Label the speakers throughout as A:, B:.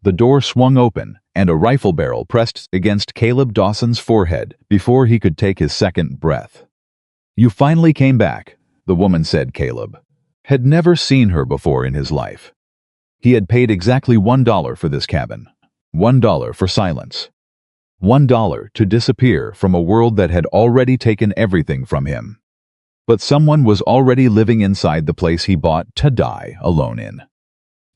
A: The door swung open, and a rifle barrel pressed against Caleb Dawson's forehead before he could take his second breath. "You finally came back," the woman said. Caleb had never seen her before in his life. He had paid exactly $1 for this cabin, $1 for silence, $1 to disappear from a world that had already taken everything from him. But someone was already living inside the place he bought to die alone in.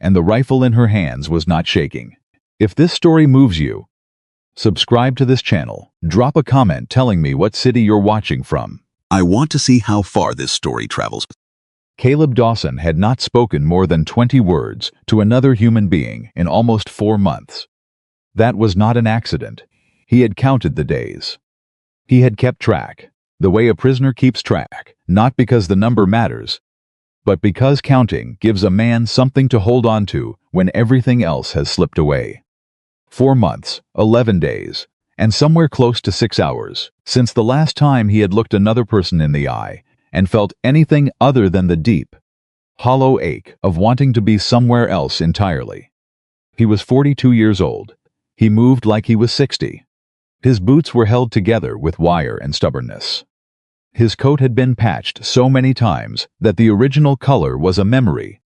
A: And the rifle in her hands was not shaking. If this story moves you, subscribe to this channel. Drop a comment telling me what city you're watching from.
B: I want to see how far this story travels.
A: Caleb Dawson had not spoken more than 20 words to another human being in almost 4 months. That was not an accident. He had counted the days. He had kept track, the way a prisoner keeps track, not because the number matters, but because counting gives a man something to hold on to when everything else has slipped away. 4 months, 11 days, and somewhere close to 6 hours since the last time he had looked another person in the eye and felt anything other than the deep, hollow ache of wanting to be somewhere else entirely. He was 42 years old. He moved like he was 60. His boots were held together with wire and stubbornness. His coat had been patched so many times that the original color was a memory.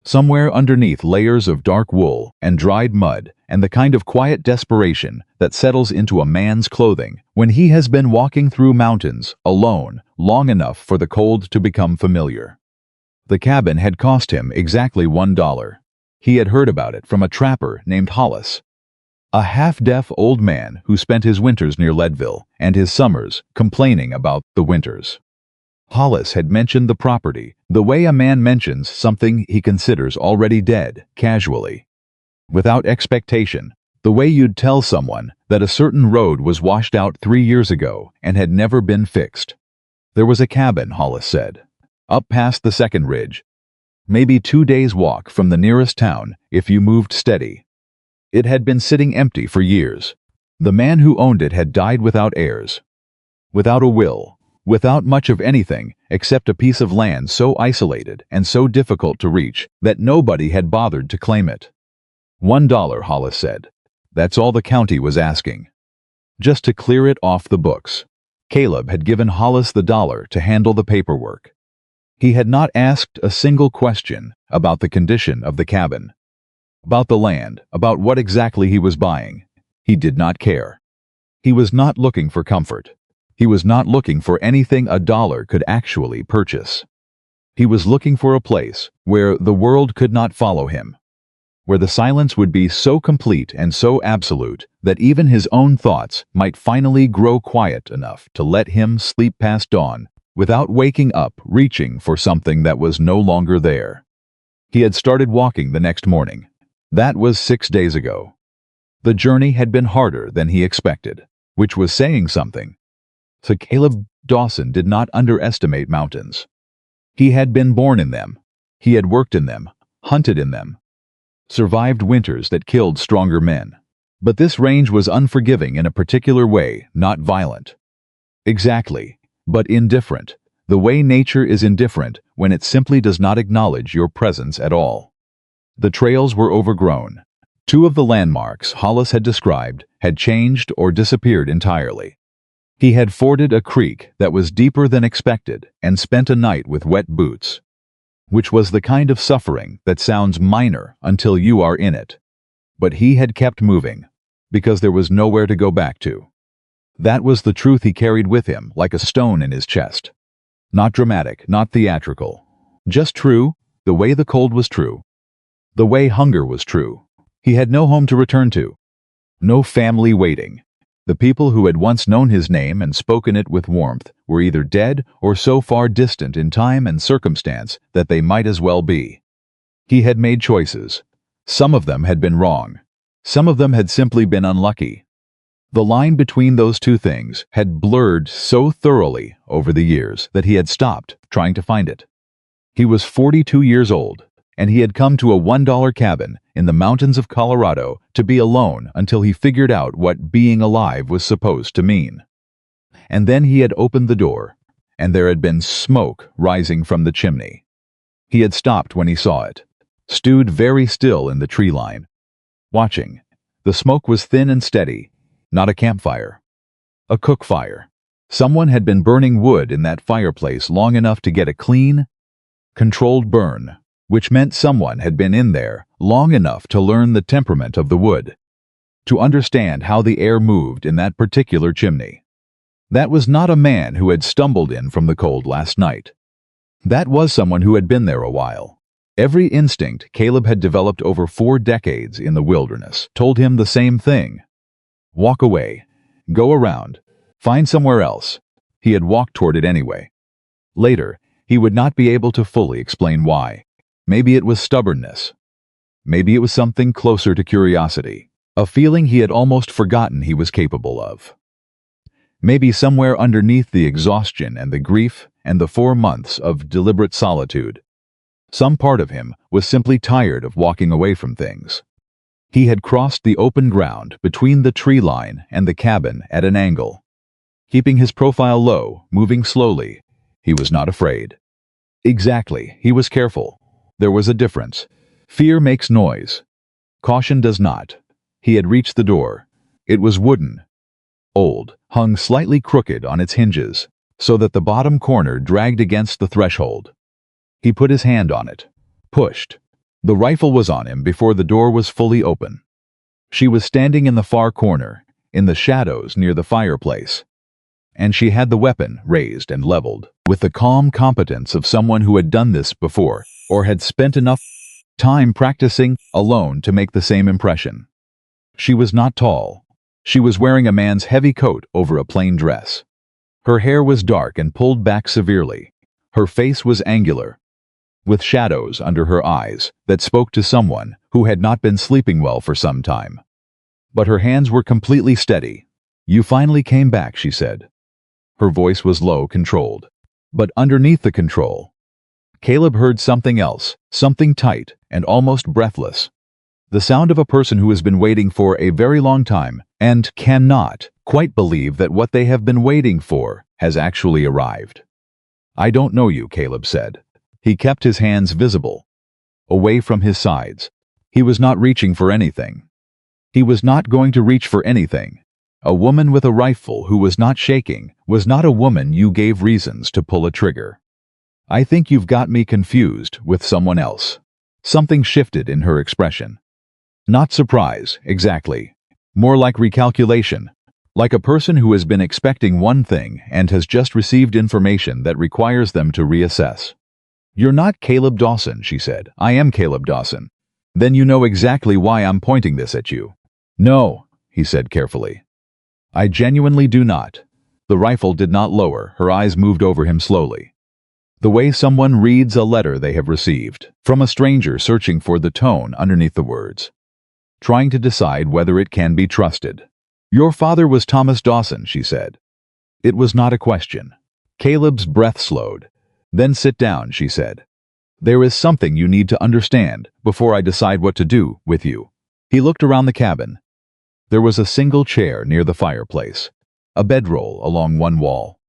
A: Somewhere underneath layers of dark wool and dried mud and the kind of quiet desperation that settles into a man's clothing when he has been walking through mountains alone long enough for the cold to become familiar. The cabin had cost him exactly $1. He had heard about it from a trapper named Hollis, a half-deaf old man who spent his winters near Leadville and his summers complaining about the winters. Hollis had mentioned the property the way a man mentions something he considers already dead, casually, without expectation, the way you'd tell someone that a certain road was washed out 3 years ago and had never been fixed. There was a cabin, Hollis said, up past the second ridge, maybe 2 days' walk from the nearest town if you moved steady. It had been sitting empty for years. The man who owned it had died without heirs, without a will, without much of anything except a piece of land so isolated and so difficult to reach that nobody had bothered to claim it. $1, Hollis said. That's all the county was asking, just to clear it off the books. Caleb had given Hollis the dollar to handle the paperwork. He had not asked a single question about the condition of the cabin, about the land, about what exactly he was buying. He did not care. He was not looking for comfort. He was not looking for anything a dollar could actually purchase. He was looking for a place where the world could not follow him, where the silence would be so complete and so absolute that even his own thoughts might finally grow quiet enough to let him sleep past dawn without waking up reaching for something that was no longer there. He had started walking the next morning. That was 6 days ago. The journey had been harder than he expected, which was saying something. So Caleb Dawson did not underestimate mountains. He had been born in them. He had worked in them, hunted in them, survived winters that killed stronger men. But this range was unforgiving in a particular way, not violent. Exactly, but indifferent, the way nature is indifferent when it simply does not acknowledge your presence at all. The trails were overgrown. 2 of the landmarks Hollis had described had changed or disappeared entirely. He had forded a creek that was deeper than expected and spent a night with wet boots, which was the kind of suffering that sounds minor until you are in it. But he had kept moving, because there was nowhere to go back to. That was the truth he carried with him like a stone in his chest. Not dramatic, not theatrical. Just true, the way the cold was true. The way hunger was true. He had no home to return to. No family waiting. The people who had once known his name and spoken it with warmth were either dead or so far distant in time and circumstance that they might as well be. He had made choices. Some of them had been wrong. Some of them had simply been unlucky. The line between those two things had blurred so thoroughly over the years that he had stopped trying to find it. He was 42 years old, and he had come to a $1 cabin in the mountains of Colorado to be alone until he figured out what being alive was supposed to mean. And then he had opened the door, and there had been smoke rising from the chimney. He had stopped when he saw it, stood very still in the tree line, watching. The smoke was thin and steady, not a campfire. A cook fire. Someone had been burning wood in that fireplace long enough to get a clean, controlled burn, which meant someone had been in there long enough to learn the temperament of the wood, to understand how the air moved in that particular chimney. That was not a man who had stumbled in from the cold last night. That was someone who had been there a while. Every instinct Caleb had developed over 4 decades in the wilderness told him the same thing. Walk away. Go around. Find somewhere else. He had walked toward it anyway. Later, he would not be able to fully explain why. Maybe it was stubbornness. Maybe it was something closer to curiosity, a feeling he had almost forgotten he was capable of. Maybe somewhere underneath the exhaustion and the grief and the 4 months of deliberate solitude, some part of him was simply tired of walking away from things. He had crossed the open ground between the tree line and the cabin at an angle. Keeping his profile low, moving slowly, he was not afraid. Exactly, he was careful. There was a difference. Fear makes noise. Caution does not. He had reached the door. It was wooden, old, hung slightly crooked on its hinges, so that the bottom corner dragged against the threshold. He put his hand on it, pushed. The rifle was on him before the door was fully open. She was standing in the far corner, in the shadows near the fireplace, and she had the weapon raised and leveled, with the calm competence of someone who had done this before, or had spent enough time practicing alone to make the same impression. She was not tall. She was wearing a man's heavy coat over a plain dress. Her hair was dark and pulled back severely. Her face was angular, with shadows under her eyes that spoke to someone who had not been sleeping well for some time. But her hands were completely steady. "You finally came back," she said. Her voice was low, controlled. But underneath the control, Caleb heard something else, something tight and almost breathless. The sound of a person who has been waiting for a very long time and cannot quite believe that what they have been waiting for has actually arrived. "I don't know you," Caleb said. He kept his hands visible, away from his sides. He was not reaching for anything. He was not going to reach for anything. A woman with a rifle who was not shaking was not a woman you gave reasons to pull a trigger. "I think you've got me confused with someone else." Something shifted in her expression. Not surprise, exactly. More like recalculation. Like a person who has been expecting one thing and has just received information that requires them to reassess. "You're not Caleb Dawson," she said. "I am Caleb Dawson." "Then you know exactly why I'm pointing this at you." "No," he said carefully. "I genuinely do not." The rifle did not lower. Her eyes moved over him slowly. The way someone reads a letter they have received, from a stranger searching for the tone underneath the words, trying to decide whether it can be trusted. "Your father was Thomas Dawson," she said. It was not a question. Caleb's breath slowed. "Then sit down," she said. "There is something you need to understand before I decide what to do with you." He looked around the cabin. There was a single chair near the fireplace, a bedroll along one wall,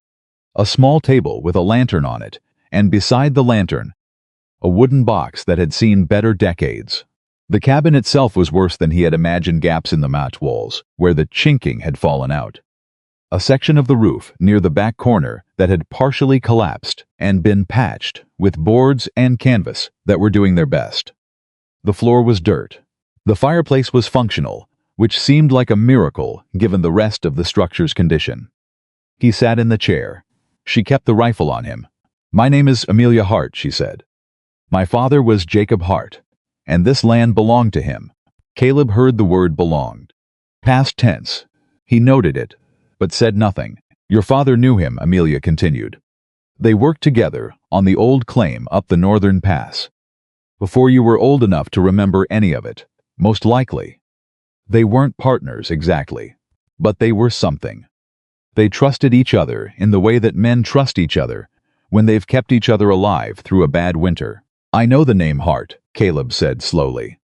A: a small table with a lantern on it, and beside the lantern, a wooden box that had seen better decades. The cabin itself was worse than he had imagined. Gaps in the mat walls, where the chinking had fallen out. A section of the roof near the back corner that had partially collapsed and been patched with boards and canvas that were doing their best. The floor was dirt. The fireplace was functional, which seemed like a miracle given the rest of the structure's condition. He sat in the chair. She kept the rifle on him. "My name is Amelia Hart," she said. "My father was Jacob Hart, and this land belonged to him." Caleb heard the word belonged. Past tense. He noted it, but said nothing. "Your father knew him," Amelia continued. "They worked together on the old claim up the northern pass. Before you were old enough to remember any of it, most likely. They weren't partners exactly, but they were something. They trusted each other in the way that men trust each other when they've kept each other alive through a bad winter." "I know the name Hart," Caleb said slowly.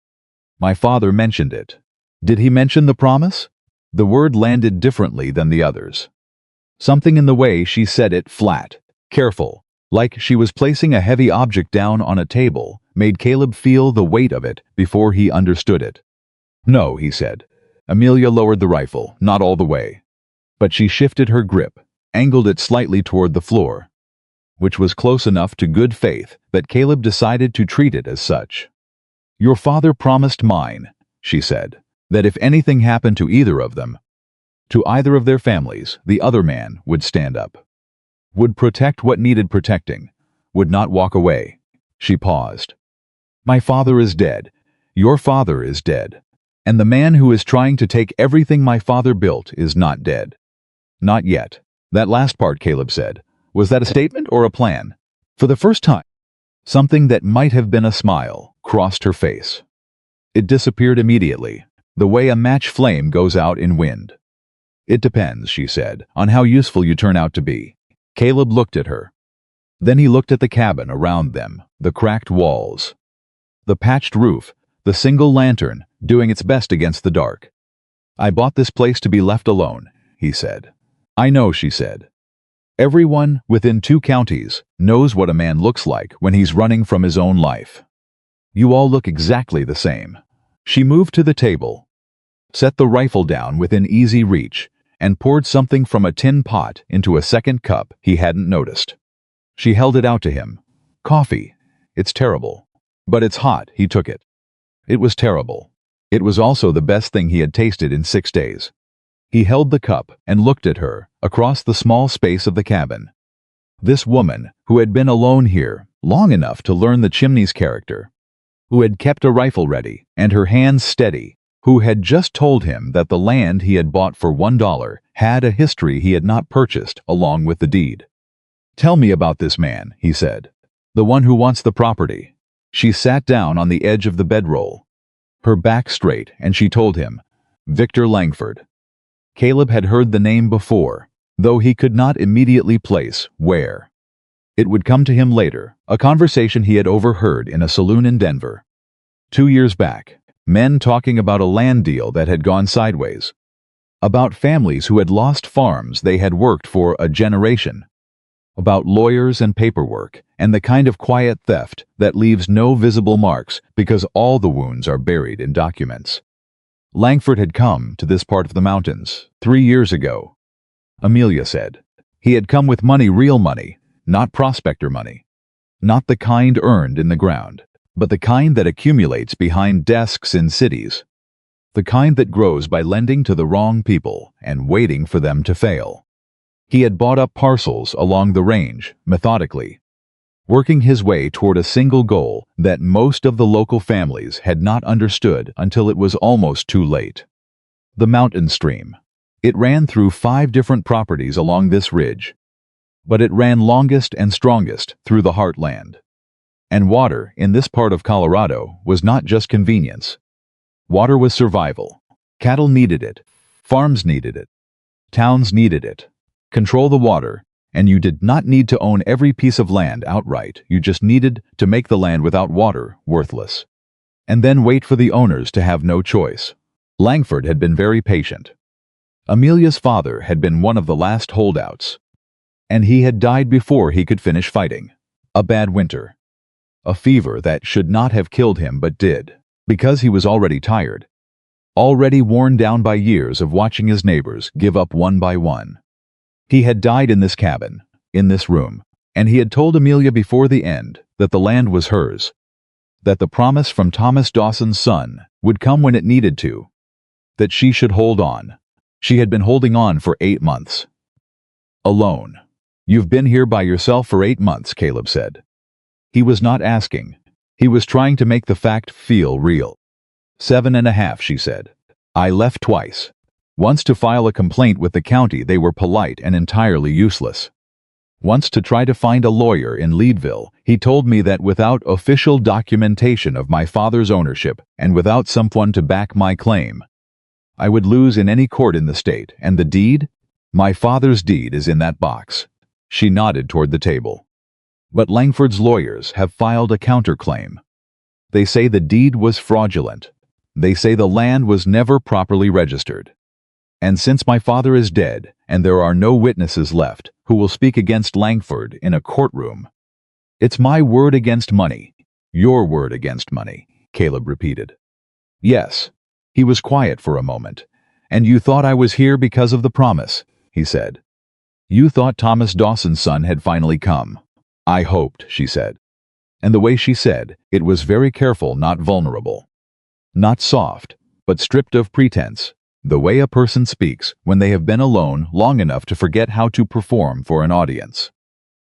A: "My father mentioned it." "Did he mention the promise?" The word landed differently than the others. Something in the way she said it, flat, careful, like she was placing a heavy object down on a table, made Caleb feel the weight of it before he understood it. No, he said. Amelia lowered the rifle, not all the way. But she shifted her grip, angled it slightly toward the floor, which was close enough to good faith that Caleb decided to treat it as such. Your father promised mine, she said, that if anything happened to either of them, to either of their families, the other man would stand up, would protect what needed protecting, would not walk away. She paused. My father is dead. Your father is dead. And the man who is trying to take everything my father built is not dead. Not yet. That last part, Caleb said. Was that a statement or a plan? For the first time, something that might have been a smile crossed her face. It disappeared immediately, the way a match flame goes out in wind. It depends, she said, on how useful you turn out to be. Caleb looked at her. Then he looked at the cabin around them, the cracked walls, the patched roof, the single lantern doing its best against the dark. I bought this place to be left alone, he said. I know, she said. Everyone within 2 counties knows what a man looks like when he's running from his own life. You all look exactly the same. She moved to the table, set the rifle down within easy reach, and poured something from a tin pot into a second cup he hadn't noticed. She held it out to him. Coffee. It's terrible. But it's hot, he took it. It was terrible. It was also the best thing he had tasted in 6 days. He held the cup and looked at her across the small space of the cabin. This woman, who had been alone here long enough to learn the chimney's character, who had kept a rifle ready and her hands steady, who had just told him that the land he had bought for $1 had a history he had not purchased along with the deed. Tell me about this man, he said. The one who wants the property. She sat down on the edge of the bedroll, her back straight, and she told him, Victor Langford. Caleb had heard the name before, though he could not immediately place where. It would come to him later, a conversation he had overheard in a saloon in Denver. 2 years back, men talking about a land deal that had gone sideways, about families who had lost farms they had worked for a generation, about lawyers and paperwork, and the kind of quiet theft that leaves no visible marks because all the wounds are buried in documents. Langford had come to this part of the mountains 3 years ago. Amelia said. He had come with money, real money, not prospector money. Not the kind earned in the ground, but the kind that accumulates behind desks in cities. The kind that grows by lending to the wrong people and waiting for them to fail. He had bought up parcels along the range, methodically, working his way toward a single goal that most of the local families had not understood until it was almost too late. The mountain stream. It ran through 5 different properties along this ridge, but it ran longest and strongest through the heartland. And water in this part of Colorado was not just convenience. Water was survival. Cattle needed it. Farms needed it. Towns needed it. Control the water, and you did not need to own every piece of land outright. You just needed to make the land without water worthless. And then wait for the owners to have no choice. Langford had been very patient. Amelia's father had been one of the last holdouts, and he had died before he could finish fighting. A bad winter. A fever that should not have killed him but did, because he was already tired, already worn down by years of watching his neighbors give up one by one. He had died in this cabin, in this room, and he had told Amelia before the end that the land was hers, that the promise from Thomas Dawson's son would come when it needed to, that she should hold on. She had been holding on for 8 months. Alone. You've been here by yourself for 8 months, Caleb said. He was not asking. He was trying to make the fact feel real. 7.5, she said. I left twice. Once to file a complaint with the county they were polite and entirely useless. Once to try to find a lawyer in Leadville. He told me that without official documentation of my father's ownership and without someone to back my claim, I would lose in any court in the state. And the deed? My father's deed is in that box. She nodded toward the table. But Langford's lawyers have filed a counterclaim. They say the deed was fraudulent. They say the land was never properly registered. And since my father is dead, and there are no witnesses left who will speak against Langford in a courtroom, it's my word against money. Your word against money, Caleb repeated. Yes, He was quiet for a moment. "And you thought I was here because of the promise," he said. "You thought Thomas Dawson's son had finally come." "I hoped," she said. And the way she said, it was very careful, not vulnerable. Not soft, but stripped of pretense. The way a person speaks when they have been alone long enough to forget how to perform for an audience.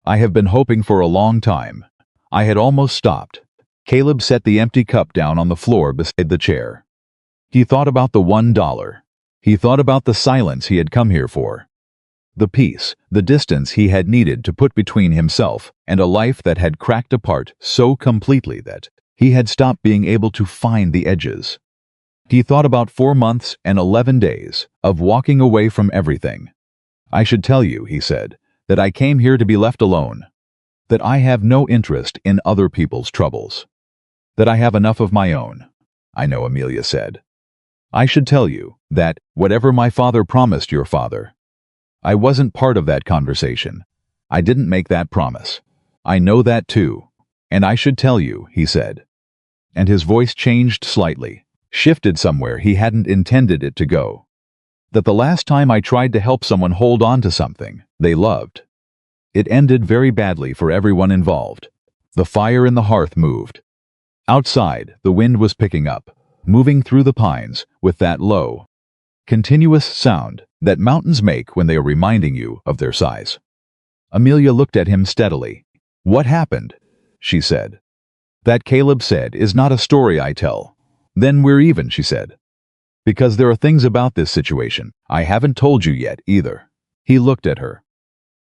A: "I have been hoping for a long time." I had almost stopped. Caleb set the empty cup down on the floor beside the chair. He thought about the $1. He thought about the silence he had come here for. The peace, the distance he had needed to put between himself and a life that had cracked apart so completely that he had stopped being able to find the edges. He thought about 4 months and 11 days of walking away from everything. "I should tell you," he said, "that I came here to be left alone. That I have no interest in other people's troubles. That I have enough of my own." "I know," Amelia said. "I should tell you that, whatever my father promised your father, I wasn't part of that conversation. I didn't make that promise. I know that too. And I should tell you," he said. And his voice changed slightly, shifted somewhere he hadn't intended it to go. "That the last time I tried to help someone hold on to something they loved, it ended very badly for everyone involved." The fire in the hearth moved. Outside, the wind was picking up, moving through the pines with that low, continuous sound that mountains make when they are reminding you of their size. Amelia looked at him steadily. "What happened?" she said. "That," Caleb said, "is not a story I tell." "Then we're even," she said. "Because there are things about this situation I haven't told you yet either." He looked at her.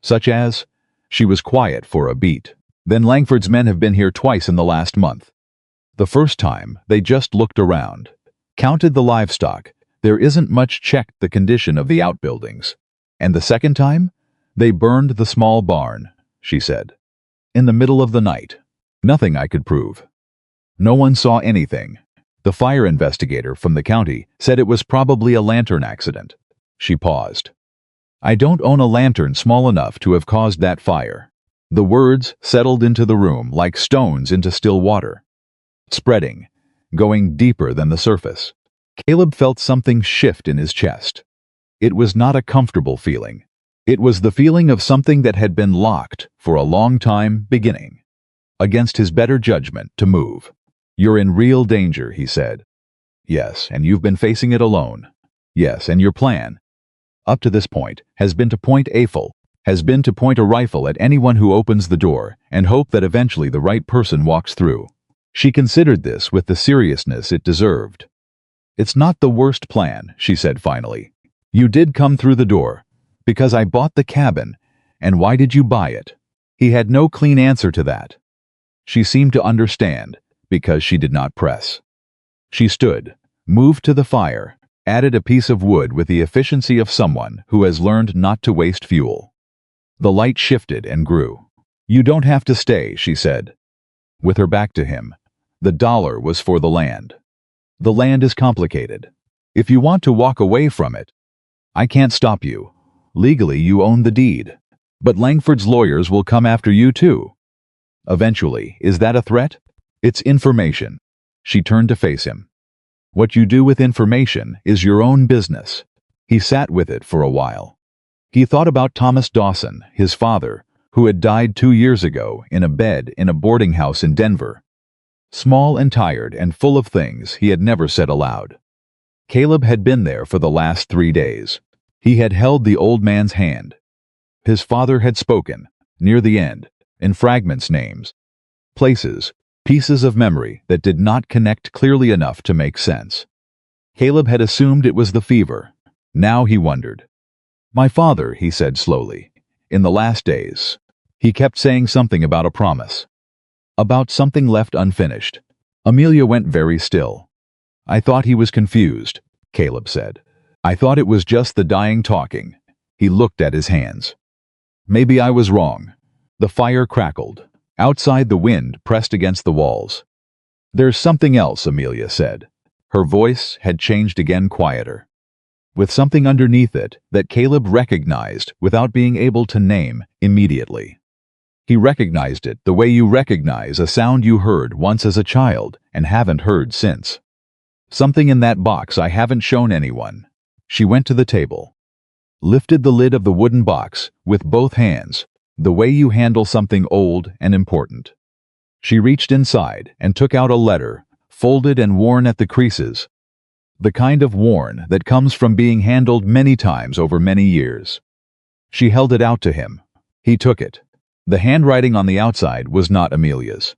A: "Such as?" She was quiet for a beat. "Then Langford's men have been here twice in the last month. The first time, they just looked around, counted the livestock. There isn't much, checked the condition of the outbuildings. And the second time, they burned the small barn," she said. "In the middle of the night. Nothing I could prove. No one saw anything. The fire investigator from the county said it was probably a lantern accident." She paused. "I don't own a lantern small enough to have caused that fire." The words settled into the room like stones into still water, spreading, going deeper than the surface. Caleb felt something shift in his chest. It was not a comfortable feeling. It was the feeling of something that had been locked for a long time, beginning, against his better judgment, to move. "You're in real danger," he said. "Yes, and you've been facing it alone." "Yes, and your plan, up to this point, has been to point a rifle at anyone who opens the door and hope that eventually the right person walks through." She considered this with the seriousness it deserved. "It's not the worst plan," she said finally. "You did come through the door, because I bought the cabin, and why did you buy it?" He had no clean answer to that. She seemed to understand, because she did not press. She stood, moved to the fire, added a piece of wood with the efficiency of someone who has learned not to waste fuel. The light shifted and grew. "You don't have to stay," she said. With her back to him, the $1 was for the land. "The land is complicated. If you want to walk away from it, I can't stop you. Legally, you own the deed. But Langford's lawyers will come after you too. Eventually, is that a threat?" "It's information." She turned to face him. "What you do with information is your own business." He sat with it for a while. He thought about Thomas Dawson, his father, who had died 2 years ago in a bed in a boarding house in Denver. Small and tired and full of things he had never said aloud. Caleb had been there for the last 3 days. He had held the old man's hand. His father had spoken, near the end, in fragments, names, places, pieces of memory that did not connect clearly enough to make sense. Caleb had assumed it was the fever. Now he wondered. "My father," he said slowly, "in the last days, he kept saying something about a promise. About something left unfinished." Amelia went very still. "I thought he was confused," Caleb said. "I thought it was just the dying talking." He looked at his hands. "Maybe I was wrong." The fire crackled. Outside, the wind pressed against the walls. "There's something else," Amelia said. Her voice had changed again, quieter, with something underneath it that Caleb recognized without being able to name immediately. He recognized it the way you recognize a sound you heard once as a child and haven't heard since. Something in that box I haven't shown anyone. She went to the table, lifted the lid of the wooden box with both hands, the way you handle something old and important. She reached inside and took out a letter, folded and worn at the creases, the kind of worn that comes from being handled many times over many years. She held it out to him. He took it. The handwriting on the outside was not Amelia's.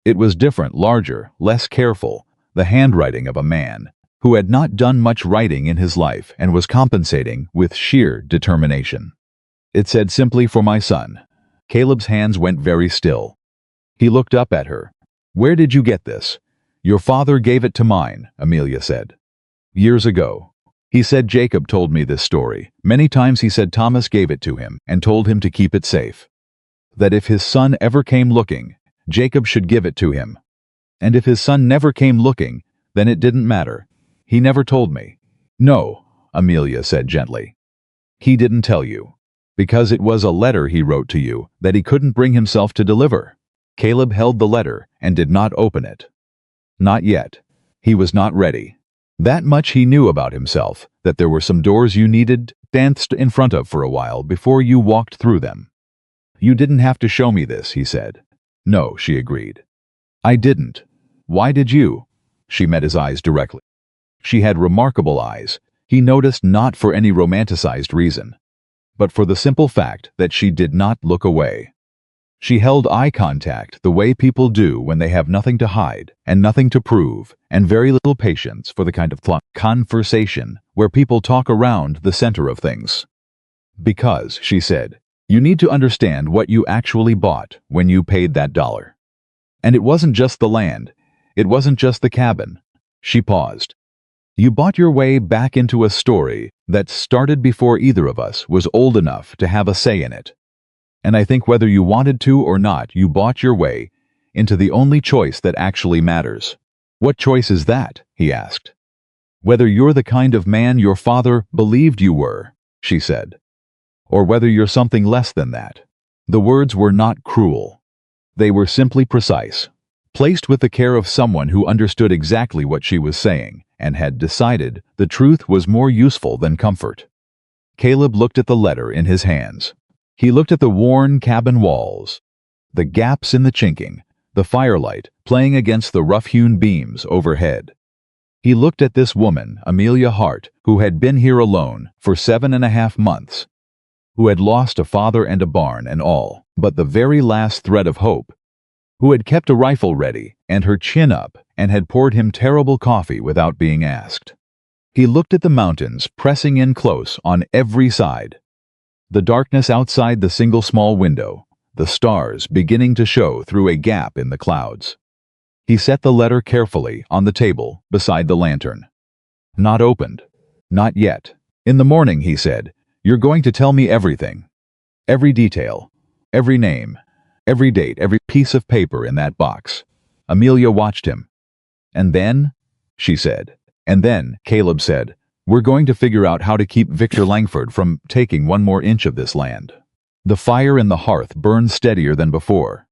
A: It was different, larger, less careful, the handwriting of a man who had not done much writing in his life and was compensating with sheer determination. It said simply, "For my son." Caleb's hands went very still. He looked up at her. "Where did you get this?" "Your father gave it to mine," Amelia said. "Years ago." He said, "Jacob told me this story. Many times he said Thomas gave it to him and told him to keep it safe. That if his son ever came looking, Jacob should give it to him. And if his son never came looking, then it didn't matter. He never told me." "No," Amelia said gently. "He didn't tell you. Because it was a letter he wrote to you that he couldn't bring himself to deliver." Caleb held the letter and did not open it. Not yet. He was not ready. That much he knew about himself, that there were some doors you needed danced in front of for a while before you walked through them. "You didn't have to show me this," he said. "No," she agreed. "I didn't. Why did you?" She met his eyes directly. She had remarkable eyes, he noticed, not for any romanticized reason, but for the simple fact that she did not look away. She held eye contact the way people do when they have nothing to hide and nothing to prove and very little patience for the kind of conversation where people talk around the center of things. "Because," she said, "you need to understand what you actually bought when you paid that dollar. And it wasn't just the land. It wasn't just the cabin." She paused. "You bought your way back into a story that started before either of us was old enough to have a say in it. And I think whether you wanted to or not, you bought your way into the only choice that actually matters." "What choice is that?" he asked. "Whether you're the kind of man your father believed you were," she said, "or whether you're something less than that." The words were not cruel. They were simply precise, placed with the care of someone who understood exactly what she was saying and had decided the truth was more useful than comfort. Caleb looked at the letter in his hands. He looked at the worn cabin walls, the gaps in the chinking, the firelight playing against the rough-hewn beams overhead. He looked at this woman, Amelia Hart, who had been here alone for 7.5 months, who had lost a father and a barn and all but the very last thread of hope, who had kept a rifle ready and her chin up and had poured him terrible coffee without being asked. He looked at the mountains pressing in close on every side, the darkness outside the single small window, the stars beginning to show through a gap in the clouds. He set the letter carefully on the table beside the lantern. "Not opened. Not yet. In the morning," he said, "you're going to tell me everything. Every detail. Every name. Every date. Every piece of paper in that box." Amelia watched him. "And then?" she said. "And then," Caleb said, "we're going to figure out how to keep Victor Langford from taking one more inch of this land." The fire in the hearth burned steadier than before.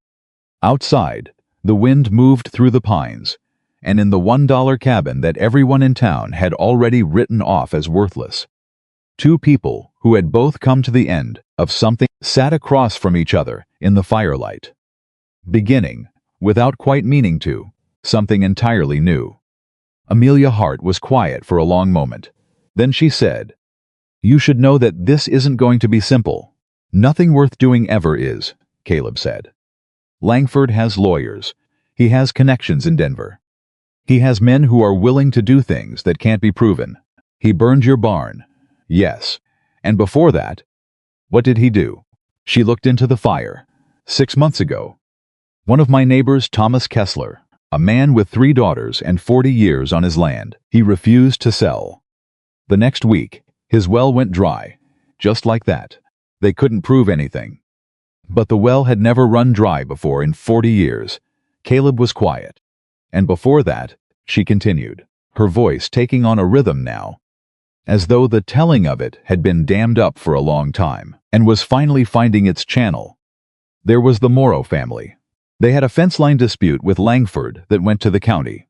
A: Outside, the wind moved through the pines, and in the $1 cabin that everyone in town had already written off as worthless, two people who had both come to the end of something sat across from each other in the firelight, beginning, without quite meaning to, something entirely new. Amelia Hart was quiet for a long moment. Then she said, "You should know that this isn't going to be simple." "Nothing worth doing ever is," Caleb said. "Langford has lawyers. He has connections in Denver. He has men who are willing to do things that can't be proven. He burned your barn. Yes. And before that, what did he do?" She looked into the fire. 6 months ago. One of my neighbors, Thomas Kessler, a man with 3 daughters and 40 years on his land, he refused to sell. The next week, his well went dry. Just like that. They couldn't prove anything. But the well had never run dry before in 40 years. Caleb was quiet. "And before that," she continued, her voice taking on a rhythm now, as though the telling of it had been dammed up for a long time and was finally finding its channel. "There was the Morrow family. They had a fence line dispute with Langford that went to the county.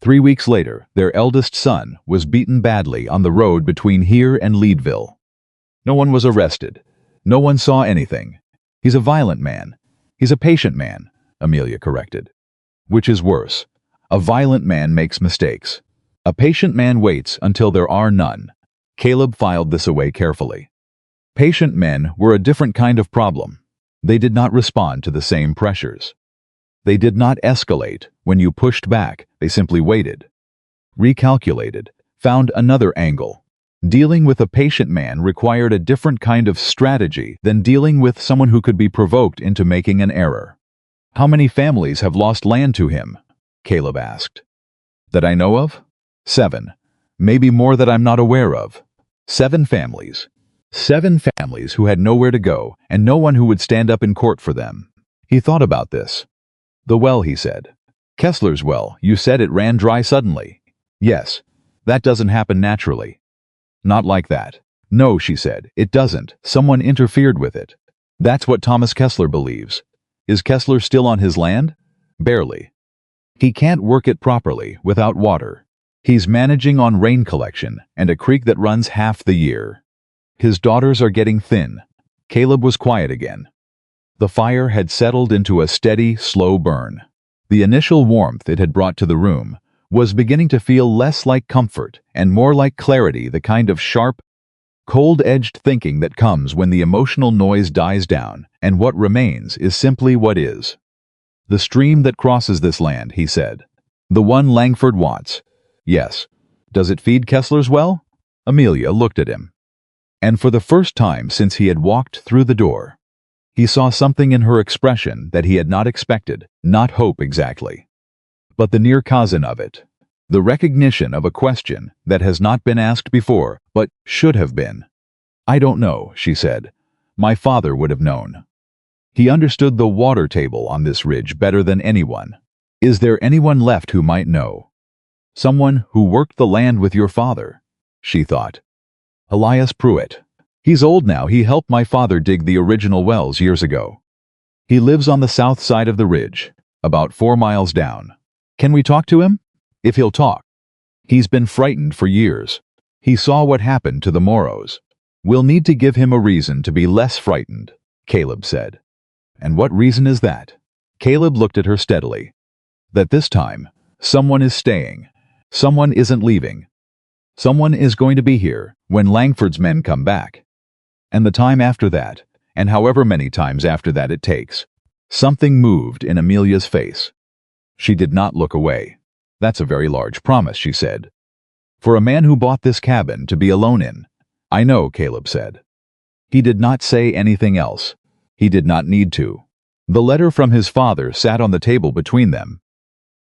A: 3 weeks later, their eldest son was beaten badly on the road between here and Leadville. No one was arrested. No one saw anything. He's a violent man. He's a patient man, Amelia corrected. Which is worse? A violent man makes mistakes. A patient man waits until there are none. Caleb filed this away carefully. Patient men were a different kind of problem. They did not respond to the same pressures. They did not escalate when you pushed back. They simply waited, recalculated, found another angle. Dealing with a patient man required a different kind of strategy than dealing with someone who could be provoked into making an error. How many families have lost land to him? Caleb asked. That I know of? 7. Maybe more that I'm not aware of. 7 families. 7 families who had nowhere to go and no one who would stand up in court for them. He thought about this. The well, he said. Kessler's well, you said it ran dry suddenly. Yes. That doesn't happen naturally. Not like that. No, she said, it doesn't. Someone interfered with it. That's what Thomas Kessler believes. Is Kessler still on his land? Barely. He can't work it properly without water. He's managing on rain collection and a creek that runs half the year. His daughters are getting thin. Caleb was quiet again. The fire had settled into a steady, slow burn. The initial warmth it had brought to the room was beginning to feel less like comfort and more like clarity, the kind of sharp, cold-edged thinking that comes when the emotional noise dies down and what remains is simply what is. The stream that crosses this land, he said. The one Langford wants. Yes. Does it feed Kessler's well? Amelia looked at him. And for the first time since he had walked through the door, he saw something in her expression that he had not expected, not hope exactly, but the near cousin of it, the recognition of a question that has not been asked before, but should have been. I don't know, she said. My father would have known. He understood the water table on this ridge better than anyone. Is there anyone left who might know? Someone who worked the land with your father, she thought. Elias Pruitt. He's old now. He helped my father dig the original wells years ago. He lives on the south side of the ridge, about 4 miles down. Can we talk to him? If he'll talk. He's been frightened for years. He saw what happened to the Moros. We'll need to give him a reason to be less frightened, Caleb said. And what reason is that? Caleb looked at her steadily. That this time, someone is staying. Someone isn't leaving. Someone is going to be here when Langford's men come back. And the time after that, and however many times after that it takes. Something moved in Amelia's face. She did not look away. That's a very large promise, she said. For a man who bought this cabin to be alone in. I know, Caleb said. He did not say anything else. He did not need to. The letter from his father sat on the table between them,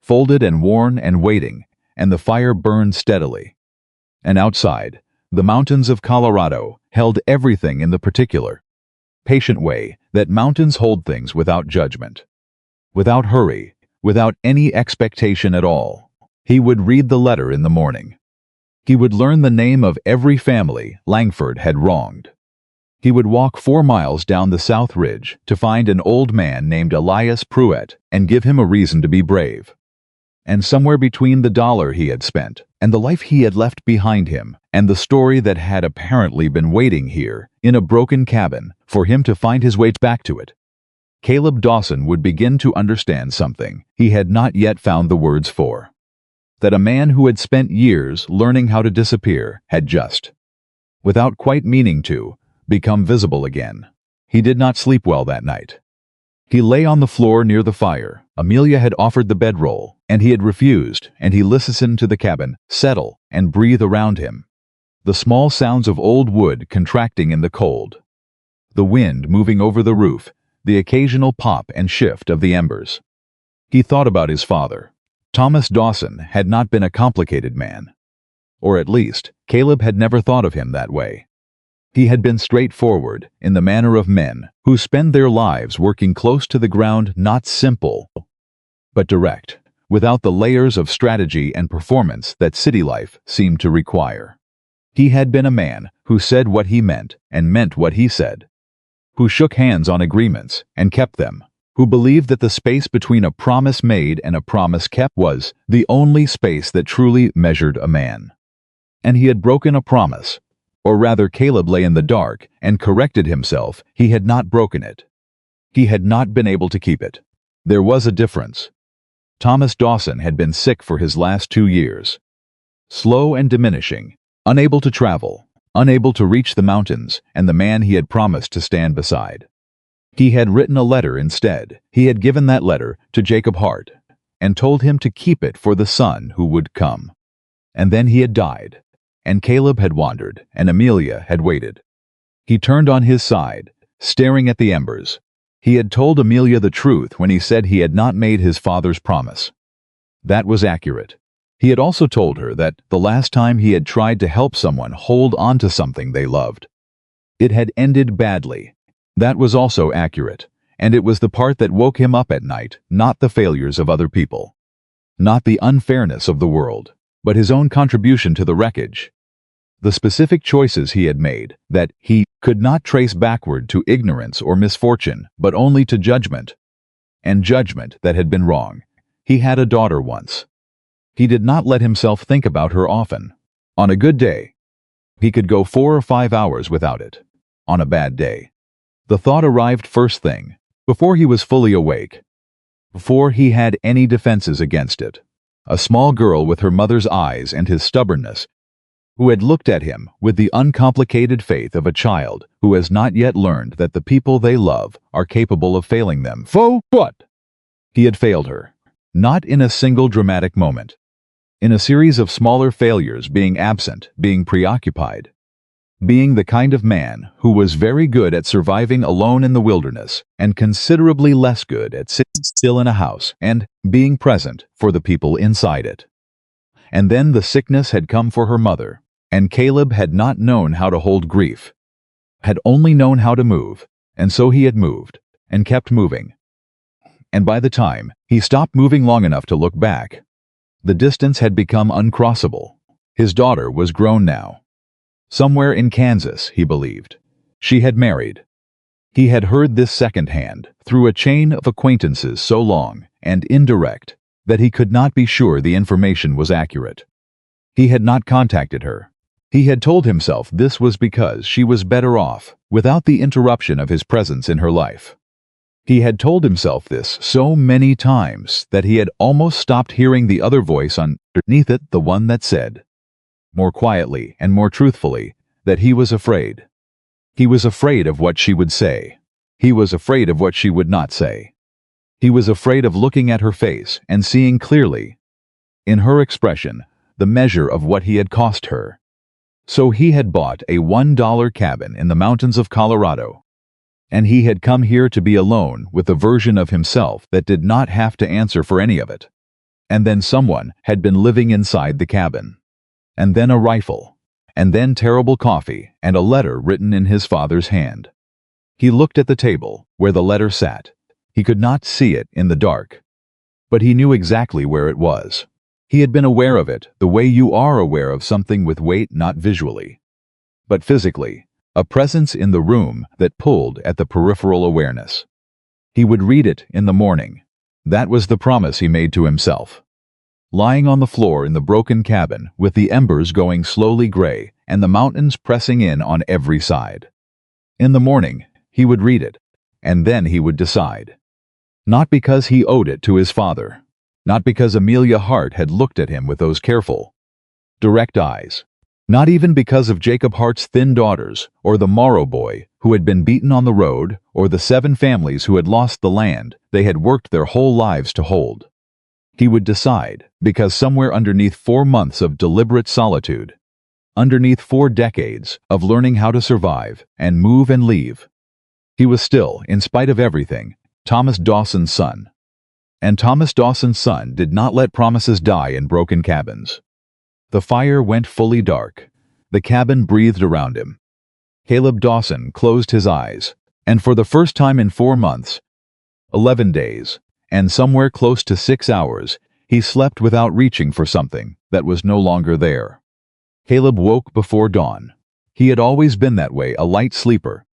A: folded and worn and waiting, and the fire burned steadily. And outside, the mountains of Colorado held everything in the particular, patient way that mountains hold things without judgment, without hurry, without any expectation at all. He would read the letter in the morning. He would learn the name of every family Langford had wronged. He would walk 4 miles down the South Ridge to find an old man named Elias Pruitt and give him a reason to be brave. And somewhere between the dollar he had spent and the life he had left behind him and the story that had apparently been waiting here in a broken cabin for him to find his way back to it, Caleb Dawson would begin to understand something he had not yet found the words for. That a man who had spent years learning how to disappear had just, without quite meaning to, become visible again. He did not sleep well that night. He lay on the floor near the fire. Amelia had offered the bedroll, and he had refused, and he listened to the cabin settle and breathe around him. The small sounds of old wood contracting in the cold. The wind moving over the roof, the occasional pop and shift of the embers. He thought about his father. Thomas Dawson had not been a complicated man. Or at least, Caleb had never thought of him that way. He had been straightforward in the manner of men who spend their lives working close to the ground, not simple, but direct, without the layers of strategy and performance that city life seemed to require. He had been a man who said what he meant and meant what he said, who shook hands on agreements and kept them, who believed that the space between a promise made and a promise kept was the only space that truly measured a man. And he had broken a promise. Or rather, Caleb lay in the dark and corrected himself. He had not broken it. He had not been able to keep it. There was a difference. Thomas Dawson had been sick for his last 2 years. Slow and diminishing, unable to travel, unable to reach the mountains and the man he had promised to stand beside. He had written a letter instead. He had given that letter to Jacob Hart and told him to keep it for the son who would come. And then he had died, and Caleb had wandered, and Amelia had waited. He turned on his side, staring at the embers. He had told Amelia the truth when he said he had not made his father's promise. That was accurate. He had also told her that the last time he had tried to help someone hold on to something they loved, it had ended badly. That was also accurate, and it was the part that woke him up at night, not the failures of other people, not the unfairness of the world, but his own contribution to the wreckage. The specific choices he had made, that he could not trace backward to ignorance or misfortune, but only to judgment, and judgment that had been wrong. He had a daughter once. He did not let himself think about her often. On a good day, he could go 4 or 5 hours without it. On a bad day, the thought arrived first thing, before he was fully awake, before he had any defenses against it. A small girl with her mother's eyes and his stubbornness, who had looked at him with the uncomplicated faith of a child who has not yet learned that the people they love are capable of failing them. What? He had failed her. Not in a single dramatic moment. In a series of smaller failures, being absent, being preoccupied. Being the kind of man who was very good at surviving alone in the wilderness and considerably less good at sitting still in a house and being present for the people inside it. And then the sickness had come for her mother, and Caleb had not known how to hold grief, had only known how to move, and so he had moved, and kept moving. And by the time he stopped moving long enough to look back, the distance had become uncrossable. His daughter was grown now. Somewhere in Kansas, he believed. She had married. He had heard this secondhand, through a chain of acquaintances so long and indirect that he could not be sure the information was accurate. He had not contacted her. He had told himself this was because she was better off, without the interruption of his presence in her life. He had told himself this so many times that he had almost stopped hearing the other voice underneath it, the one that said, more quietly and more truthfully, that he was afraid. He was afraid of what she would say. He was afraid of what she would not say. He was afraid of looking at her face and seeing clearly, in her expression, the measure of what he had cost her. So he had bought a $1 cabin in the mountains of Colorado, and he had come here to be alone with a version of himself that did not have to answer for any of it. And then someone had been living inside the cabin. And then a rifle, and then terrible coffee and a letter written in his father's hand. He looked at the table where the letter sat. He could not see it in the dark, but he knew exactly where it was. He had been aware of it the way you are aware of something with weight, not visually, but physically, a presence in the room that pulled at the peripheral awareness. He would read it in the morning. That was the promise he made to himself. Lying on the floor in the broken cabin with the embers going slowly gray and the mountains pressing in on every side. In the morning, he would read it, and then he would decide. Not because he owed it to his father, not because Amelia Hart had looked at him with those careful, direct eyes, not even because of Jacob Hart's thin daughters or the Morrow boy who had been beaten on the road or the 7 families who had lost the land they had worked their whole lives to hold. He would decide because somewhere underneath 4 months of deliberate solitude, underneath 4 decades of learning how to survive and move and leave, he was still, in spite of everything, Thomas Dawson's son. And Thomas Dawson's son did not let promises die in broken cabins. The fire went fully dark. The cabin breathed around him. Caleb Dawson closed his eyes, and for the first time in 4 months, 11 days, and somewhere close to 6 hours, he slept without reaching for something that was no longer there. Caleb woke before dawn. He had always been that way, a light sleeper,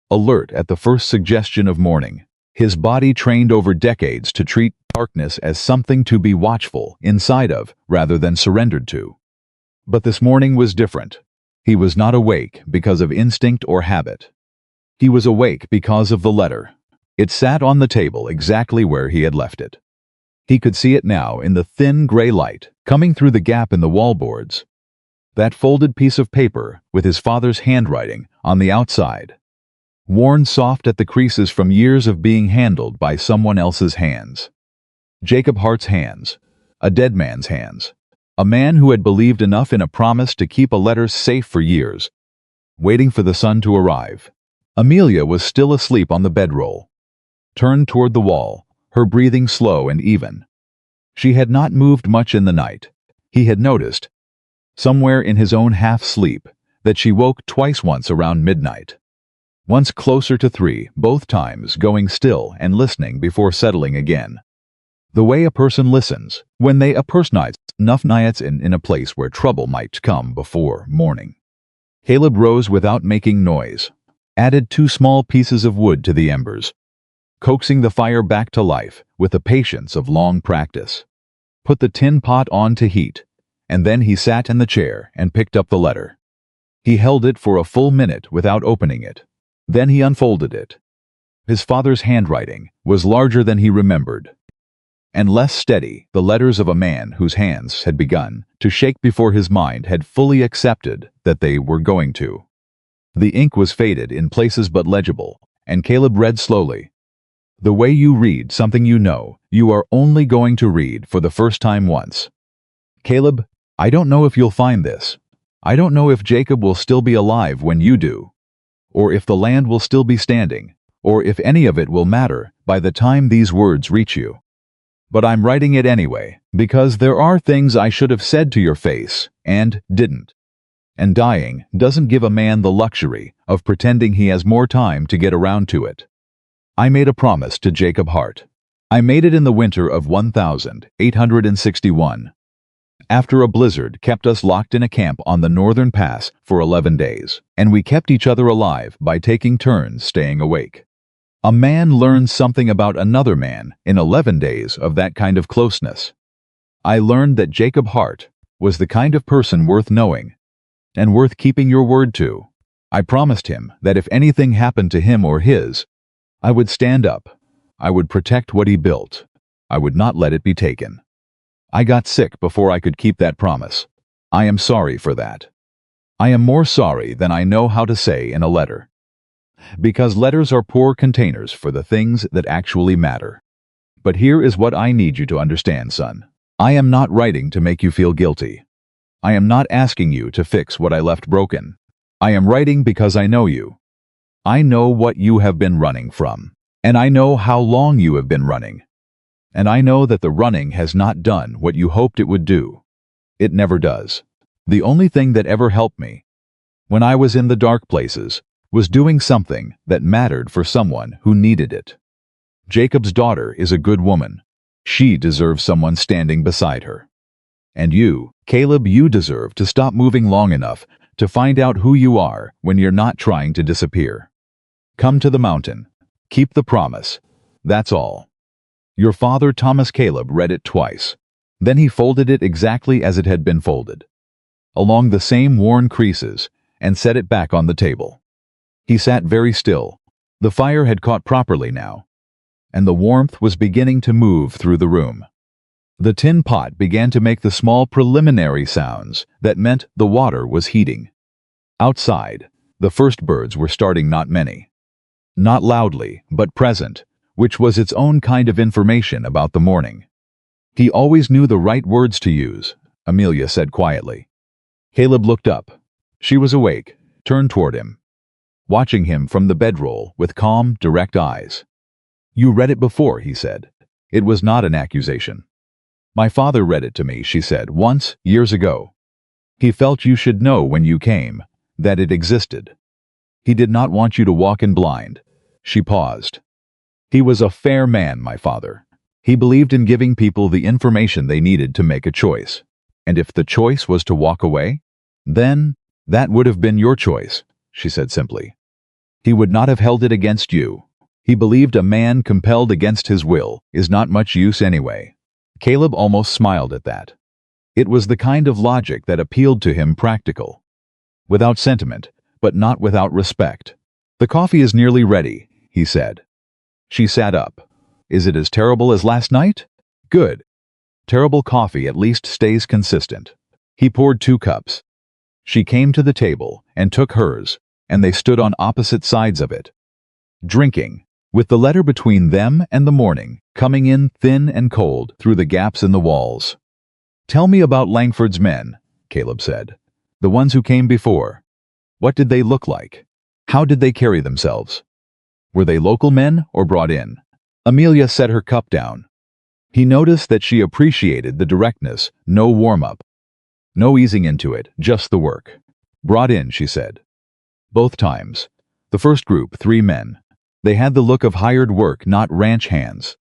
A: alert at the first suggestion of morning. His body trained over decades to treat darkness as something to be watchful inside of rather than surrendered to. But this morning was different. He was not awake because of instinct or habit. He was awake because of the letter. It sat on the table exactly where he had left it. He could see it now in the thin gray light coming through the gap in the wallboards. That folded piece of paper with his father's handwriting on the outside, worn soft at the creases from years of being handled by someone else's hands. Jacob Hart's hands. A dead man's hands. A man who had believed enough in a promise to keep a letter safe for years, waiting for the sun to arrive. Amelia was still asleep on the bedroll, turned toward the wall, her breathing slow and even. She had not moved much in the night. He had noticed, somewhere in his own half-sleep, that she woke twice, once around midnight. Once closer to 3, both times going still and listening before settling again. The way a person listens when they personate enough nights in a place where trouble might come before morning. Caleb rose without making noise, added 2 small pieces of wood to the embers, coaxing the fire back to life with the patience of long practice. Put the tin pot on to heat, and then he sat in the chair and picked up the letter. He held it for a full minute without opening it. Then he unfolded it. His father's handwriting was larger than he remembered, and less steady, the letters of a man whose hands had begun to shake before his mind had fully accepted that they were going to. The ink was faded in places but legible, and Caleb read slowly. The way you read something you know you are only going to read for the first time once. Caleb, I don't know if you'll find this. I don't know if Jacob will still be alive when you do, or if the land will still be standing, or if any of it will matter by the time these words reach you. But I'm writing it anyway, because there are things I should have said to your face and didn't. And dying doesn't give a man the luxury of pretending he has more time to get around to it. I made a promise to Jacob Hart. I made it in the winter of 1861. After a blizzard kept us locked in a camp on the northern pass for 11 days, and we kept each other alive by taking turns staying awake. A man learns something about another man in 11 days of that kind of closeness. I learned that Jacob Hart was the kind of person worth knowing and worth keeping your word to. I promised him that if anything happened to him or his, I would stand up. I would protect what he built. I would not let it be taken. I got sick before I could keep that promise. I am sorry for that. I am more sorry than I know how to say in a letter. Because letters are poor containers for the things that actually matter. But here is what I need you to understand, son. I am not writing to make you feel guilty. I am not asking you to fix what I left broken. I am writing because I know you. I know what you have been running from, and I know how long you have been running. And I know that the running has not done what you hoped it would do. It never does. The only thing that ever helped me, when I was in the dark places, was doing something that mattered for someone who needed it. Jacob's daughter is a good woman. She deserves someone standing beside her. And you, Caleb, you deserve to stop moving long enough to find out who you are when you're not trying to disappear. Come to the mountain. Keep the promise. That's all. Your father, Thomas Caleb, read it twice. Then he folded it exactly as it had been folded, along the same worn creases, and set it back on the table. He sat very still. The fire had caught properly now, and the warmth was beginning to move through the room. The tin pot began to make the small preliminary sounds that meant the water was heating. Outside, the first birds were starting, not many. Not loudly, but present, which was its own kind of information about the morning. He always knew the right words to use, Amelia said quietly. Caleb looked up. She was awake, turned toward him, watching him from the bedroll with calm, direct eyes. You read it before, he said. It was not an accusation. My father read it to me, she said, once, years ago. He felt you should know when you came, that it existed. He did not want you to walk in blind. She paused. He was a fair man, my father. He believed in giving people the information they needed to make a choice. And if the choice was to walk away, then that would have been your choice, she said simply. He would not have held it against you. He believed a man compelled against his will is not much use anyway. Caleb almost smiled at that. It was the kind of logic that appealed to him, practical. Without sentiment, but not without respect. "The coffee is nearly ready," he said. She sat up. "Is it as terrible as last night?" "Good. Terrible coffee at least stays consistent." He poured 2 cups. She came to the table and took hers, and they stood on opposite sides of it, drinking, with the letter between them and the morning coming in thin and cold through the gaps in the walls. "Tell me about Langford's men," Caleb said. "The ones who came before. What did they look like? How did they carry themselves? Were they local men or brought in?" Amelia set her cup down. He noticed that she appreciated the directness, no warm-up. No easing into it, just the work. "Brought in," she said. "Both times. The first group, 3 men. They had the look of hired work, not ranch hands.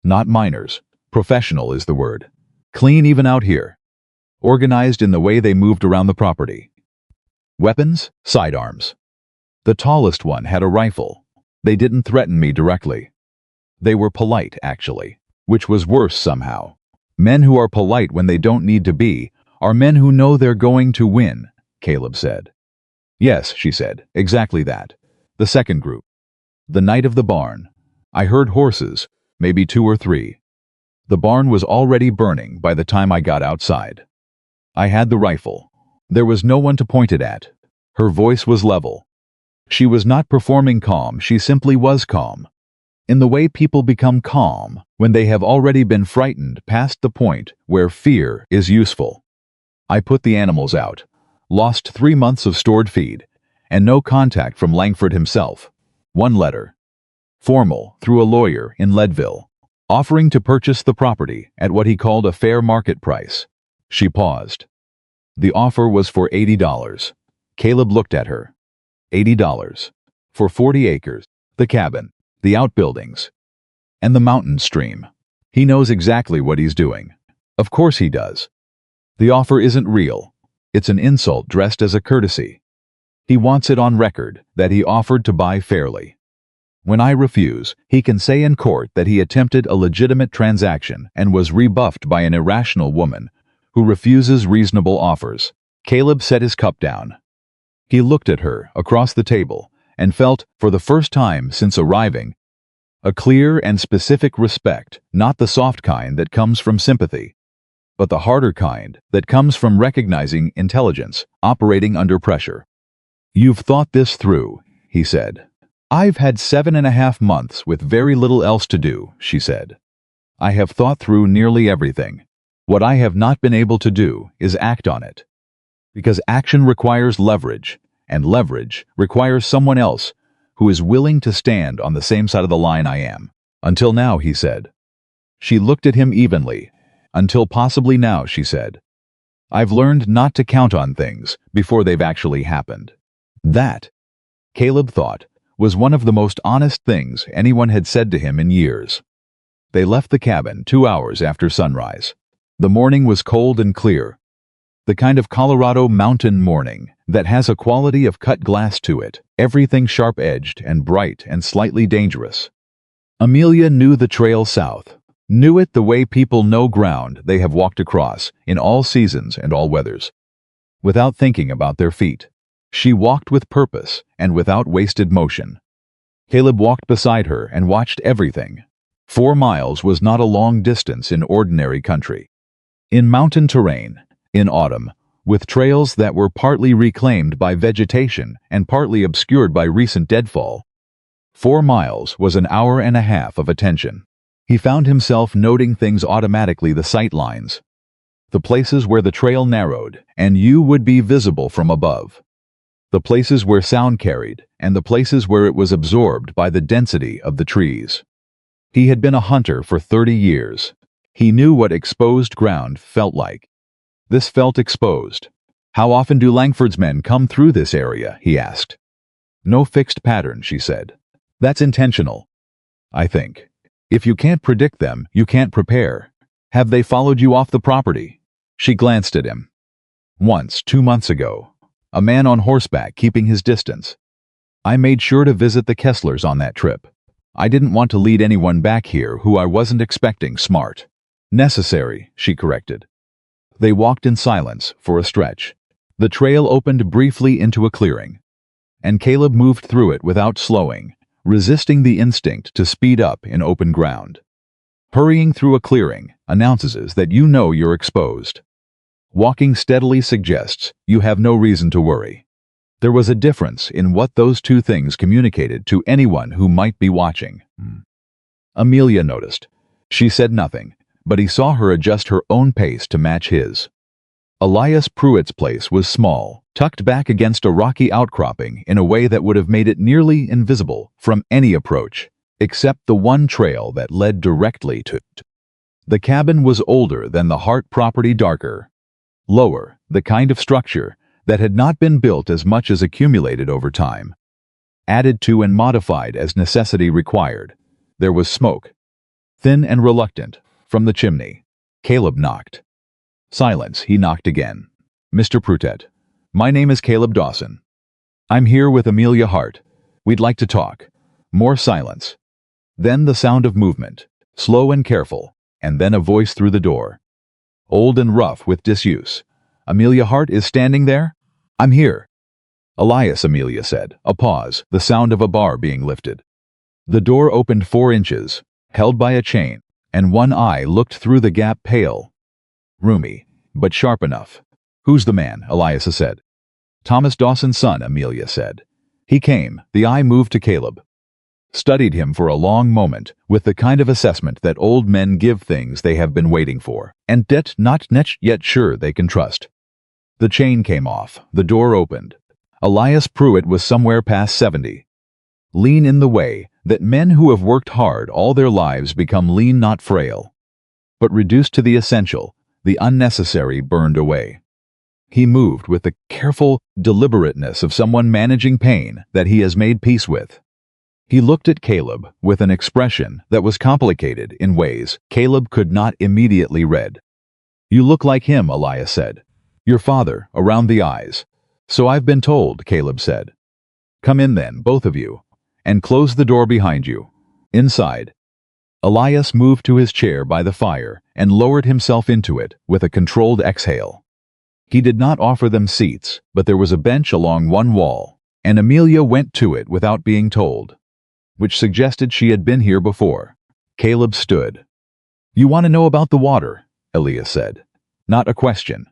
A: Not miners. Professional is the word. Clean even out here. Organized in the way they moved around the property. Weapons, sidearms. The tallest one had a rifle. They didn't threaten me directly. They were polite, actually, which was worse somehow. Men who are polite when they don't need to be are men who know they're going to win," Caleb said. "Yes," she said, "exactly that. The second group. The night of the barn. I heard horses, maybe 2 or 3. The barn was already burning by the time I got outside. I had the rifle. There was no one to point it at." Her voice was level. She was not performing calm, she simply was calm. In the way people become calm when they have already been frightened past the point where fear is useful. "I put the animals out. Lost 3 months of stored feed, and no contact from Langford himself. 1 letter. Formal, through a lawyer in Leadville, offering to purchase the property at what he called a fair market price." She paused. The offer was for $80. Caleb looked at her. $80. For 40 acres, the cabin, the outbuildings, and the mountain stream. He knows exactly what he's doing. Of course he does. The offer isn't real. It's an insult dressed as a courtesy. He wants it on record that he offered to buy fairly. When I refuse, he can say in court that he attempted a legitimate transaction and was rebuffed by an irrational woman who refuses reasonable offers. Caleb set his cup down. He looked at her across the table and felt, for the first time since arriving, a clear and specific respect, not the soft kind that comes from sympathy, but the harder kind that comes from recognizing intelligence, operating under pressure. "You've thought this through," he said. "I've had 7.5 months with very little else to do," she said. "I have thought through nearly everything. What I have not been able to do is act on it. Because action requires leverage, and leverage requires someone else who is willing to stand on the same side of the line I am. Until now," he said. She looked at him evenly. "Until possibly now," she said. "I've learned not to count on things before they've actually happened." That, Caleb thought, was one of the most honest things anyone had said to him in years. They left the cabin 2 hours after sunrise. The morning was cold and clear. The kind of Colorado mountain morning that has a quality of cut glass to it, everything sharp-edged and bright and slightly dangerous. Amelia knew the trail south. Knew it the way people know ground they have walked across in all seasons and all weathers. Without thinking about their feet. She walked with purpose and without wasted motion. Caleb walked beside her and watched everything. 4 miles was not a long distance in ordinary country. In mountain terrain, in autumn, with trails that were partly reclaimed by vegetation and partly obscured by recent deadfall, 4 miles was an hour and a half of attention. He found himself noting things automatically, the sight lines, the places where the trail narrowed and you would be visible from above, the places where sound carried and the places where it was absorbed by the density of the trees. He had been a hunter for 30 years. He knew what exposed ground felt like. This felt exposed. "How often do Langford's men come through this area?" he asked. "No fixed pattern," she said. "That's intentional, I think. If you can't predict them, you can't prepare. Have they followed you off the property?" She glanced at him. "Once, 2 months ago. A man on horseback keeping his distance. I made sure to visit the Kesslers on that trip. I didn't want to lead anyone back here who I wasn't expecting. Smart. Necessary, she corrected. They walked in silence for a stretch. The trail opened briefly into a clearing, and Caleb moved through it without slowing, resisting the instinct to speed up in open ground. Hurrying through a clearing announces that you know you're exposed. Walking steadily suggests you have no reason to worry. There was a difference in what those two things communicated to anyone who might be watching. Amelia noticed. She said nothing, but he saw her adjust her own pace to match his. Elias Pruitt's place was small, tucked back against a rocky outcropping in a way that would have made it nearly invisible from any approach, except the one trail that led directly to it. The cabin was older than the Hart property, darker, lower, the kind of structure that had not been built as much as accumulated over time. Added to and modified as necessity required. There was smoke, thin and reluctant, from the chimney. Caleb knocked. Silence. He knocked again. Mr. Pruitt. My name is Caleb Dawson. I'm here with Amelia Hart. We'd like to talk. More silence. Then the sound of movement, slow and careful, and then a voice through the door. Old and rough with disuse. Amelia Hart is standing there? I'm here. Elias, Amelia said. A pause, the sound of a bar being lifted. The door opened 4 inches, held by a chain, and one eye looked through the gap, pale. Roomy, but sharp enough. Who's the man? Elias said. Thomas Dawson's son, Amelia said. He came. The eye moved to Caleb. Studied him for a long moment, with the kind of assessment that old men give things they have been waiting for, and not yet sure they can trust. The chain came off. The door opened. Elias Pruitt was somewhere past 70. Lean in the way that men who have worked hard all their lives become lean, not frail, but reduced to the essential, the unnecessary burned away. He moved with the careful deliberateness of someone managing pain that he has made peace with. He looked at Caleb with an expression that was complicated in ways Caleb could not immediately read. You look like him, Elias said. Your father, around the eyes. So I've been told, Caleb said. Come in then, both of you, and close the door behind you. Inside. Elias moved to his chair by the fire and lowered himself into it with a controlled exhale. He did not offer them seats, but there was a bench along one wall, and Amelia went to it without being told, which suggested she had been here before. Caleb stood. You want to know about the water, Elias said. Not a question.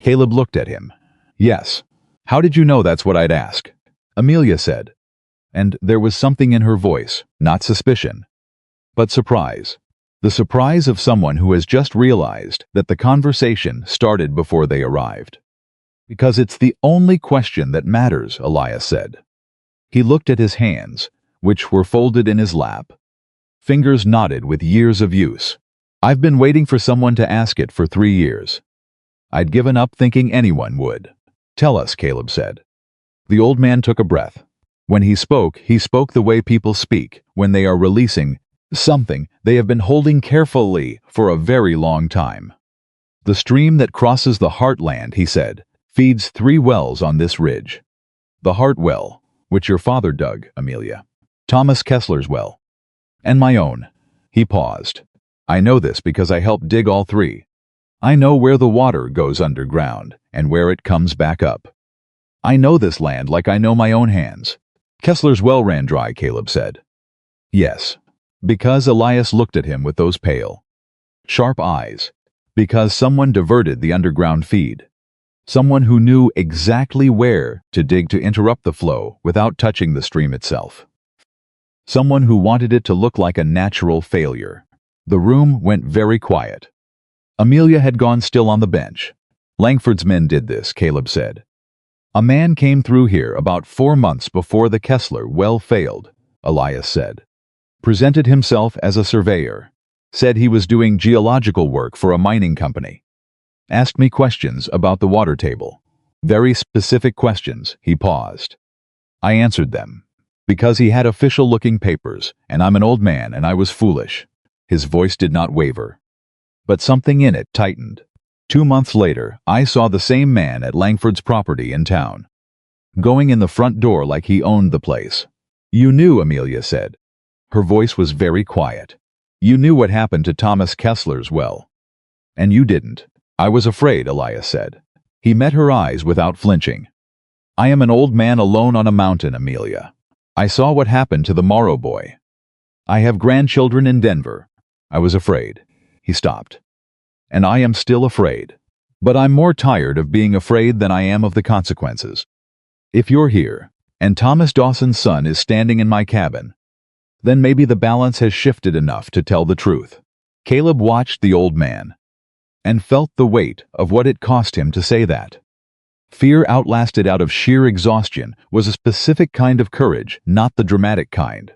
A: Caleb looked at him. Yes. How did you know that's what I'd ask? Amelia said. And there was something in her voice, not suspicion, but surprise. The surprise of someone who has just realized that the conversation started before they arrived. Because it's the only question that matters, Elias said. He looked at his hands, which were folded in his lap. Fingers knotted with years of use. I've been waiting for someone to ask it for 3 years. I'd given up thinking anyone would. Tell us, Caleb said. The old man took a breath. When he spoke the way people speak when they are releasing something they have been holding carefully for a very long time. The stream that crosses the Heartland, he said, feeds 3 wells on this ridge. The Hart well, which your father dug, Amelia. Thomas Kessler's well. And my own. He paused. I know this because I helped dig all 3. I know where the water goes underground and where it comes back up. I know this land like I know my own hands. Kessler's well ran dry, Caleb said. Yes. Because Elias looked at him with those pale, sharp eyes. Because someone diverted the underground feed. Someone who knew exactly where to dig to interrupt the flow without touching the stream itself. Someone who wanted it to look like a natural failure. The room went very quiet. Amelia had gone still on the bench. Langford's men did this, Caleb said. A man came through here about 4 months before the Kessler well failed, Elias said. Presented himself as a surveyor. Said he was doing geological work for a mining company. Asked me questions about the water table. Very specific questions. He paused. I answered them. Because he had official-looking papers, and I'm an old man and I was foolish. His voice did not waver. But something in it tightened. 2 months later, I saw the same man at Langford's property in town. Going in the front door like he owned the place. You knew, Amelia said. Her voice was very quiet. "You knew what happened to Thomas Kessler's well. And you didn't." "I was afraid," Elias said. He met her eyes without flinching. "I am an old man alone on a mountain, Amelia. I saw what happened to the Morrow boy. I have grandchildren in Denver. I was afraid." He stopped. "And I am still afraid. But I'm more tired of being afraid than I am of the consequences. If you're here, and Thomas Dawson's son is standing in my cabin, then maybe the balance has shifted enough to tell the truth." Caleb watched the old man and felt the weight of what it cost him to say that. Fear outlasted out of sheer exhaustion was a specific kind of courage, not the dramatic kind.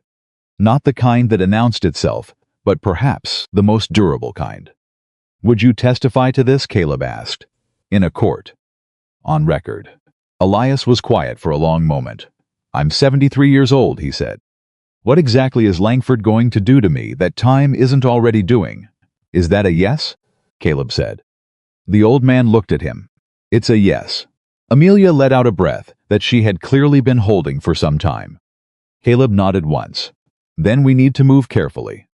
A: Not the kind that announced itself, but perhaps the most durable kind. "Would you testify to this?" Caleb asked. "In a court. On record." Elias was quiet for a long moment. "I'm 73 years old," he said. "What exactly is Langford going to do to me that time isn't already doing?" "Is that a yes?" Caleb said. The old man looked at him. "It's a yes." Amelia let out a breath that she had clearly been holding for some time. Caleb nodded once. "Then we need to move carefully.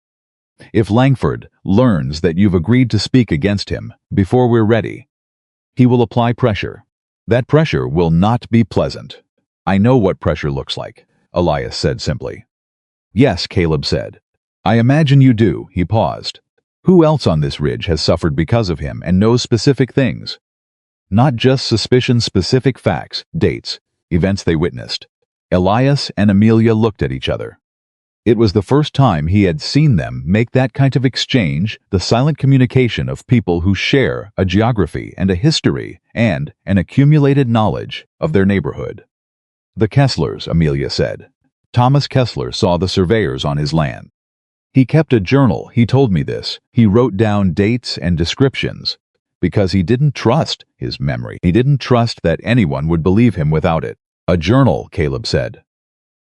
A: If Langford learns that you've agreed to speak against him before we're ready, he will apply pressure. That pressure will not be pleasant." "I know what pressure looks like," Elias said simply. "Yes," Caleb said. "I imagine you do." He paused. "Who else on this ridge has suffered because of him and knows specific things? Not just suspicion, specific facts, dates, events they witnessed." Elias and Amelia looked at each other. It was the first time he had seen them make that kind of exchange, the silent communication of people who share a geography and a history and an accumulated knowledge of their neighborhood. "The Kesslers," Amelia said. "Thomas Kessler saw the surveyors on his land. He kept a journal, he told me this. He wrote down dates and descriptions because he didn't trust his memory. He didn't trust that anyone would believe him without it." "A journal," Caleb said.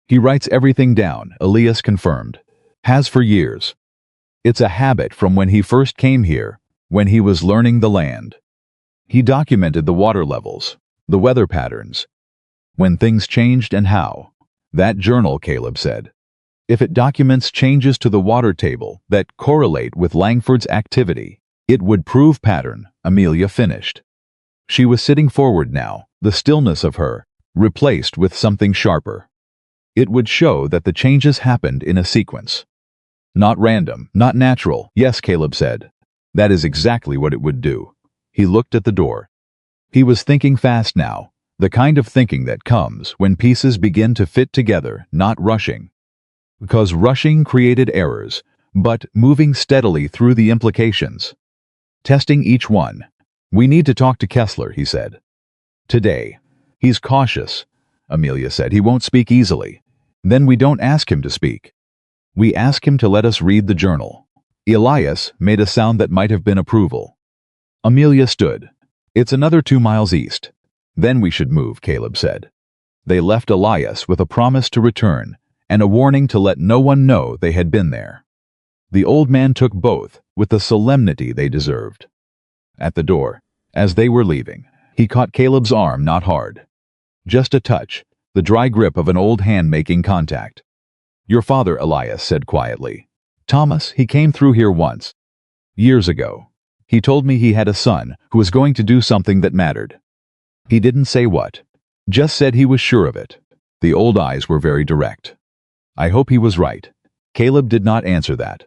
A: "He writes everything down," Elias confirmed. "Has for years. It's a habit from when he first came here, when he was learning the land. He documented the water levels, the weather patterns, when things changed and how." "That journal," Caleb said. "If it documents changes to the water table that correlate with Langford's activity, it would prove pattern," Amelia finished. She was sitting forward now, the stillness of her replaced with something sharper. "It would show that the changes happened in a sequence. Not random, not natural." "Yes," Caleb said. "That is exactly what it would do." He looked at the door. He was thinking fast now, the kind of thinking that comes when pieces begin to fit together, not rushing. Because rushing created errors, but moving steadily through the implications. Testing each one. "We need to talk to Kessler," he said. "Today. He's cautious," Amelia said. "He won't speak easily. Then we don't ask him to speak. We ask him to let us read the journal." Elias made a sound that might have been approval. Amelia stood. "It's another 2 miles east. Then we should move," Caleb said. They left Elias with a promise to return and a warning to let no one know they had been there. The old man took both with the solemnity they deserved. At the door, as they were leaving, he caught Caleb's arm, not hard. Just a touch, the dry grip of an old hand making contact. "Your father," Elias said quietly. "Thomas, he came through here once. Years ago. He told me he had a son who was going to do something that mattered. He didn't say what. Just said he was sure of it." The old eyes were very direct. "I hope he was right." Caleb did not answer that.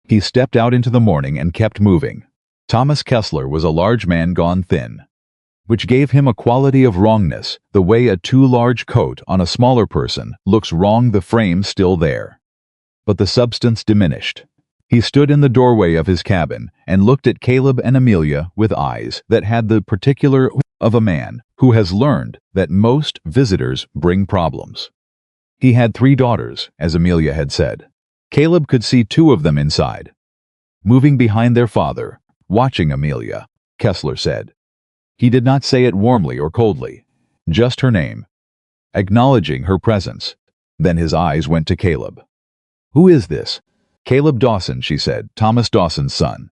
A: He stepped out into the morning and kept moving. Thomas Kessler was a large man gone thin, which gave him a quality of wrongness, the way a too large coat on a smaller person looks wrong, the frame still there. But the substance diminished. He stood in the doorway of his cabin and looked at Caleb and Amelia with eyes that had the particular of a man who has learned that most visitors bring problems. He had 3 daughters, as Amelia had said. Caleb could see 2 of them inside, moving behind their father, watching Amelia, Kessler said. He did not say it warmly or coldly, just her name, acknowledging her presence. Then his eyes went to Caleb. "Who is this?" "Caleb Dawson," she said, "Thomas Dawson's son.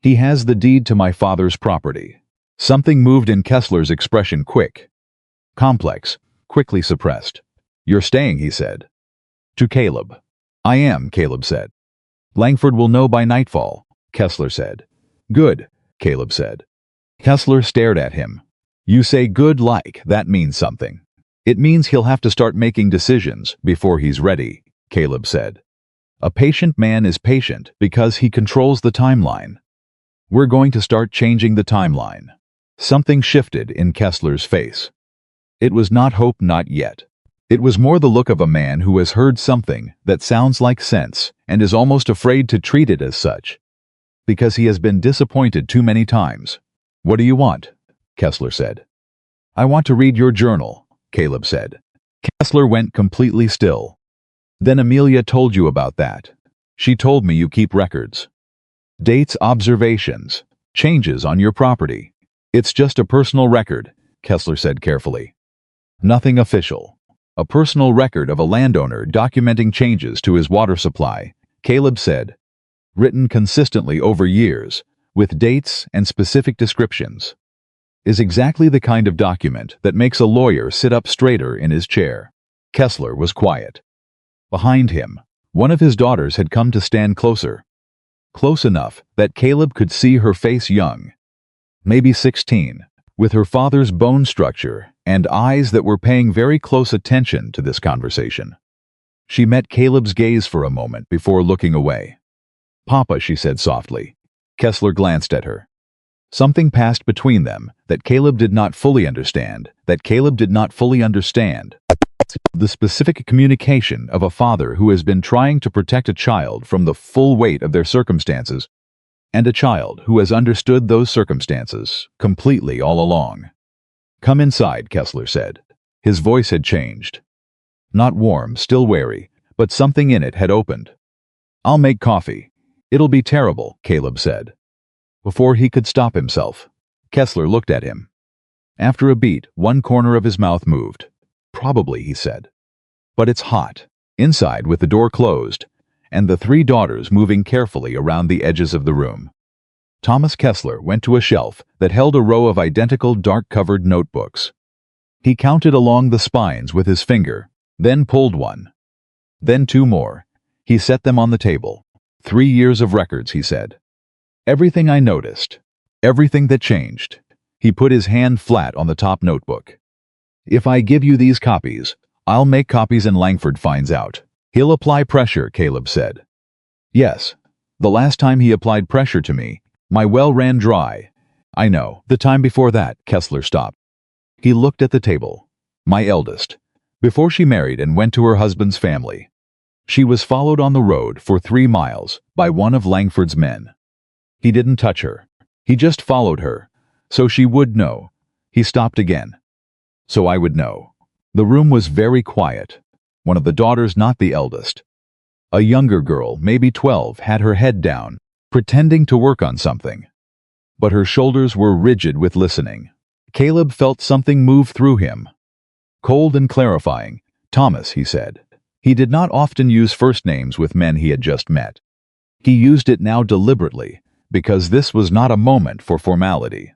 A: He has the deed to my father's property." Something moved in Kessler's expression, quick, complex, quickly suppressed. "You're staying," he said. To Caleb. I am, Caleb said. Langford will know by nightfall, Kessler said. Good, Caleb said. Kessler stared at him. You say good like that means something. It means he'll have to start making decisions before he's ready, Caleb said. A patient man is patient because he controls the timeline. We're going to start changing the timeline. Something shifted in Kessler's face. It was not hope, not yet. It was more the look of a man who has heard something that sounds like sense and is almost afraid to treat it as such, because he has been disappointed too many times. What do you want? Kessler said. I want to read your journal, Caleb said. Kessler went completely still. Then Amelia told you about that. She told me you keep records. Dates, observations, changes on your property. It's just a personal record, Kessler said carefully. Nothing official. A personal record of a landowner documenting changes to his water supply, Caleb said. Written consistently over years, with dates and specific descriptions. Is exactly the kind of document that makes a lawyer sit up straighter in his chair. Kessler was quiet. Behind him, one of his daughters had come to stand closer. Close enough that Caleb could see her face young. Maybe 16, with her father's bone structure and eyes that were paying very close attention to this conversation. She met Caleb's gaze for a moment before looking away. Papa, she said softly. Kessler glanced at her. Something passed between them that Caleb did not fully understand, The specific communication of a father who has been trying to protect a child from the full weight of their circumstances, and a child who has understood those circumstances completely all along. Come inside, Kessler said. His voice had changed. Not warm, still wary, but something in it had opened. I'll make coffee. It'll be terrible, Caleb said. Before he could stop himself, Kessler looked at him. After a beat, one corner of his mouth moved. Probably, he said. But it's hot. Inside, with the door closed, and the three daughters moving carefully around the edges of the room. Thomas Kessler went to a shelf that held a row of identical dark-covered notebooks. He counted along the spines with his finger, then pulled one. Then two more. He set them on the table. 3 years of records, he said. Everything I noticed. Everything that changed. He put his hand flat on the top notebook. If I give you these copies, I'll make copies and Langford finds out. He'll apply pressure, Caleb said. Yes. The last time he applied pressure to me, my well ran dry. I know. The time before that, Kessler stopped. He looked at the table. My eldest. Before she married and went to her husband's family. She was followed on the road for 3 miles by one of Langford's men. He didn't touch her. He just followed her. So she would know. He stopped again. So I would know. The room was very quiet. One of the daughters, not the eldest. A younger girl, maybe 12, had her head down, pretending to work on something. But her shoulders were rigid with listening. Caleb felt something move through him. Cold and clarifying. Thomas, he said. He did not often use first names with men he had just met. He used it now deliberately, because this was not a moment for formality.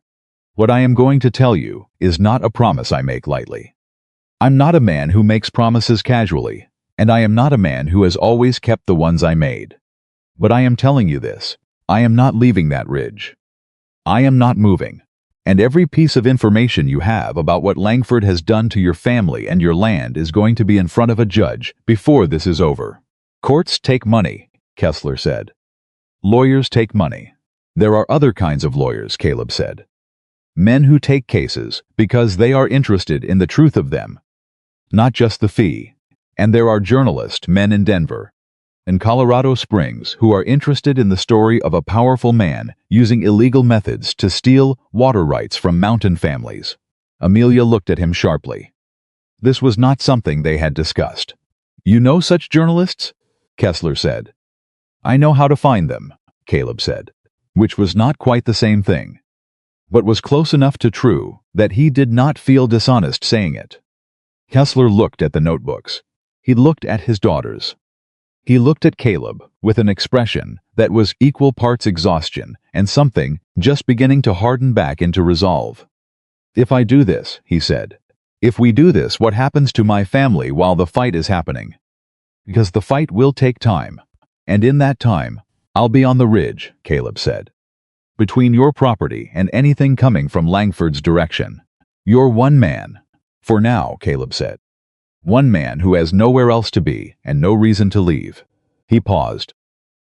A: What I am going to tell you is not a promise I make lightly. I'm not a man who makes promises casually, and I am not a man who has always kept the ones I made. But I am telling you this, I am not leaving that ridge. I am not moving, and every piece of information you have about what Langford has done to your family and your land is going to be in front of a judge before this is over. Courts take money, Kessler said. Lawyers take money. There are other kinds of lawyers, Caleb said. Men who take cases because they are interested in the truth of them, not just the fee. And there are journalist men in Denver, in Colorado Springs, who are interested in the story of a powerful man using illegal methods to steal water rights from mountain families. Amelia looked at him sharply. This was not something they had discussed. You know such journalists? Kessler said. I know how to find them, Caleb said, which was not quite the same thing, but was close enough to true that he did not feel dishonest saying it. Kessler looked at the notebooks. He looked at his daughters. He looked at Caleb with an expression that was equal parts exhaustion and something just beginning to harden back into resolve. If I do this, he said, if we do this, what happens to my family while the fight is happening? Because the fight will take time. And in that time, I'll be on the ridge, Caleb said. Between your property and anything coming from Langford's direction. You're one man. For now, Caleb said. One man who has nowhere else to be and no reason to leave. He paused.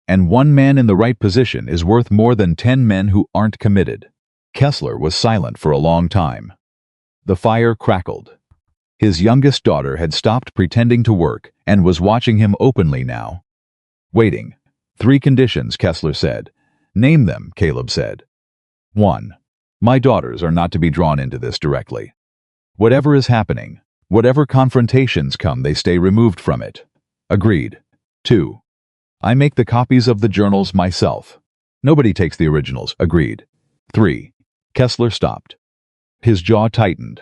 A: And one man in the right position is worth more than 10 men who aren't committed. Kessler was silent for a long time. The fire crackled. His youngest daughter had stopped pretending to work and was watching him openly now. Waiting. 3 conditions, Kessler said. Name them, Caleb said. 1. My daughters are not to be drawn into this directly. Whatever is happening, whatever confrontations come, they stay removed from it. Agreed. 2. I make the copies of the journals myself. Nobody takes the originals. Agreed. 3. Kessler stopped. His jaw tightened.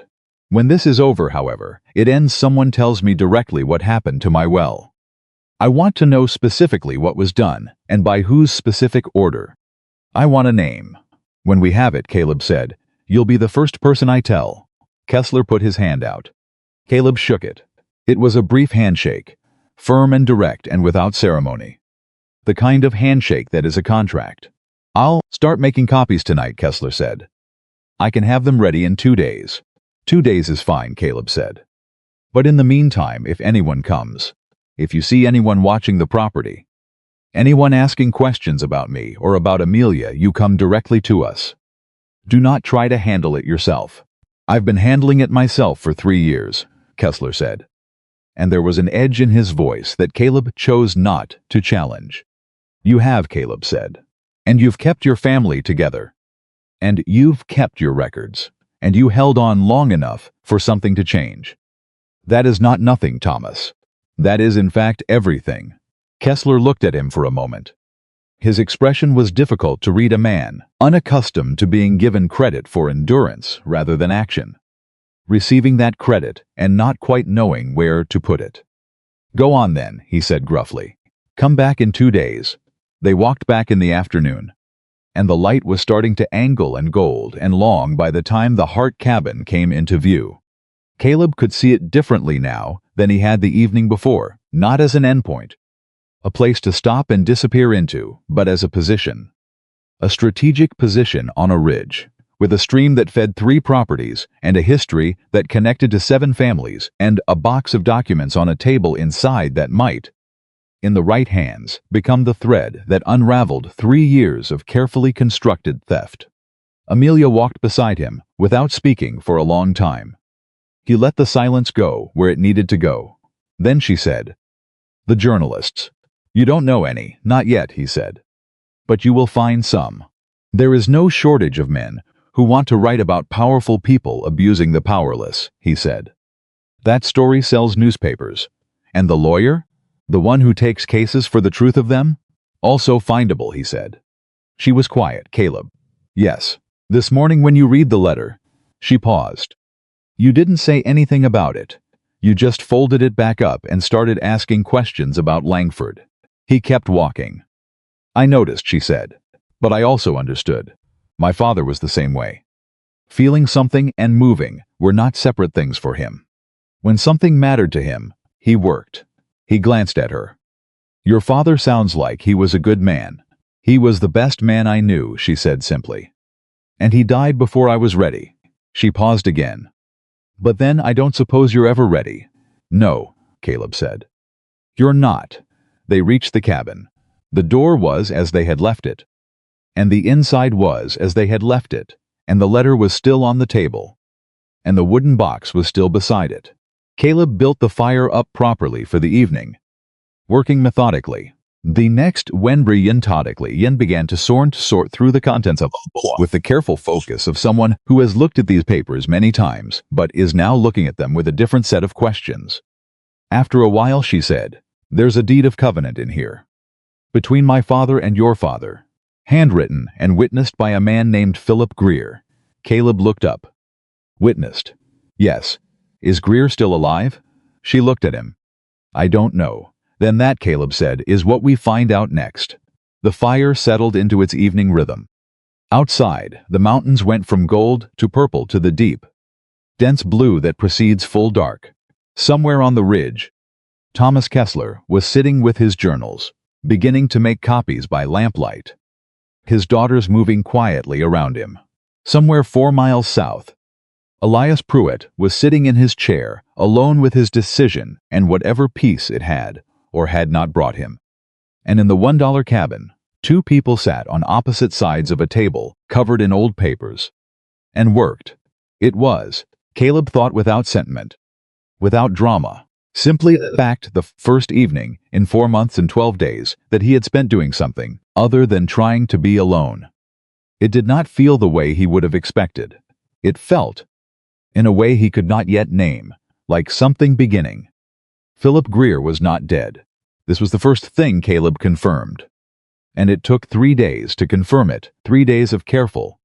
A: When this is over, however, it ends. Someone tells me directly what happened to my well. I want to know specifically what was done, and by whose specific order. I want a name. When we have it, Caleb said, you'll be the first person I tell. Kessler put his hand out. Caleb shook it. It was a brief handshake, firm and direct and without ceremony. The kind of handshake that is a contract. I'll start making copies tonight, Kessler said. I can have them ready in 2 days. 2 days is fine, Caleb said. But in the meantime, if anyone comes, if you see anyone watching the property, anyone asking questions about me or about Amelia, you come directly to us. Do not try to handle it yourself. I've been handling it myself for 3 years, Kessler said. And there was an edge in his voice that Caleb chose not to challenge. You have, Caleb said. And you've kept your family together. And you've kept your records. And you held on long enough for something to change. That is not nothing, Thomas. That is, in fact, everything. Kessler looked at him for a moment. His expression was difficult to read. A man, unaccustomed to being given credit for endurance rather than action. Receiving that credit and not quite knowing where to put it. Go on then, he said gruffly. Come back in 2 days. They walked back in the afternoon. And the light was starting to angle and gold and long by the time the Hart cabin came into view. Caleb could see it differently now than he had the evening before, not as an endpoint, a place to stop and disappear into, but as a position. A strategic position on a ridge, with a stream that fed 3 properties and a history that connected to 7 families and a box of documents on a table inside that might, in the right hands, become the thread that unraveled 3 years of carefully constructed theft. Amelia walked beside him, without speaking, for a long time. He let the silence go where it needed to go. Then she said, The journalists. You don't know any, not yet, he said. But you will find some. There is no shortage of men who want to write about powerful people abusing the powerless, he said. That story sells newspapers. And the lawyer? The one who takes cases for the truth of them? Also findable, he said. She was quiet. Caleb. Yes. This morning when you read the letter. She paused. You didn't say anything about it. You just folded it back up and started asking questions about Langford. He kept walking. I noticed, she said. But I also understood. My father was the same way. Feeling something and moving were not separate things for him. When something mattered to him, he worked. He glanced at her. Your father sounds like he was a good man. He was the best man I knew, she said simply. And he died before I was ready. She paused again. But then I don't suppose you're ever ready. No, Caleb said. You're not. They reached the cabin. The door was as they had left it. And the inside was as they had left it. And the letter was still on the table. And the wooden box was still beside it. Caleb built the fire up properly for the evening. Working methodically. The next, when methodically, Yen began to sort through the contents of a book with the careful focus of someone who has looked at these papers many times, but is now looking at them with a different set of questions. After a while she said, There's a deed of covenant in here. Between my father and your father. Handwritten and witnessed by a man named Philip Greer. Caleb looked up. Witnessed. Yes. Is Greer still alive? She looked at him. I don't know. Then that, Caleb said, is what we find out next. The fire settled into its evening rhythm. Outside, the mountains went from gold to purple to the deep, dense blue that precedes full dark. Somewhere on the ridge, Thomas Kessler was sitting with his journals, beginning to make copies by lamplight. His daughters moving quietly around him. Somewhere 4 miles south, Elias Pruitt was sitting in his chair, alone with his decision and whatever peace it had or had not brought him. And in the $1 cabin, 2 people sat on opposite sides of a table covered in old papers and worked. It was, Caleb thought, without sentiment, without drama, simply the fact the first evening in 4 months and 12 days that he had spent doing something other than trying to be alone. It did not feel the way he would have expected. It felt, in a way he could not yet name, like something beginning. Philip Greer was not dead. This was the first thing Caleb confirmed. And it took 3 days to confirm it, 3 days of careful,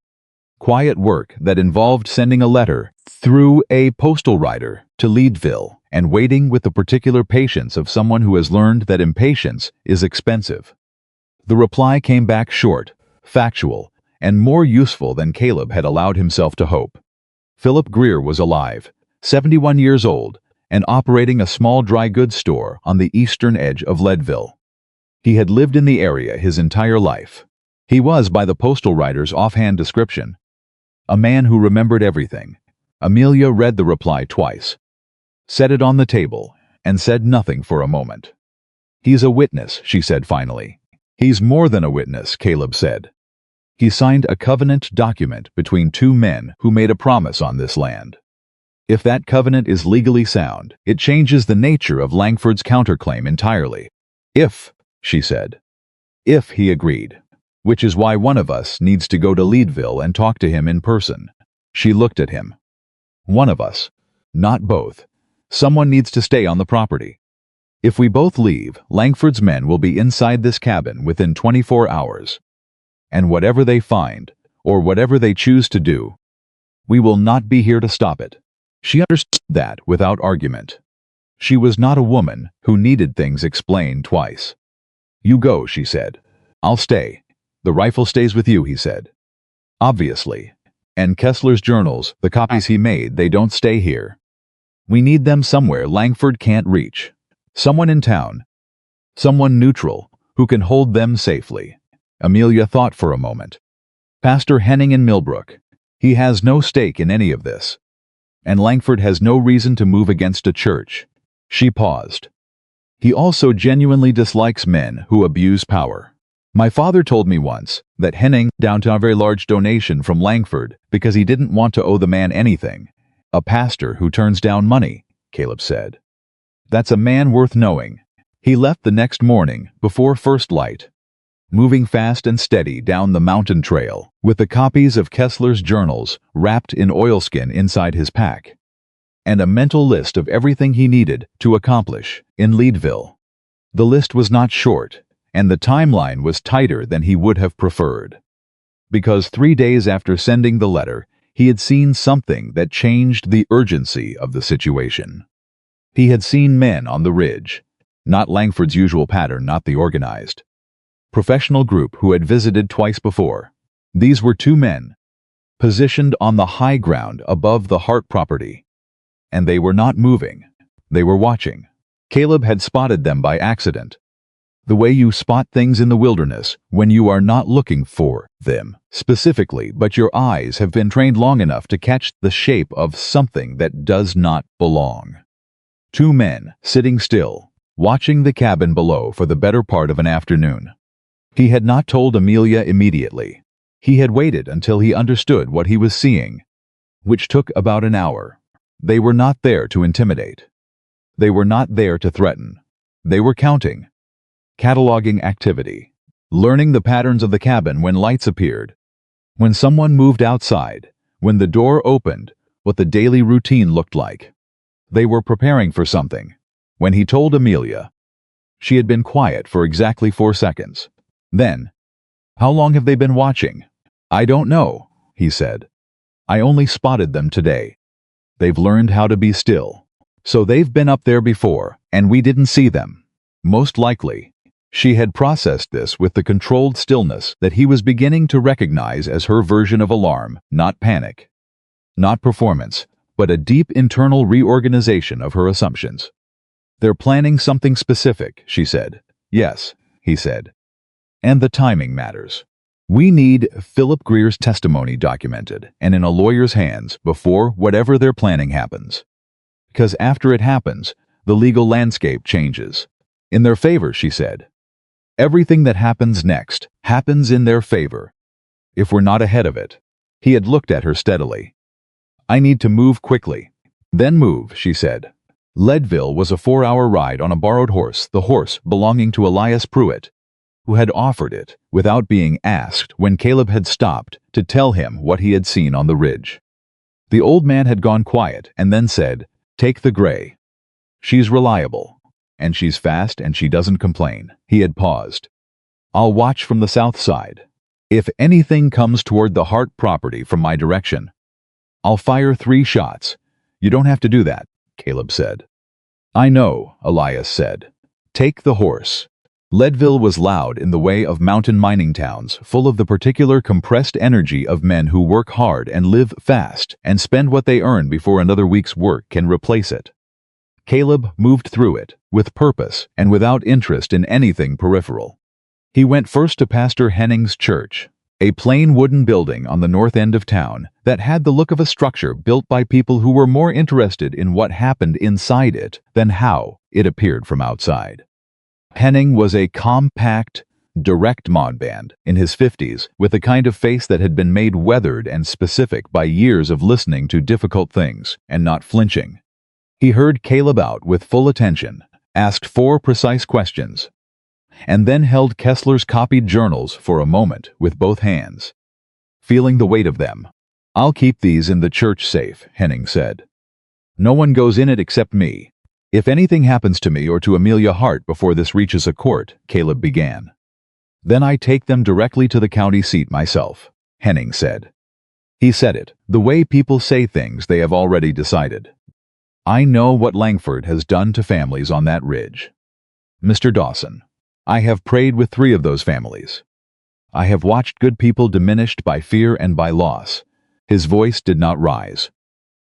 A: quiet work that involved sending a letter through a postal rider to Leadville and waiting with the particular patience of someone who has learned that impatience is expensive. The reply came back short, factual, and more useful than Caleb had allowed himself to hope. Philip Greer was alive, 71 years old, and operating a small dry goods store on the eastern edge of Leadville. He had lived in the area his entire life. He was, by the postal rider's offhand description, a man who remembered everything. Amelia read the reply twice, set it on the table, and said nothing for a moment. "He's a witness," she said finally. "He's more than a witness," Caleb said. "He signed a covenant document between 2 men who made a promise on this land. If that covenant is legally sound, it changes the nature of Langford's counterclaim entirely." "If," she said. "If," he agreed. "Which is why one of us needs to go to Leadville and talk to him in person." She looked at him. "One of us. Not both. Someone needs to stay on the property. If we both leave, Langford's men will be inside this cabin within 24 hours. And whatever they find, or whatever they choose to do, we will not be here to stop it." She understood that without argument. She was not a woman who needed things explained twice. "You go," she said. "I'll stay. The rifle stays with you," he said. "Obviously. And Kessler's journals, the copies he made, they don't stay here. We need them somewhere Langford can't reach. Someone in town. Someone neutral, who can hold them safely." Amelia thought for a moment. "Pastor Henning in Millbrook. He has no stake in any of this. And Langford has no reason to move against a church." She paused. "He also genuinely dislikes men who abuse power. My father told me once that Henning down to a very large donation from Langford because he didn't want to owe the man anything. A pastor who turns down money," Caleb said. "That's a man worth knowing." He left the next morning before first light, moving fast and steady down the mountain trail, with the copies of Kessler's journals wrapped in oilskin inside his pack, and a mental list of everything he needed to accomplish in Leadville. The list was not short, and the timeline was tighter than he would have preferred. Because 3 days after sending the letter, he had seen something that changed the urgency of the situation. He had seen men on the ridge, not Langford's usual pattern, not the organized professional group who had visited twice before. These were 2 men, positioned on the high ground above the Hart property. And they were not moving. They were watching. Caleb had spotted them by accident. The way you spot things in the wilderness when you are not looking for them specifically, but your eyes have been trained long enough to catch the shape of something that does not belong. 2 men sitting still, watching the cabin below for the better part of an afternoon. He had not told Amelia immediately. He had waited until he understood what he was seeing, which took about an hour. They were not there to intimidate. They were not there to threaten. They were counting, cataloging activity, learning the patterns of the cabin when lights appeared, when someone moved outside, when the door opened, what the daily routine looked like. They were preparing for something. When he told Amelia, she had been quiet for exactly 4 seconds. Then, "How long have they been watching?" "I don't know," he said. "I only spotted them today. They've learned how to be still. So they've been up there before, and we didn't see them. Most likely." She had processed this with the controlled stillness that he was beginning to recognize as her version of alarm, not panic. Not performance, but a deep internal reorganization of her assumptions. They're planning something specific, she said. Yes, he said. And the timing matters. We need Philip Greer's testimony documented and in a lawyer's hands before whatever they're planning happens. Because after it happens, the legal landscape changes. In their favor, she said. Everything that happens next happens in their favor. If we're not ahead of it. He had looked at her steadily. I need to move quickly. Then move, she said. Leadville was a 4-hour ride on a borrowed horse, the horse belonging to Elias Pruitt, who had offered it without being asked when Caleb had stopped to tell him what he had seen on the ridge. The old man had gone quiet and then said, "Take the gray. She's reliable, and she's fast and she doesn't complain." He had paused. "I'll watch from the south side. If anything comes toward the Hart property from my direction, I'll fire 3 shots. You don't have to do that," Caleb said. "I know," Elias said. "Take the horse." Leadville was loud in the way of mountain mining towns, full of the particular compressed energy of men who work hard and live fast and spend what they earn before another week's work can replace it. Caleb moved through it, with purpose and without interest in anything peripheral. He went first to Pastor Henning's church, a plain wooden building on the north end of town that had the look of a structure built by people who were more interested in what happened inside it than how it appeared from outside. Henning was a compact, direct mod band in his 50s with a kind of face that had been made weathered and specific by years of listening to difficult things and not flinching. He heard Caleb out with full attention, asked 4 precise questions, and then held Kessler's copied journals for a moment with both hands, feeling the weight of them. "I'll keep these in the church safe," Henning said. "No one goes in it except me. If anything happens to me or to Amelia Hart before this reaches a court," Caleb began. "Then I take them directly to the county seat myself," Henning said. He said it, the way people say things they have already decided. "I know what Langford has done to families on that ridge. Mr. Dawson, I have prayed with 3 of those families. I have watched good people diminished by fear and by loss." His voice did not rise.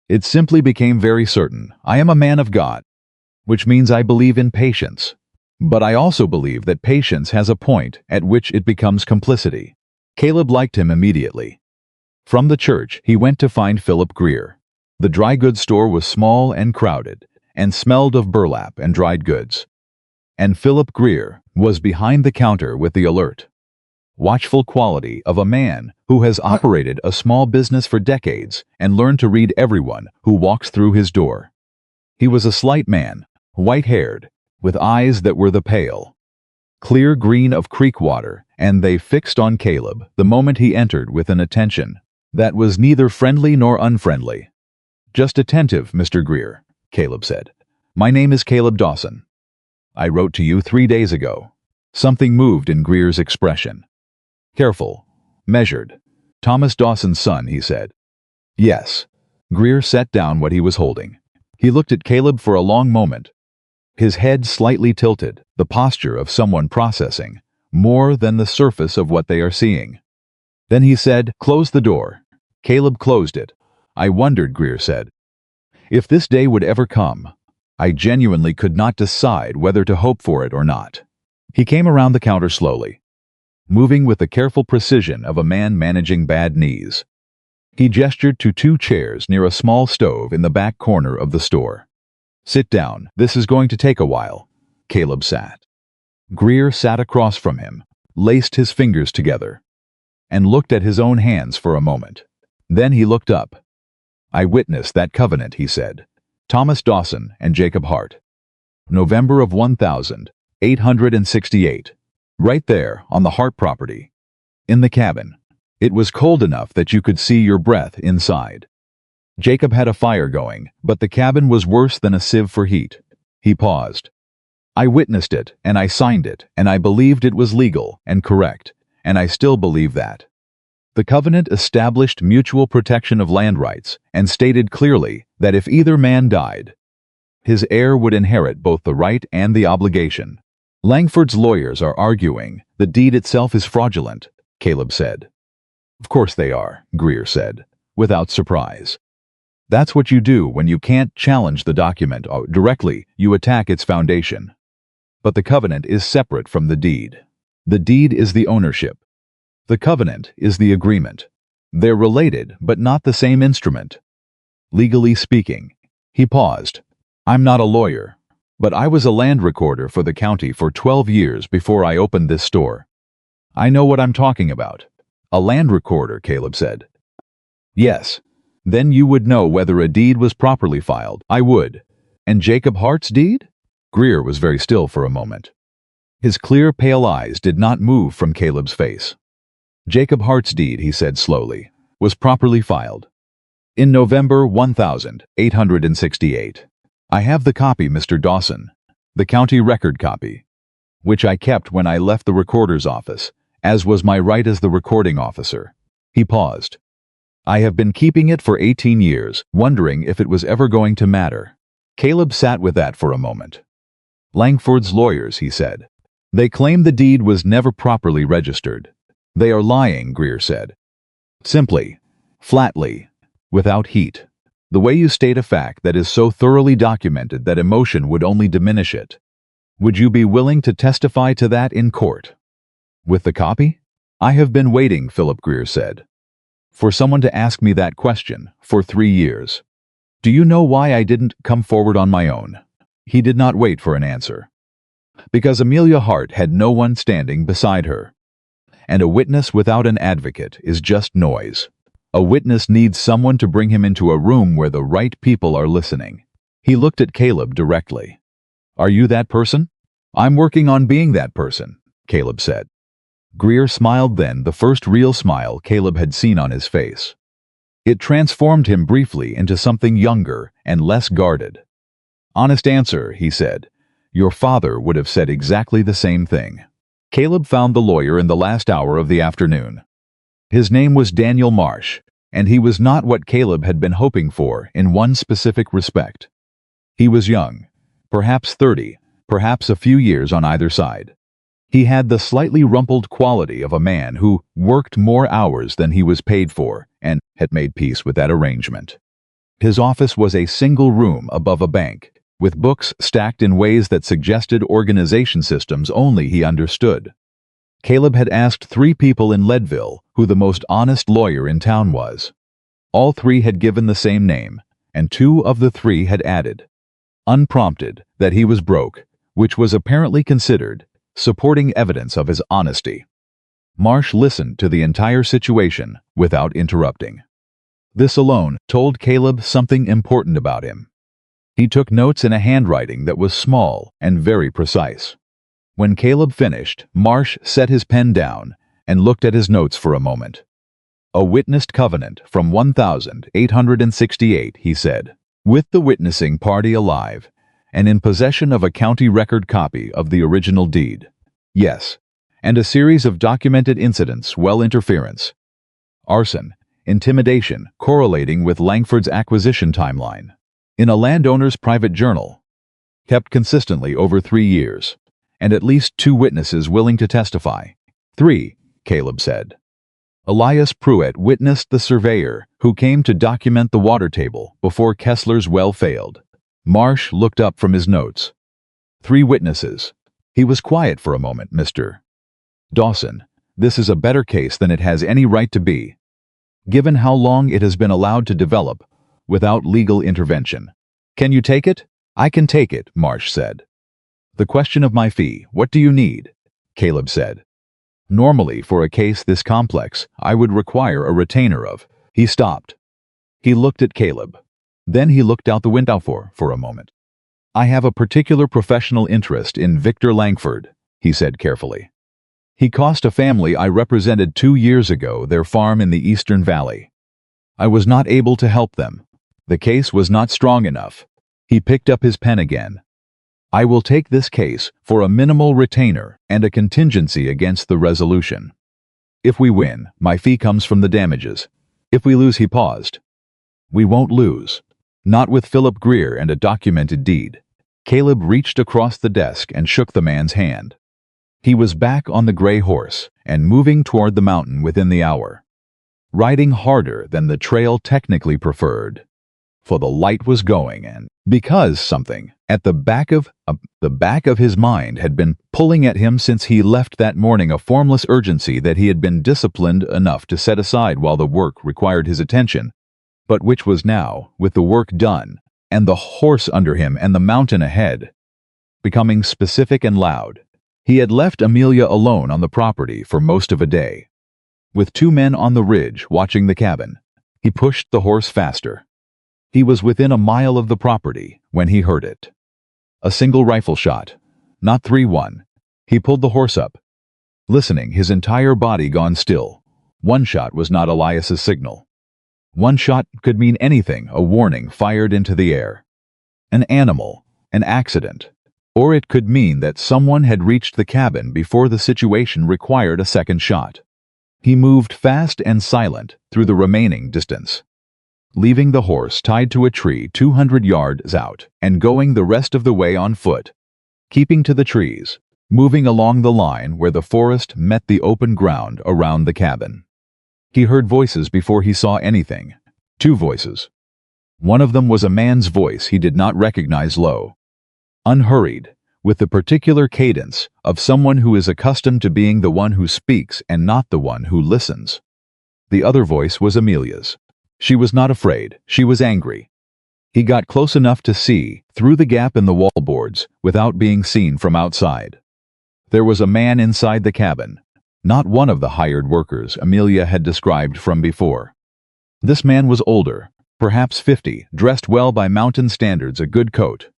A: "It simply became very certain. I am a man of God, which means I believe in patience. But I also believe that patience has a point at which it becomes complicity." Caleb liked him immediately. From the church, he went to find Philip Greer. The dry goods store was small and crowded, and smelled of burlap and dried goods. And Philip Greer was behind the counter with the alert, watchful quality of a man who has operated a small business for decades and learned to read everyone who walks through his door. He was a slight man, white-haired, with eyes that were the pale, clear green of creek water, and they fixed on Caleb the moment he entered with an attention that was neither friendly nor unfriendly. "Just attentive, Mr. Greer," Caleb said. "My name is Caleb Dawson. I wrote to you 3 days ago." Something moved in Greer's expression. "Careful, measured. Thomas Dawson's son," he said. "Yes." Greer set down what he was holding. He looked at Caleb for a long moment, his head slightly tilted, the posture of someone processing, more than the surface of what they are seeing. Then he said, "Close the door." Caleb closed it. "I wondered," Greer said, "if this day would ever come. I genuinely could not decide whether to hope for it or not." He came around the counter slowly, moving with the careful precision of a man managing bad knees. He gestured to 2 chairs near a small stove in the back corner of the store. "Sit down. This is going to take a while." Caleb sat. Greer sat across from him, laced his fingers together, and looked at his own hands for a moment. Then he looked up. "I witnessed that covenant," he said. "Thomas Dawson and Jacob Hart. November of 1868. Right there on the Hart property. In the cabin. It was cold enough that you could see your breath inside. Jacob had a fire going, but the cabin was worse than a sieve for heat." He paused. "I witnessed it, and I signed it, and I believed it was legal and correct, and I still believe that. The covenant established mutual protection of land rights and stated clearly that if either man died, his heir would inherit both the right and the obligation." "Langford's lawyers are arguing the deed itself is fraudulent," Caleb said. "Of course they are," Greer said, without surprise. That's what you do when you can't challenge the document directly, you attack its foundation. But the covenant is separate from the deed. The deed is the ownership. The covenant is the agreement. They're related, but not the same instrument. Legally speaking, he paused. I'm not a lawyer, but I was a land recorder for the county for 12 years before I opened this store. I know what I'm talking about. A land recorder, Caleb said. Yes. Then you would know whether a deed was properly filed. I would. And Jacob Hart's deed? Greer was very still for a moment. His clear, pale eyes did not move from Caleb's face. Jacob Hart's deed, he said slowly, was properly filed. In November 1868. I have the copy, Mr. Dawson, the county record copy, which I kept when I left the recorder's office, as was my right as the recording officer. He paused. I have been keeping it for 18 years, wondering if it was ever going to matter. Caleb sat with that for a moment. Langford's lawyers, he said. They claim the deed was never properly registered. They are lying, Greer said. Simply, flatly, without heat. The way you state a fact that is so thoroughly documented that emotion would only diminish it. Would you be willing to testify to that in court? With the copy? I have been waiting, Philip Greer said, for someone to ask me that question for 3 years. Do you know why I didn't come forward on my own? He did not wait for an answer. Because Amelia Hart had no one standing beside her. And a witness without an advocate is just noise. A witness needs someone to bring him into a room where the right people are listening. He looked at Caleb directly. Are you that person? I'm working on being that person, Caleb said. Greer smiled then, the first real smile Caleb had seen on his face. It transformed him briefly into something younger and less guarded. Honest answer, he said. Your father would have said exactly the same thing. Caleb found the lawyer in the last hour of the afternoon. His name was Daniel Marsh, and he was not what Caleb had been hoping for in one specific respect. He was young, perhaps 30, perhaps a few years on either side. He had the slightly rumpled quality of a man who worked more hours than he was paid for and had made peace with that arrangement. His office was a single room above a bank, with books stacked in ways that suggested organization systems only he understood. Caleb had asked 3 people in Leadville who the most honest lawyer in town was. All 3 had given the same name, and 2 of the 3 had added, unprompted, that he was broke, which was apparently considered supporting evidence of his honesty. Marsh listened to the entire situation without interrupting. This alone told Caleb something important about him. He took notes in a handwriting that was small and very precise. When Caleb finished, Marsh set his pen down and looked at his notes for a moment. A witnessed covenant from 1868, he said, with the witnessing party alive and in possession of a county record copy of the original deed. Yes, and a series of documented incidents, interference, arson, intimidation correlating with Langford's acquisition timeline, in a landowner's private journal, kept consistently over 3 years, and at least 2 witnesses willing to testify. 3, Caleb said. Elias Pruitt witnessed the surveyor who came to document the water table before Kessler's well failed. Marsh looked up from his notes. 3 witnesses. He was quiet for a moment, Mr. Dawson. This is a better case than it has any right to be, given how long it has been allowed to develop without legal intervention. Can you take it? I can take it, Marsh said. The question of my fee, what do you need? Caleb said. Normally, for a case this complex, I would require a retainer of. He stopped. He looked at Caleb. Then he looked out the window for a moment. I have a particular professional interest in Victor Langford, he said carefully. He cost a family I represented 2 years ago their farm in the Eastern Valley. I was not able to help them. The case was not strong enough. He picked up his pen again. I will take this case for a minimal retainer and a contingency against the resolution. If we win, my fee comes from the damages. If we lose, he paused. We won't lose. Not with Philip Greer and a documented deed. Caleb reached across the desk and shook the man's hand. He was back on the gray horse and moving toward the mountain within the hour, riding harder than the trail technically preferred. for the light was going, and because something at the back of his mind had been pulling at him since he left that morning, a formless urgency that he had been disciplined enough to set aside while the work required his attention, but which was now, with the work done, and the horse under him and the mountain ahead, becoming specific and loud. He had left Amelia alone on the property for most of a day. With 2 men on the ridge watching the cabin, he pushed the horse faster. He was within a mile of the property when he heard it. A single rifle shot, not 3-1. He pulled the horse up. Listening, his entire body gone still. One shot was not Elias's signal. One shot could mean anything, a warning fired into the air. An animal, an accident. Or it could mean that someone had reached the cabin before the situation required a second shot. He moved fast and silent through the remaining distance, leaving the horse tied to a tree 200 yards out and going the rest of the way on foot, keeping to the trees, moving along the line where the forest met the open ground around the cabin. He heard voices before he saw anything. 2 voices. One of them was a man's voice he did not recognize, low, unhurried, with the particular cadence of someone who is accustomed to being the one who speaks and not the one who listens. The other voice was Amelia's. She was not afraid, she was angry. He got close enough to see through the gap in the wallboards without being seen from outside. There was a man inside the cabin, not one of the hired workers Amelia had described from before. This man was older, perhaps 50, dressed well by mountain standards, a good coat,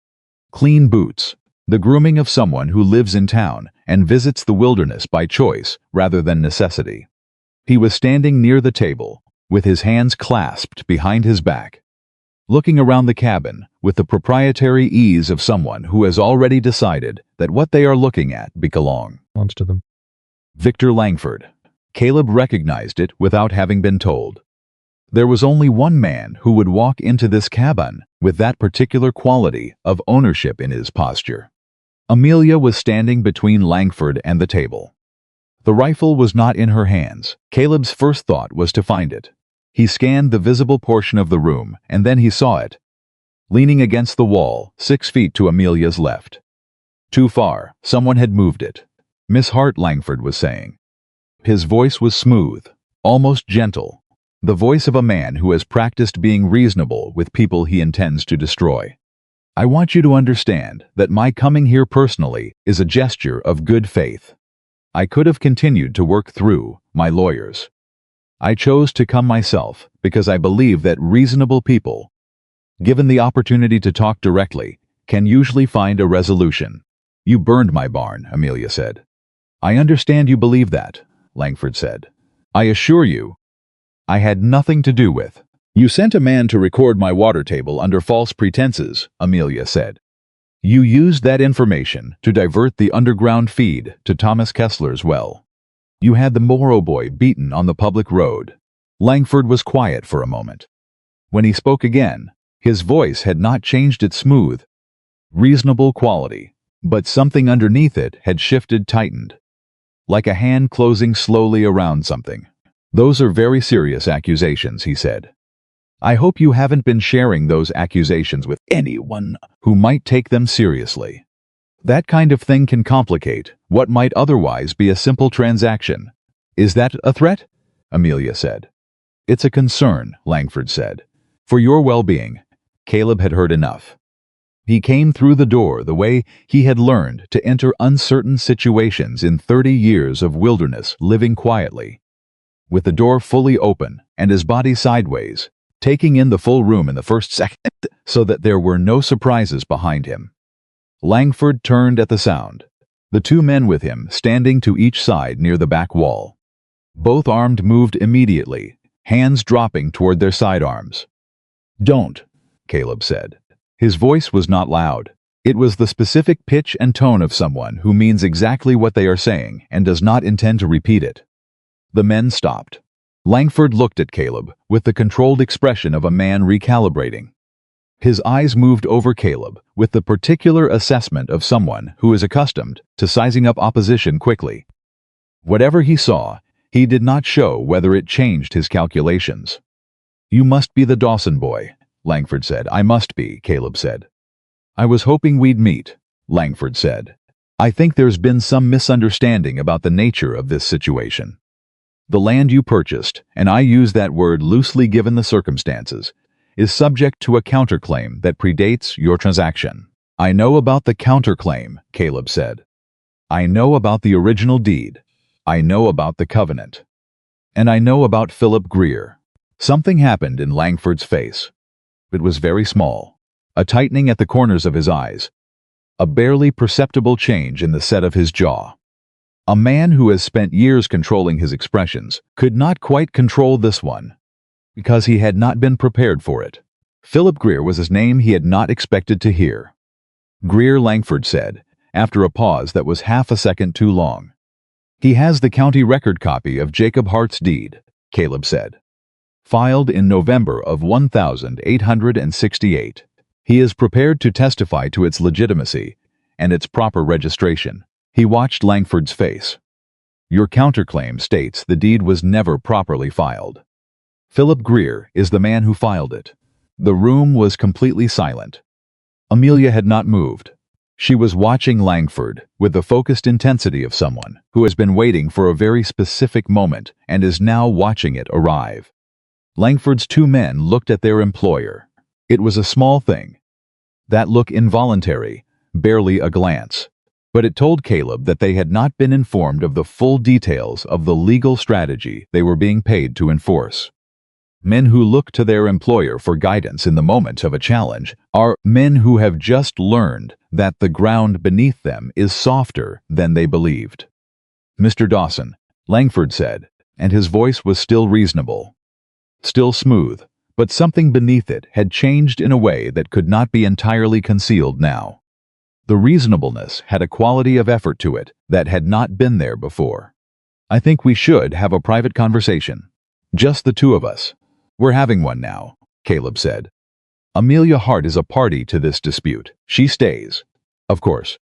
A: clean boots, the grooming of someone who lives in town and visits the wilderness by choice rather than necessity. He was standing near the table, with his hands clasped behind his back, looking around the cabin with the proprietary ease of someone who has already decided that what they are looking at belongs
C: to them.
A: Victor Langford. Caleb recognized it without having been told. There was only one man who would walk into this cabin with that particular quality of ownership in his posture. Amelia was standing between Langford and the table. The rifle was not in her hands. Caleb's first thought was to find it. He scanned the visible portion of the room, and then he saw it, leaning against the wall, 6 feet to Amelia's left. Too far, someone had moved it. Miss Hart, Langford was saying. His voice was smooth, almost gentle, the voice of a man who has practiced being reasonable with people he intends to destroy. I want you to understand that my coming here personally is a gesture of good faith. I could have continued to work through my lawyers. I chose to come myself because I believe that reasonable people, given the opportunity to talk directly, can usually find a resolution. You burned my barn, Amelia said. I understand you believe that, Langford said. I assure you, I had nothing to do with. You sent a man to record my water table under false pretenses, Amelia said. You used that information to divert the underground feed to Thomas Kessler's well. You had the Moro boy beaten on the public road. Langford was quiet for a moment. When he spoke again, his voice had not changed its smooth, reasonable quality, but something underneath it had shifted, tightened, like a hand closing slowly around something. Those are very serious accusations, he said. I hope you haven't been sharing those accusations with anyone who might take them seriously. That kind of thing can complicate what might otherwise be a simple transaction. Is that a threat? Amelia said. It's a concern, Langford said. For your well-being. Caleb had heard enough. He came through the door the way he had learned to enter uncertain situations in 30 years of wilderness living quietly, with the door fully open and his body sideways, taking in the full room in the first second so that there were no surprises behind him. Langford turned at the sound, the 2 men with him standing to each side near the back wall. Both armed moved immediately, hands dropping toward their sidearms. Don't, Caleb said. His voice was not loud. It was the specific pitch and tone of someone who means exactly what they are saying and does not intend to repeat it. The men stopped. Langford looked at Caleb with the controlled expression of a man recalibrating. His eyes moved over Caleb with the particular assessment of someone who is accustomed to sizing up opposition quickly. Whatever he saw, he did not show whether it changed his calculations. You must be the Dawson boy, Langford said. I must be, Caleb said. I was hoping we'd meet, Langford said. I think there's been some misunderstanding about the nature of this situation. The land you purchased, and I use that word loosely given the circumstances, is subject to a counterclaim that predates your transaction. I know about the counterclaim, Caleb said. I know about the original deed. I know about the covenant. And I know about Philip Greer. Something happened in Langford's face. It was very small, a tightening at the corners of his eyes, a barely perceptible change in the set of his jaw. A man who has spent years controlling his expressions could not quite control this one, because he had not been prepared for it. Philip Greer was his name he had not expected to hear. Greer, Langford said, after a pause that was half a second too long. He has the county record copy of Jacob Hart's deed, Caleb said. Filed in November of 1868. He is prepared to testify to its legitimacy and its proper registration. He watched Langford's face. Your counterclaim states the deed was never properly filed. Philip Greer is the man who filed it. The room was completely silent. Amelia had not moved. She was watching Langford with the focused intensity of someone who has been waiting for a very specific moment and is now watching it arrive. Langford's two men looked at their employer. It was a small thing. That look involuntary, barely a glance. But it told Caleb that they had not been informed of the full details of the legal strategy they were being paid to enforce. Men who look to their employer for guidance in the moment of a challenge are men who have just learned that the ground beneath them is softer than they believed. Mr. Dawson, Langford said, and his voice was still reasonable. Still smooth, but something beneath it had changed in a way that could not be entirely concealed now. The reasonableness had a quality of effort to it that had not been there before. I think we should have a private conversation. Just the two of us. We're having one now, Caleb said. Amelia Hart is a party to this dispute. She stays. Of course.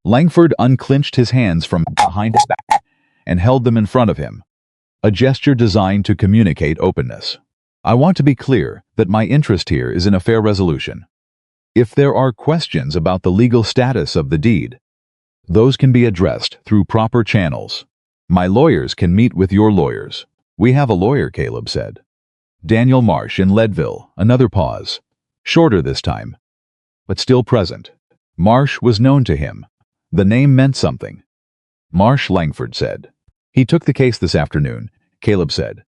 A: Langford unclinched his hands from behind his back and held them in front of him, a gesture designed to communicate openness. I want to be clear that my interest here is in a fair resolution. If there are questions about the legal status of the deed, those can be addressed through proper channels. My lawyers can meet with your lawyers. We have a lawyer, Caleb said. Daniel Marsh in Leadville. Another pause. Shorter this time, but still present. Marsh was known to him. The name meant something. Marsh, Langford said. He took the case this afternoon, Caleb said.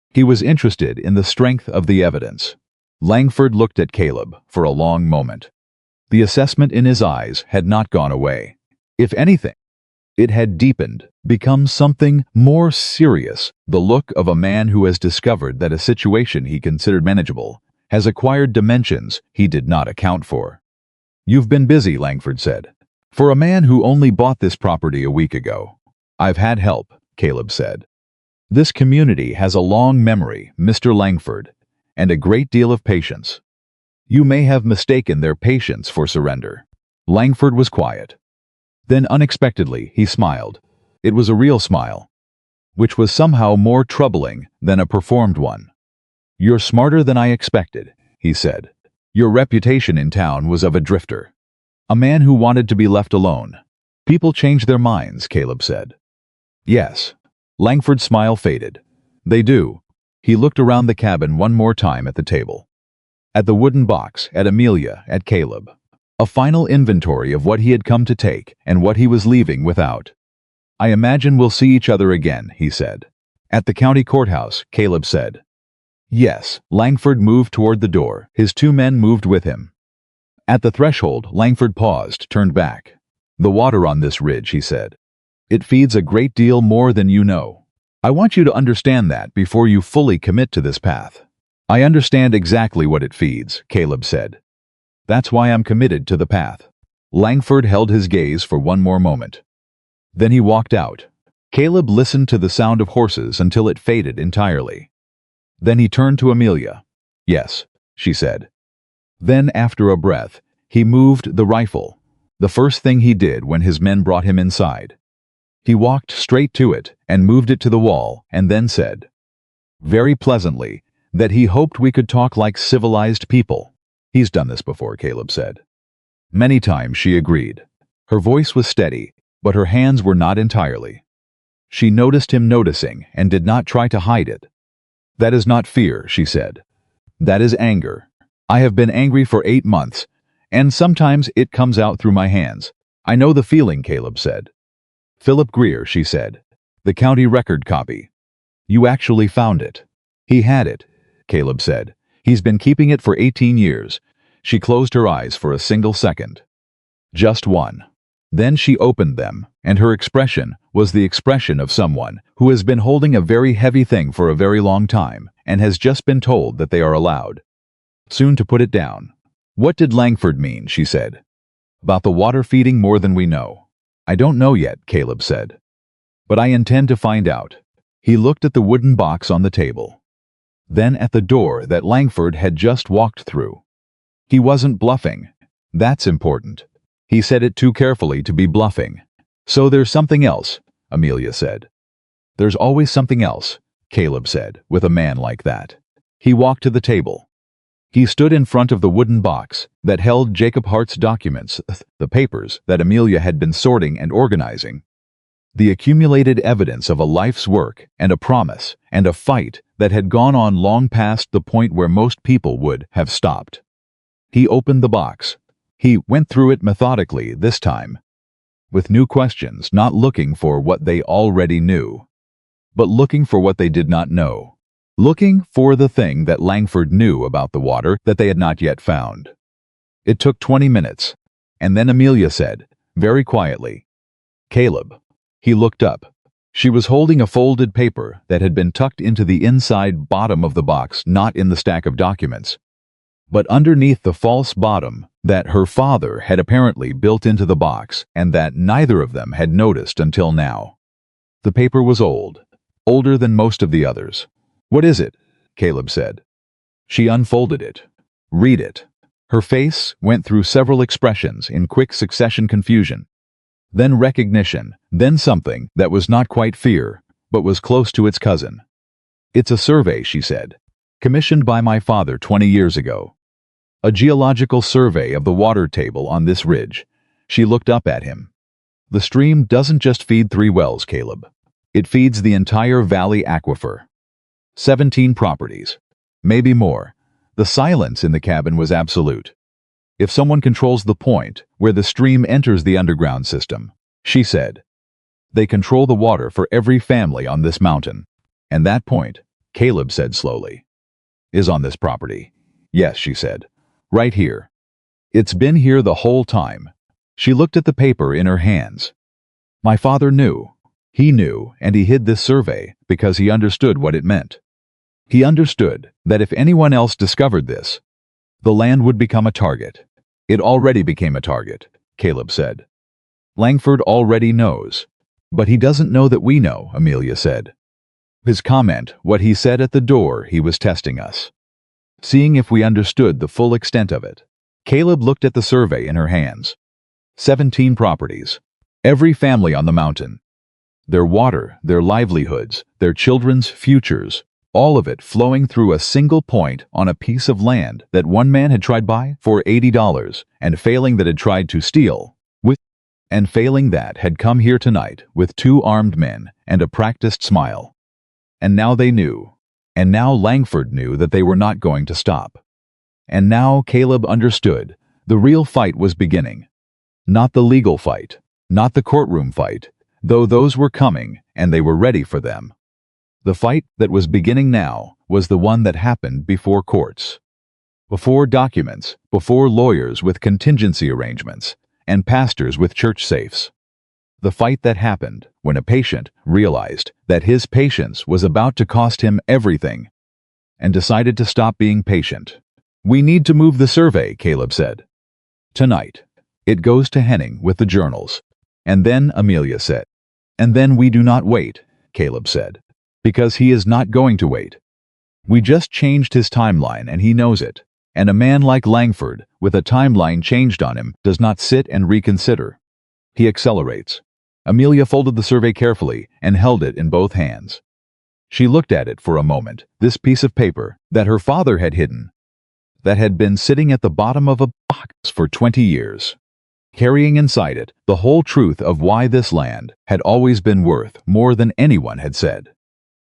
A: He was interested in the strength of the evidence. Langford looked at Caleb for a long moment. The assessment in his eyes had not gone away. If anything, it had deepened, become something more serious, the look of a man who has discovered that a situation he considered manageable has acquired dimensions he did not account for. You've been busy, Langford said. For a man who only bought this property a week ago. I've had help, Caleb said. This community has a long memory, Mr. Langford, and a great deal of patience. You may have mistaken their patience for surrender. Langford was quiet. Then unexpectedly he smiled. It was a real smile, which was somehow more troubling than a performed one. You're smarter than I expected, he said. Your reputation in town was of a drifter. A man who wanted to be left alone. People change their minds, Caleb said. Yes. Langford's smile faded. They do. He looked around the cabin one more time at the table. At the wooden box, at Amelia, at Caleb. A final inventory of what he had come to take and what he was leaving without. I imagine we'll see each other again, he said. At the county courthouse, Caleb said. Yes. Langford moved toward the door. His two men moved with him. At the threshold, Langford paused, turned back. The water on this ridge, he said. It feeds a great deal more than you know. I want you to understand that before you fully commit to this path. I understand exactly what it feeds, Caleb said. That's why I'm committed to the path. Langford held his gaze for one more moment. Then he walked out. Caleb listened to the sound of horses until it faded entirely. Then he turned to Amelia. Yes, she said. Then, after a breath, he moved the rifle, the first thing he did when his men brought him inside. He walked straight to it and moved it to the wall and then said, very pleasantly, That he hoped we could talk like civilized people. He's done this before, Caleb said. Many times, she agreed. Her voice was steady, but her hands were not entirely. She noticed him noticing and did not try to hide it. That is not fear, she said. That is anger. I have been angry for 8 months, and sometimes it comes out through my hands. I know the feeling, Caleb said. Philip Greer, she said. The county record copy. You actually found it. He had it, Caleb said. He's been keeping it for 18 years. She closed her eyes for a single second. Just one. Then she opened them, and her expression was the expression of someone who has been holding a very heavy thing for a very long time and has just been told that they are allowed soon to put it down. What did Langford mean, she said. About the water feeding more than we know. I don't know yet, Caleb said. But I intend to find out. He looked at the wooden box on the table. Then at the door that Langford had just walked through. He wasn't bluffing. That's important. He said it too carefully to be bluffing. So there's something else, Amelia said. There's always something else, Caleb said, with a man like that. He walked to the table. He stood in front of the wooden box that held Jacob Hart's documents, the papers that Amelia had been sorting and organizing. The accumulated evidence of a life's work and a promise and a fight that had gone on long past the point where most people would have stopped. He opened the box. He went through it methodically this time, with new questions, not looking for what they already knew, but looking for what they did not know, looking for the thing that Langford knew about the water that they had not yet found. It took 20 minutes, and then Amelia said, very quietly, Caleb. He looked up. She was holding a folded paper that had been tucked into the inside bottom of the box, not in the stack of documents, but underneath the false bottom that her father had apparently built into the box and that neither of them had noticed until now. The paper was old, older than most of the others. What is it? Caleb said. She unfolded it. Read it. Her face went through several expressions in quick succession: confusion, then recognition, then something that was not quite fear, but was close to its cousin. It's a survey, she said, commissioned by my father 20 years ago. A geological survey of the water table on this ridge. She looked up at him. The stream doesn't just feed 3 wells, Caleb. It feeds the entire valley aquifer. 17 properties. Maybe more. The silence in the cabin was absolute. If someone controls the point where the stream enters the underground system, she said, they control the water for every family on this mountain. And that point, Caleb said slowly, is on this property. Yes, she said. Right here. It's been here the whole time. She looked at the paper in her hands. My father knew. He knew, and he hid this survey because he understood what it meant. He understood that if anyone else discovered this, the land would become a target. It already became a target, Caleb said. Langford already knows. But he doesn't know that we know, Amelia said. His comment, what he said at the door, he was testing us. Seeing if we understood the full extent of it. Caleb looked at the survey in her hands. 17 properties. Every family on the mountain. Their water, their livelihoods, their children's futures, all of it flowing through a single point on a piece of land that one man had tried buy for $80 and failing that had tried to steal, and failing that had come here tonight with 2 armed men and a practiced smile. And now they knew. And now Langford knew that they were not going to stop. And now Caleb understood. The real fight was beginning. Not the legal fight, not the courtroom fight, though those were coming and they were ready for them. The fight that was beginning now was the one that happened before courts. Before documents, before lawyers with contingency arrangements, and pastors with church safes. The fight that happened when a patient realized that his patience was about to cost him everything and decided to stop being patient. We need to move the survey, Caleb said. Tonight. It goes to Henning with the journals. And then, Amelia said. And then we do not wait, Caleb said. Because he is not going to wait. We just changed his timeline and he knows it. And a man like Langford, with a timeline changed on him, does not sit and reconsider. He accelerates. Amelia folded the survey carefully and held it in both hands. She looked at it for a moment, this piece of paper that her father had hidden, that had been sitting at the bottom of a box for 20 years, carrying inside it the whole truth of why this land had always been worth more than anyone had said.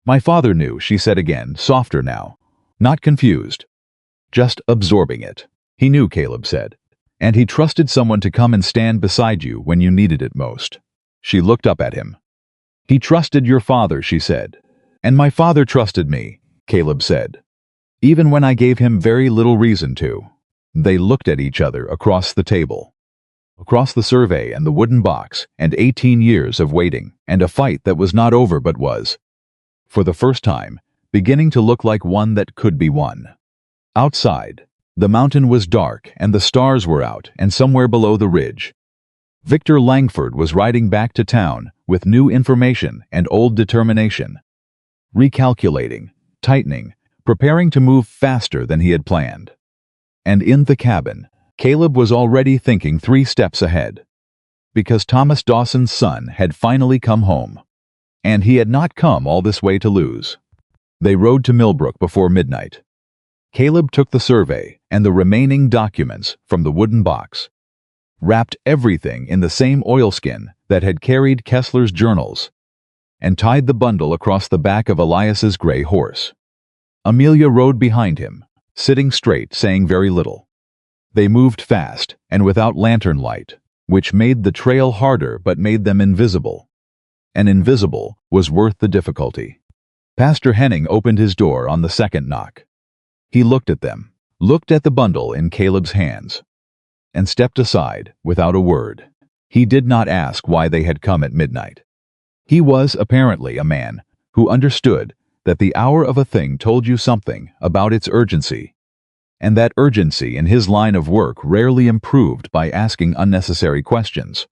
A: My father knew, she said again, softer now, not confused, just absorbing it. He knew, Caleb said, and he trusted someone to come and stand beside you when you needed it most. She looked up at him. He trusted your father, she said. And my father trusted me, Caleb said, even when I gave him very little reason to. They looked at each other across the table, across the survey and the wooden box, and 18 years of waiting, and a fight that was not over but was, for the first time, beginning to look like one that could be won. Outside, the mountain was dark and the stars were out, and somewhere below the ridge, Victor Langford was riding back to town with new information and old determination, recalculating, tightening, preparing to move faster than he had planned. And in the cabin, Caleb was already thinking 3 steps ahead, because Thomas Dawson's son had finally come home, and he had not come all this way to lose. They rode to Millbrook before midnight. Caleb took the survey and the remaining documents from the wooden box, wrapped everything in the same oilskin that had carried Kessler's journals, and tied the bundle across the back of Elias's gray horse. Amelia rode behind him, sitting straight, saying very little. They moved fast and without lantern light, which made the trail harder but made them invisible. And invisible was worth the difficulty. Pastor Henning opened his door on the second knock. He looked at them, looked at the bundle in Caleb's hands, and stepped aside without a word. He did not ask why they had come at midnight. He was apparently a man who understood that the hour of a thing told you something about its urgency, and that urgency in his line of work rarely improved by asking unnecessary questions.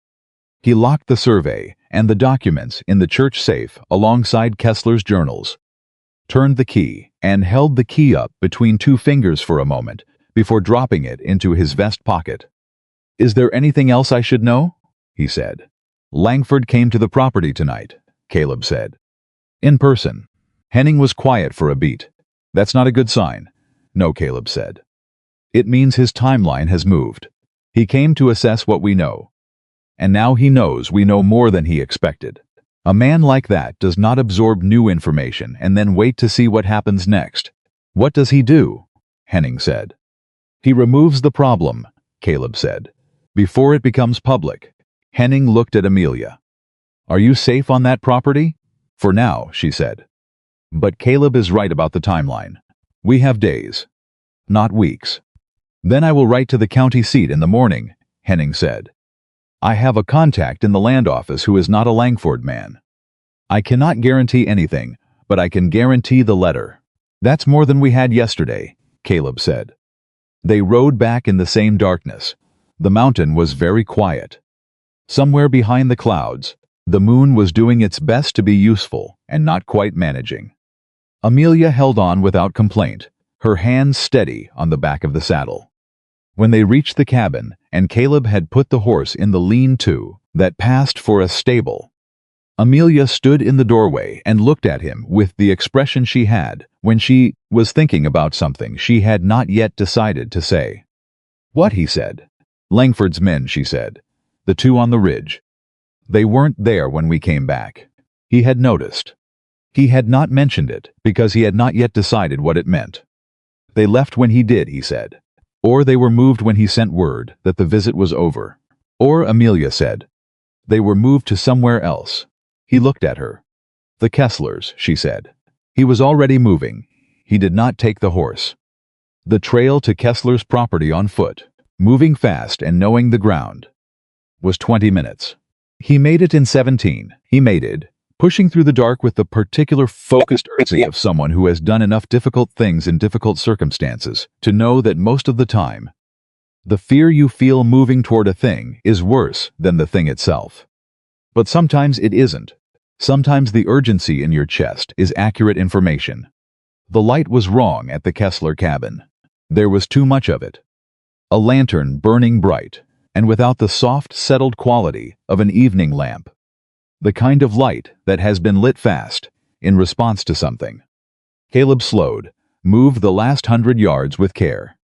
A: He locked the survey and the documents in the church safe alongside Kessler's journals, turned the key, and held the key up between 2 fingers for a moment before dropping it into his vest pocket. Is there anything else I should know? He said. Langford came to the property tonight, Caleb said. In person. Henning was quiet for a beat. That's not a good sign. No, Caleb said. It means his timeline has moved. He came to assess what we know. And now he knows we know more than he expected. A man like that does not absorb new information and then wait to see what happens next. What does he do? Henning said. He removes the problem, Caleb said, before it becomes public. Henning looked at Amelia. Are you safe on that property? For now, she said. But Caleb is right about the timeline. We have days, not weeks. Then I will write to the county seat in the morning, Henning said. I have a contact in the land office who is not a Langford man. I cannot guarantee anything, but I can guarantee the letter. That's more than we had yesterday, Caleb said. They rode back in the same darkness. The mountain was very quiet. Somewhere behind the clouds, the moon was doing its best to be useful and not quite managing. Amelia held on without complaint, her hands steady on the back of the saddle. When they reached the cabin, and Caleb had put the horse in the lean-to that passed for a stable, Amelia stood in the doorway and looked at him with the expression she had when she was thinking about something she had not yet decided to say. What, he said. Langford's men, she said. The 2 on the ridge. They weren't there when we came back. He had noticed. He had not mentioned it because he had not yet decided what it meant. They left when he did, he said. Or they were moved when he sent word that the visit was over. Or, Amelia said, they were moved to somewhere else. He looked at her. The Kesslers, she said. He was already moving. He did not take the horse. The trail to Kessler's property on foot, moving fast and knowing the ground, was 20 minutes. He made it in 17. He made it, pushing through the dark with the particular focused urgency of someone who has done enough difficult things in difficult circumstances to know that most of the time, the fear you feel moving toward a thing is worse than the thing itself. But sometimes it isn't. Sometimes the urgency in your chest is accurate information. The light was wrong at the Kessler cabin. There was too much of it. A lantern burning bright, and without the soft, settled quality of an evening lamp. The kind of light that has been lit fast in response to something. Caleb slowed, moved the last 100 yards with care,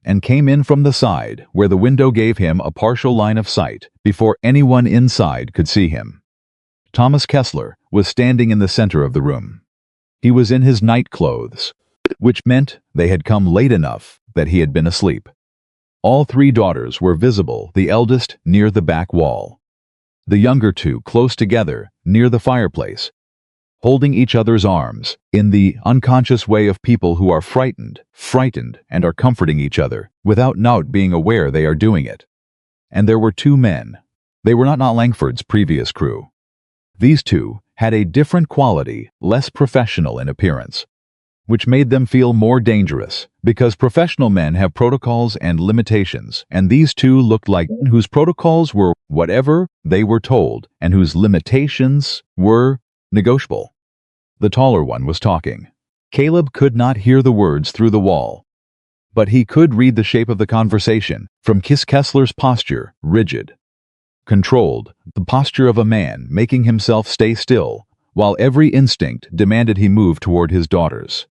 A: and came in from the side where the window gave him a partial line of sight before anyone inside could see him. Thomas Kessler was standing in the center of the room. He was in his night clothes, which meant they had come late enough that he had been asleep. All three daughters were visible, the eldest near the back wall, the younger two close together near the fireplace, holding each other's arms in the unconscious way of people who are frightened, and are comforting each other without not being aware they are doing it. And there were two men. They were not Langford's previous crew. These two had a different quality, less professional in appearance, which made them feel more dangerous, because professional men have protocols and limitations, and these two looked like men whose protocols were whatever they were told, and whose limitations were negotiable. The taller one was talking. Caleb could not hear the words through the wall, but he could read the shape of the conversation from Kessler's posture, rigid, controlled, the posture of a man making himself stay still, while every instinct demanded he move toward his daughters.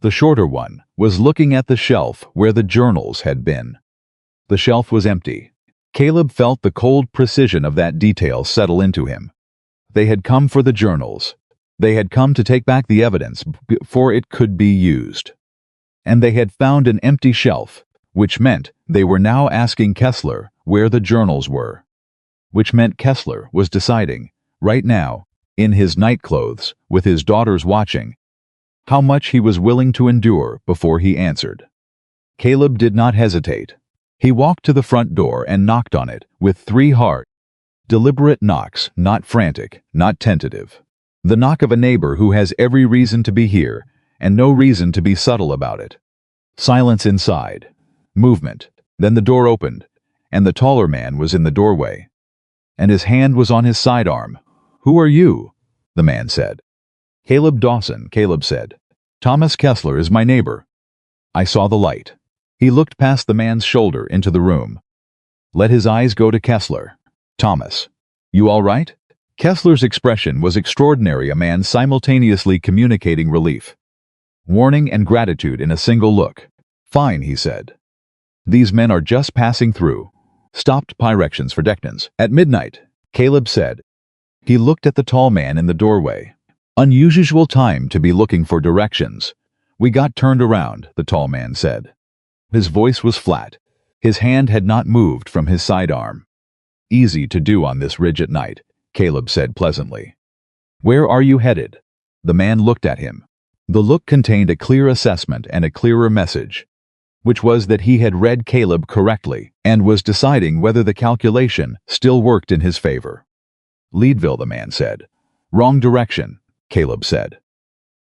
A: The shorter one was looking at the shelf where the journals had been. The shelf was empty. Caleb felt the cold precision of that detail settle into him. They had come for the journals. They had come to take back the evidence before it could be used. And they had found an empty shelf, which meant they were now asking Kessler where the journals were. Which meant Kessler was deciding, right now, in his night clothes, with his daughters watching, how much he was willing to endure before he answered. Caleb did not hesitate. He walked to the front door and knocked on it with 3 hard, deliberate knocks, not frantic, not tentative. The knock of a neighbor who has every reason to be here and no reason to be subtle about it. Silence inside. Movement. Then the door opened, and the taller man was in the doorway, and his hand was on his sidearm. "Who are you?" the man said. "Caleb Dawson," Caleb said. "Thomas Kessler is my neighbor." I saw the light. He looked past the man's shoulder into the room. Let his eyes go to Kessler. "Thomas, you all right?" Kessler's expression was extraordinary, a man simultaneously communicating relief, warning and gratitude in a single look. "Fine," he said. "These men are just passing through. Stopped directions for Decnans at midnight," Caleb said. He looked at the tall man in the doorway. "Unusual time to be looking for directions. We got turned around," the tall man said. His voice was flat. His hand had not moved from his sidearm. "Easy to do on this ridge at night," Caleb said pleasantly. "Where are you headed?" The man looked at him. The look contained a clear assessment and a clearer message, which was that he had read Caleb correctly and was deciding whether the calculation still worked in his favor. "Leadville," the man said. "Wrong direction," Caleb said.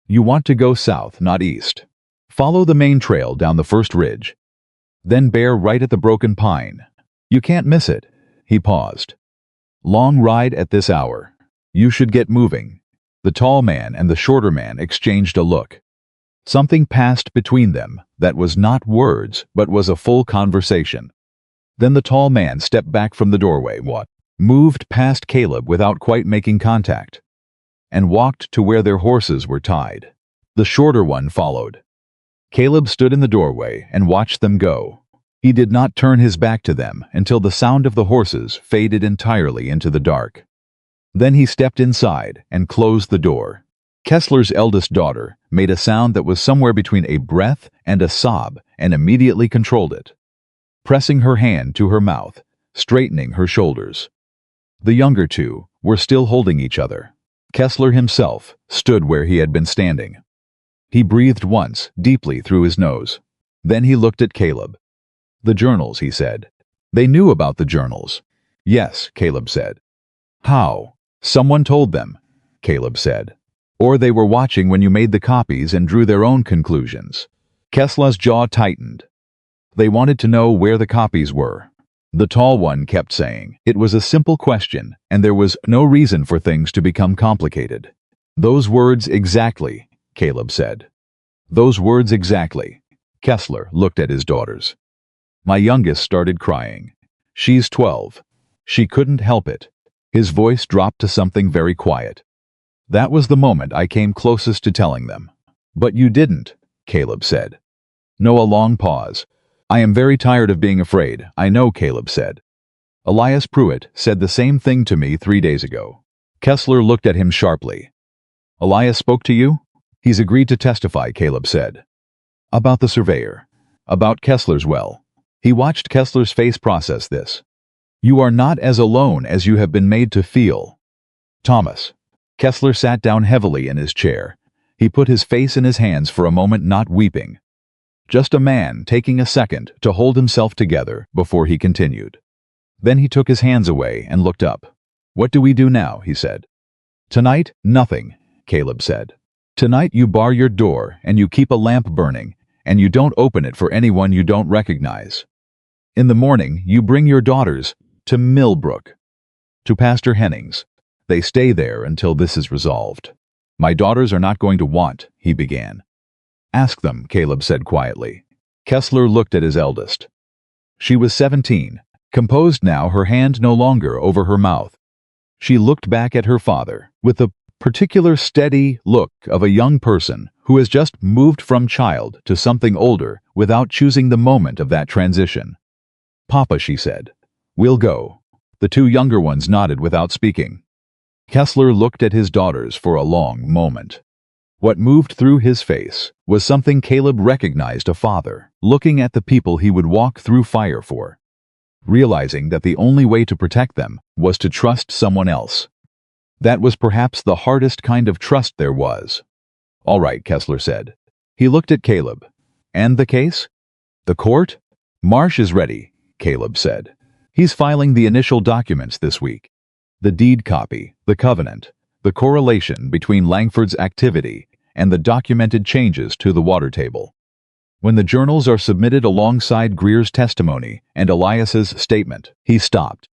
A: "You want to go south, not east. Follow the main trail down the first ridge. Then bear right at the broken pine. You can't miss it." He paused. "Long ride at this hour. You should get moving." The tall man and the shorter man exchanged a look. Something passed between them that was not words but was a full conversation. Then the tall man stepped back from the doorway, moved past Caleb without quite making contact, and walked to where their horses were tied. The shorter one followed. Caleb stood in the doorway and watched them go. He did not turn his back to them until the sound of the horses faded entirely into the dark. Then he stepped inside and closed the door. Kessler's eldest daughter made a sound that was somewhere between a breath and a sob and immediately controlled it, pressing her hand to her mouth, straightening her shoulders. The younger two were still holding each other. Kessler himself stood where he had been standing. He breathed once, deeply through his nose. Then he looked at Caleb. "The journals," he said. "They knew about the journals." "Yes," Caleb said. "How?" "Someone told them," Caleb said. "Or they were watching when you made the copies and drew their own conclusions." Kessler's jaw tightened. "They wanted to know where the copies were," the tall one kept saying. It was a simple question, and there was no reason for things to become complicated. "Those words exactly," Caleb said. "Those words exactly." Kessler looked at his daughters. "My youngest started crying. She's 12. She couldn't help it." His voice dropped to something very quiet. That was the moment I came closest to telling them. But you didn't, Caleb said. No, a long pause. I am very tired of being afraid, I know, Caleb said. Elias Pruitt said the same thing to me 3 days ago. Kessler looked at him sharply. Elias spoke to you? He's agreed to testify, Caleb said. About the surveyor. About Kessler's well. He watched Kessler's face process this. You are not as alone as you have been made to feel. Thomas. Kessler sat down heavily in his chair. He put his face in his hands for a moment, not weeping. Just a man taking a second to hold himself together before he continued. Then he took his hands away and looked up. What do we do now? He said. Tonight, nothing, Caleb said. Tonight you bar your door and you keep a lamp burning, and you don't open it for anyone you don't recognize. In the morning, you bring your daughters to Millbrook, to Pastor Hennings. They stay there until this is resolved. My daughters are not going to want, he began. Ask them, Caleb said quietly. Kessler looked at his eldest. She was 17, composed now, her hand no longer over her mouth. She looked back at her father with the particular steady look of a young person who has just moved from child to something older without choosing the moment of that transition. Papa, she said, we'll go. The two younger ones nodded without speaking. Kessler looked at his daughters for a long moment. What moved through his face was something Caleb recognized: a father looking at the people he would walk through fire for, realizing that the only way to protect them was to trust someone else. That was perhaps the hardest kind of trust there was. All right, Kessler said. He looked at Caleb. And the case? The court? Marsh is ready, Caleb said. He's filing the initial documents this week. The deed copy, the covenant, the correlation between Langford's activity and the documented changes to the water table. When the journals are submitted alongside Greer's testimony and Elias's statement, he stopped.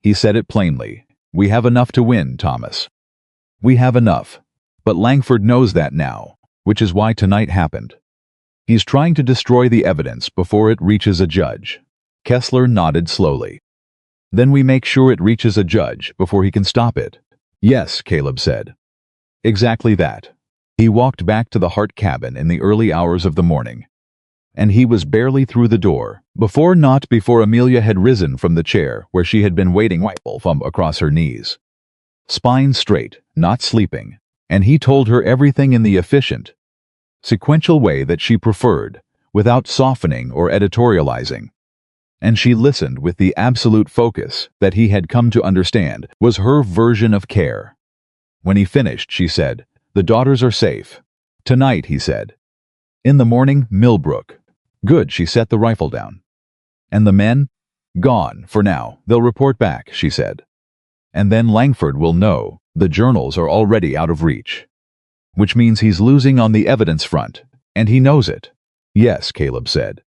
A: He said it plainly. We have enough to win, Thomas. We have enough. But Langford knows that now, which is why tonight happened. He's trying to destroy the evidence before it reaches a judge. Kessler nodded slowly. Then we make sure it reaches a judge before he can stop it. Yes, Caleb said. Exactly that. He walked back to the Hart cabin in the early hours of the morning. And he was barely through the door, before Amelia had risen from the chair where she had been waiting, rifle from across her knees. Spine straight, not sleeping, and he told her everything in the efficient, sequential way that she preferred, without softening or editorializing. And she listened with the absolute focus that he had come to understand was her version of care. When he finished, she said, The daughters are safe. Tonight, he said. In the morning, Millbrook. Good, she set the rifle down. And the men? Gone, for now. They'll report back, she said. And then Langford will know the journals are already out of reach. Which means he's losing on the evidence front, and he knows it. Yes, Caleb said.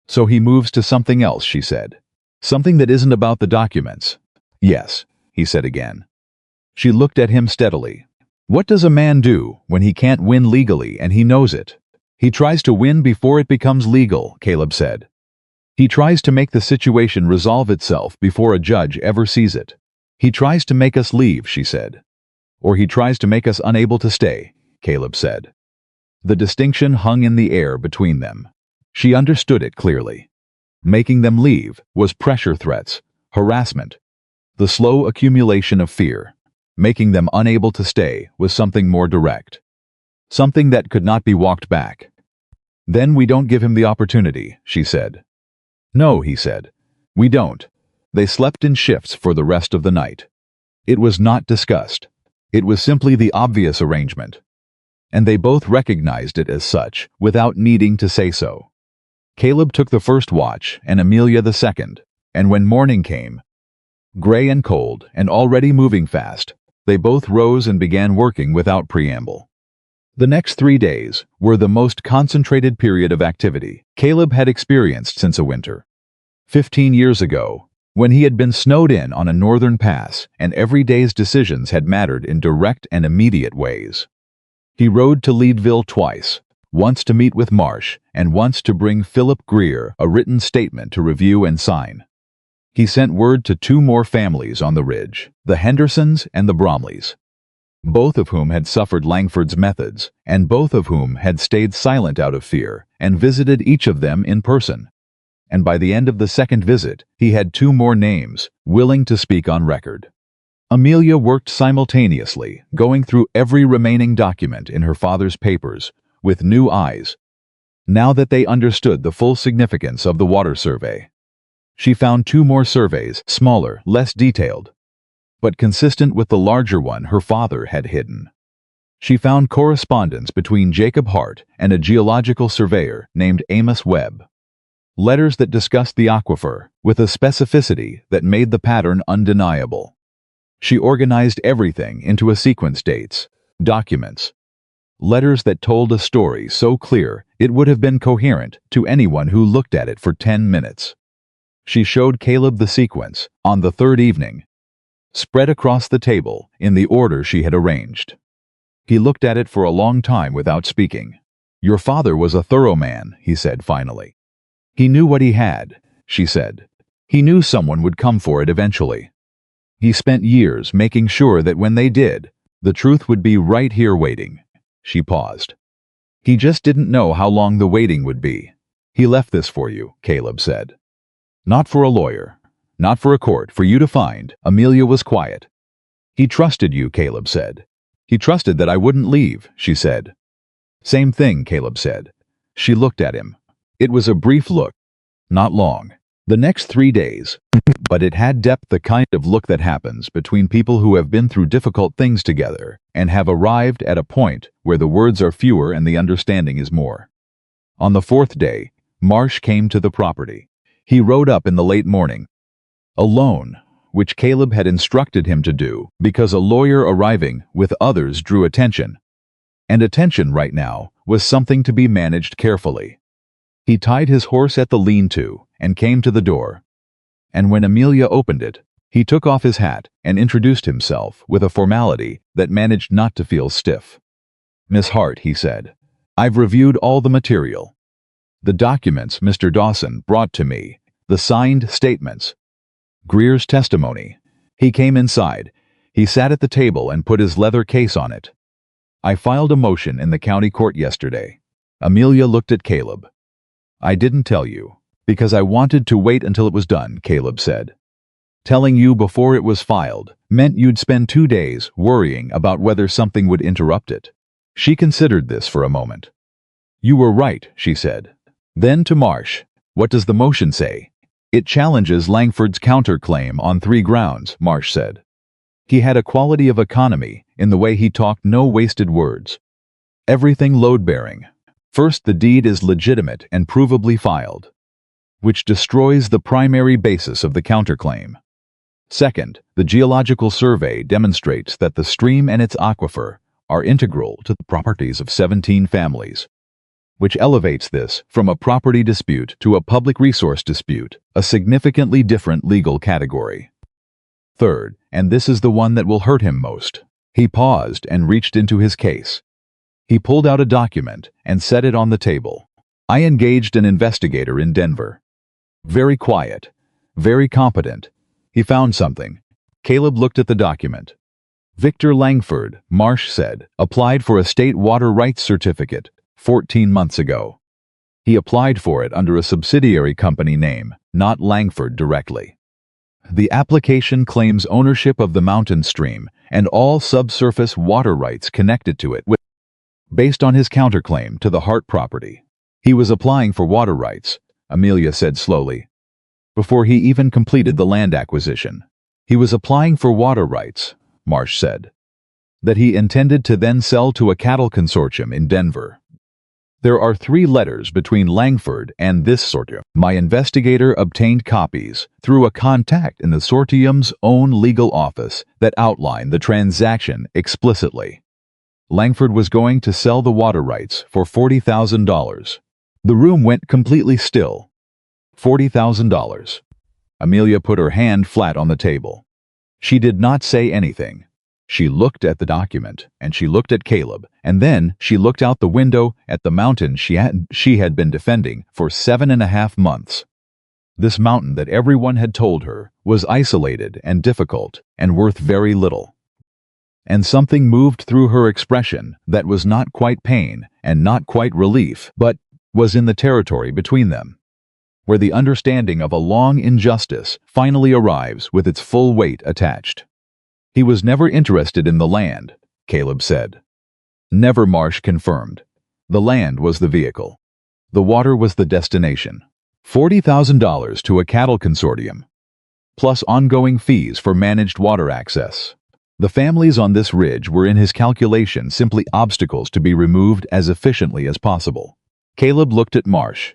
A: So he moves to something else, she said. Something that isn't about the documents. Yes, he said again. She looked at him steadily. What does a man do when he can't win legally and he knows it? He tries to win before it becomes legal, Caleb said. He tries to make the situation resolve itself before a judge ever sees it. He tries to make us leave, she said. Or he tries to make us unable to stay, Caleb said. The distinction hung in the air between them. She understood it clearly. Making them leave was pressure threats, harassment, the slow accumulation of fear. Making them unable to stay was something more direct. Something that could not be walked back. Then we don't give him the opportunity, she said. No, he said. We don't. They slept in shifts for the rest of the night. It was not discussed. It was simply the obvious arrangement. And they both recognized it as such, without needing to say so. Caleb took the first watch and Amelia the second, and when morning came, gray and cold and already moving fast, they both rose and began working without preamble. The next 3 days were the most concentrated period of activity Caleb had experienced since a winter. 15 years ago, when he had been snowed in on a northern pass and every day's decisions had mattered in direct and immediate ways. He rode to Leadville twice, once to meet with Marsh and once to bring Philip Greer a written statement to review and sign. He sent word to 2 more families on the ridge, the Hendersons and the Bromleys. both of whom had suffered Langford's methods, and both of whom had stayed silent out of fear and visited each of them in person. And by the end of the second visit, he had 2 more names, willing to speak on record. Amelia worked simultaneously, going through every remaining document in her father's papers, with new eyes, now that they understood the full significance of the water survey. She found 2 more surveys, smaller, less detailed, but consistent with the larger one her father had hidden. She found correspondence between Jacob Hart and a geological surveyor named Amos Webb. Letters that discussed the aquifer with a specificity that made the pattern undeniable. She organized everything into a sequence: dates, documents, letters that told a story so clear it would have been coherent to anyone who looked at it for 10 minutes. She showed Caleb the sequence on the 3rd evening, spread across the table in the order she had arranged. He looked at it for a long time without speaking. "Your father was a thorough man," he said finally. "He knew what he had," she said. "He knew someone would come for it eventually. He spent years making sure that when they did, the truth would be right here waiting." She paused. "He just didn't know how long the waiting would be. He left this for you," Caleb said. "Not for a lawyer, not for a court, for you to find." Amelia was quiet. "He trusted you," Caleb said. "He trusted that I wouldn't leave," she said. "Same thing," Caleb said. She looked at him. It was a brief look, not long. The next 3 days, but it had depth, the kind of look that happens between people who have been through difficult things together and have arrived at a point where the words are fewer and the understanding is more. On the 4th day, Marsh came to the property. He rode up in the late morning, alone, which Caleb had instructed him to do because a lawyer arriving with others drew attention. And attention right now was something to be managed carefully. He tied his horse at the lean-to and came to the door. And when Amelia opened it, he took off his hat and introduced himself with a formality that managed not to feel stiff. "Miss Hart," he said, "I've reviewed all the material. The documents Mr. Dawson brought to me, the signed statements, Greer's testimony." He came inside. He sat at the table and put his leather case on it. "I filed a motion in the county court yesterday." Amelia looked at Caleb. "I didn't tell you, because I wanted to wait until it was done," Caleb said. "Telling you before it was filed meant you'd spend 2 days worrying about whether something would interrupt it." She considered this for a moment. "You were right," she said. Then to Marsh, "What does the motion say?" "It challenges Langford's counterclaim on 3 grounds," Marsh said. He had a quality of economy in the way he talked, no wasted words. "Everything load-bearing. First, the deed is legitimate and provably filed, which destroys the primary basis of the counterclaim. Second, the geological survey demonstrates that the stream and its aquifer are integral to the properties of 17 families, which elevates this from a property dispute to a public resource dispute, a significantly different legal category. Third, and this is the one that will hurt him most." He paused and reached into his case. He pulled out a document and set it on the table. "I engaged an investigator in Denver. Very quiet, very competent. He found something." Caleb looked at the document. "Victor Langford," Marsh said, "applied for a state water rights certificate 14 months ago. He applied for it under a subsidiary company name, not Langford directly. The application claims ownership of the mountain stream and all subsurface water rights connected to it, based on his counterclaim to the Hart property. He was applying for water rights," Amelia said slowly, "before he even completed the land acquisition. He was applying for water rights," Marsh said, "that he intended to then sell to a cattle consortium in Denver. There are 3 letters between Langford and this consortium. My investigator obtained copies through a contact in the consortium's own legal office that outline the transaction explicitly. Langford was going to sell the water rights for $40,000. The room went completely still. $40,000. Amelia put her hand flat on the table. She did not say anything. She looked at the document, and she looked at Caleb, and then she looked out the window at the mountain she had been defending for 7.5 months. This mountain that everyone had told her was isolated and difficult and worth very little. And something moved through her expression that was not quite pain and not quite relief, but was in the territory between them, where the understanding of a long injustice finally arrives with its full weight attached. He was never interested in the land, Caleb said. Never, Marsh confirmed. The land was the vehicle. The water was the destination. $40,000 to a cattle consortium, plus ongoing fees for managed water access. The families on this ridge were in his calculation simply obstacles to be removed as efficiently as possible. Caleb looked at Marsh.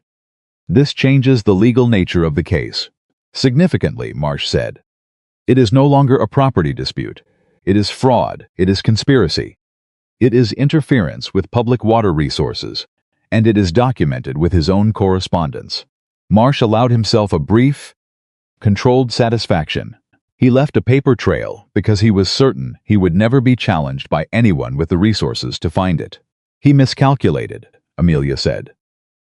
A: This changes the legal nature of the case. Significantly, Marsh said. It is no longer a property dispute. It is fraud. It is conspiracy. It is interference with public water resources, and it is documented with his own correspondence. Marsh allowed himself a brief, controlled satisfaction. He left a paper trail because he was certain he would never be challenged by anyone with the resources to find it. He miscalculated, Amelia said.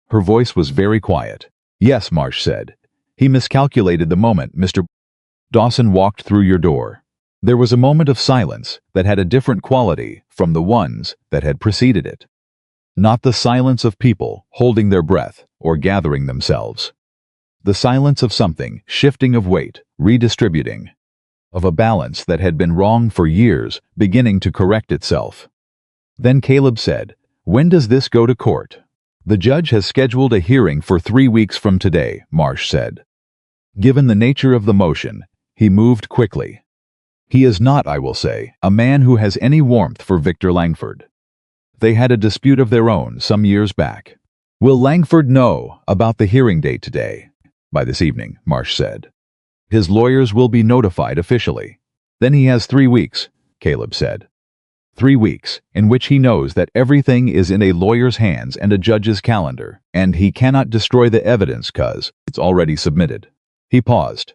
A: Her voice was very quiet. Yes, Marsh said. He miscalculated the moment Mr. Dawson walked through your door. There was a moment of silence that had a different quality from the ones that had preceded it. Not the silence of people holding their breath or gathering themselves. The silence of something shifting of weight, redistributing, of a balance that had been wrong for years beginning to correct itself. Then Caleb said, "When does this go to court?" "The judge has scheduled a hearing for 3 weeks from today," Marsh said. Given the nature of the motion, he moved quickly. He is not, I will say, a man who has any warmth for Victor Langford. They had a dispute of their own some years back. "Will Langford know about the hearing date today?" "By this evening," Marsh said. "His lawyers will be notified officially." "Then he has 3 weeks," Caleb said. 3 weeks, in which he knows that everything is in a lawyer's hands and a judge's calendar, and he cannot destroy the evidence 'cause it's already submitted. He paused.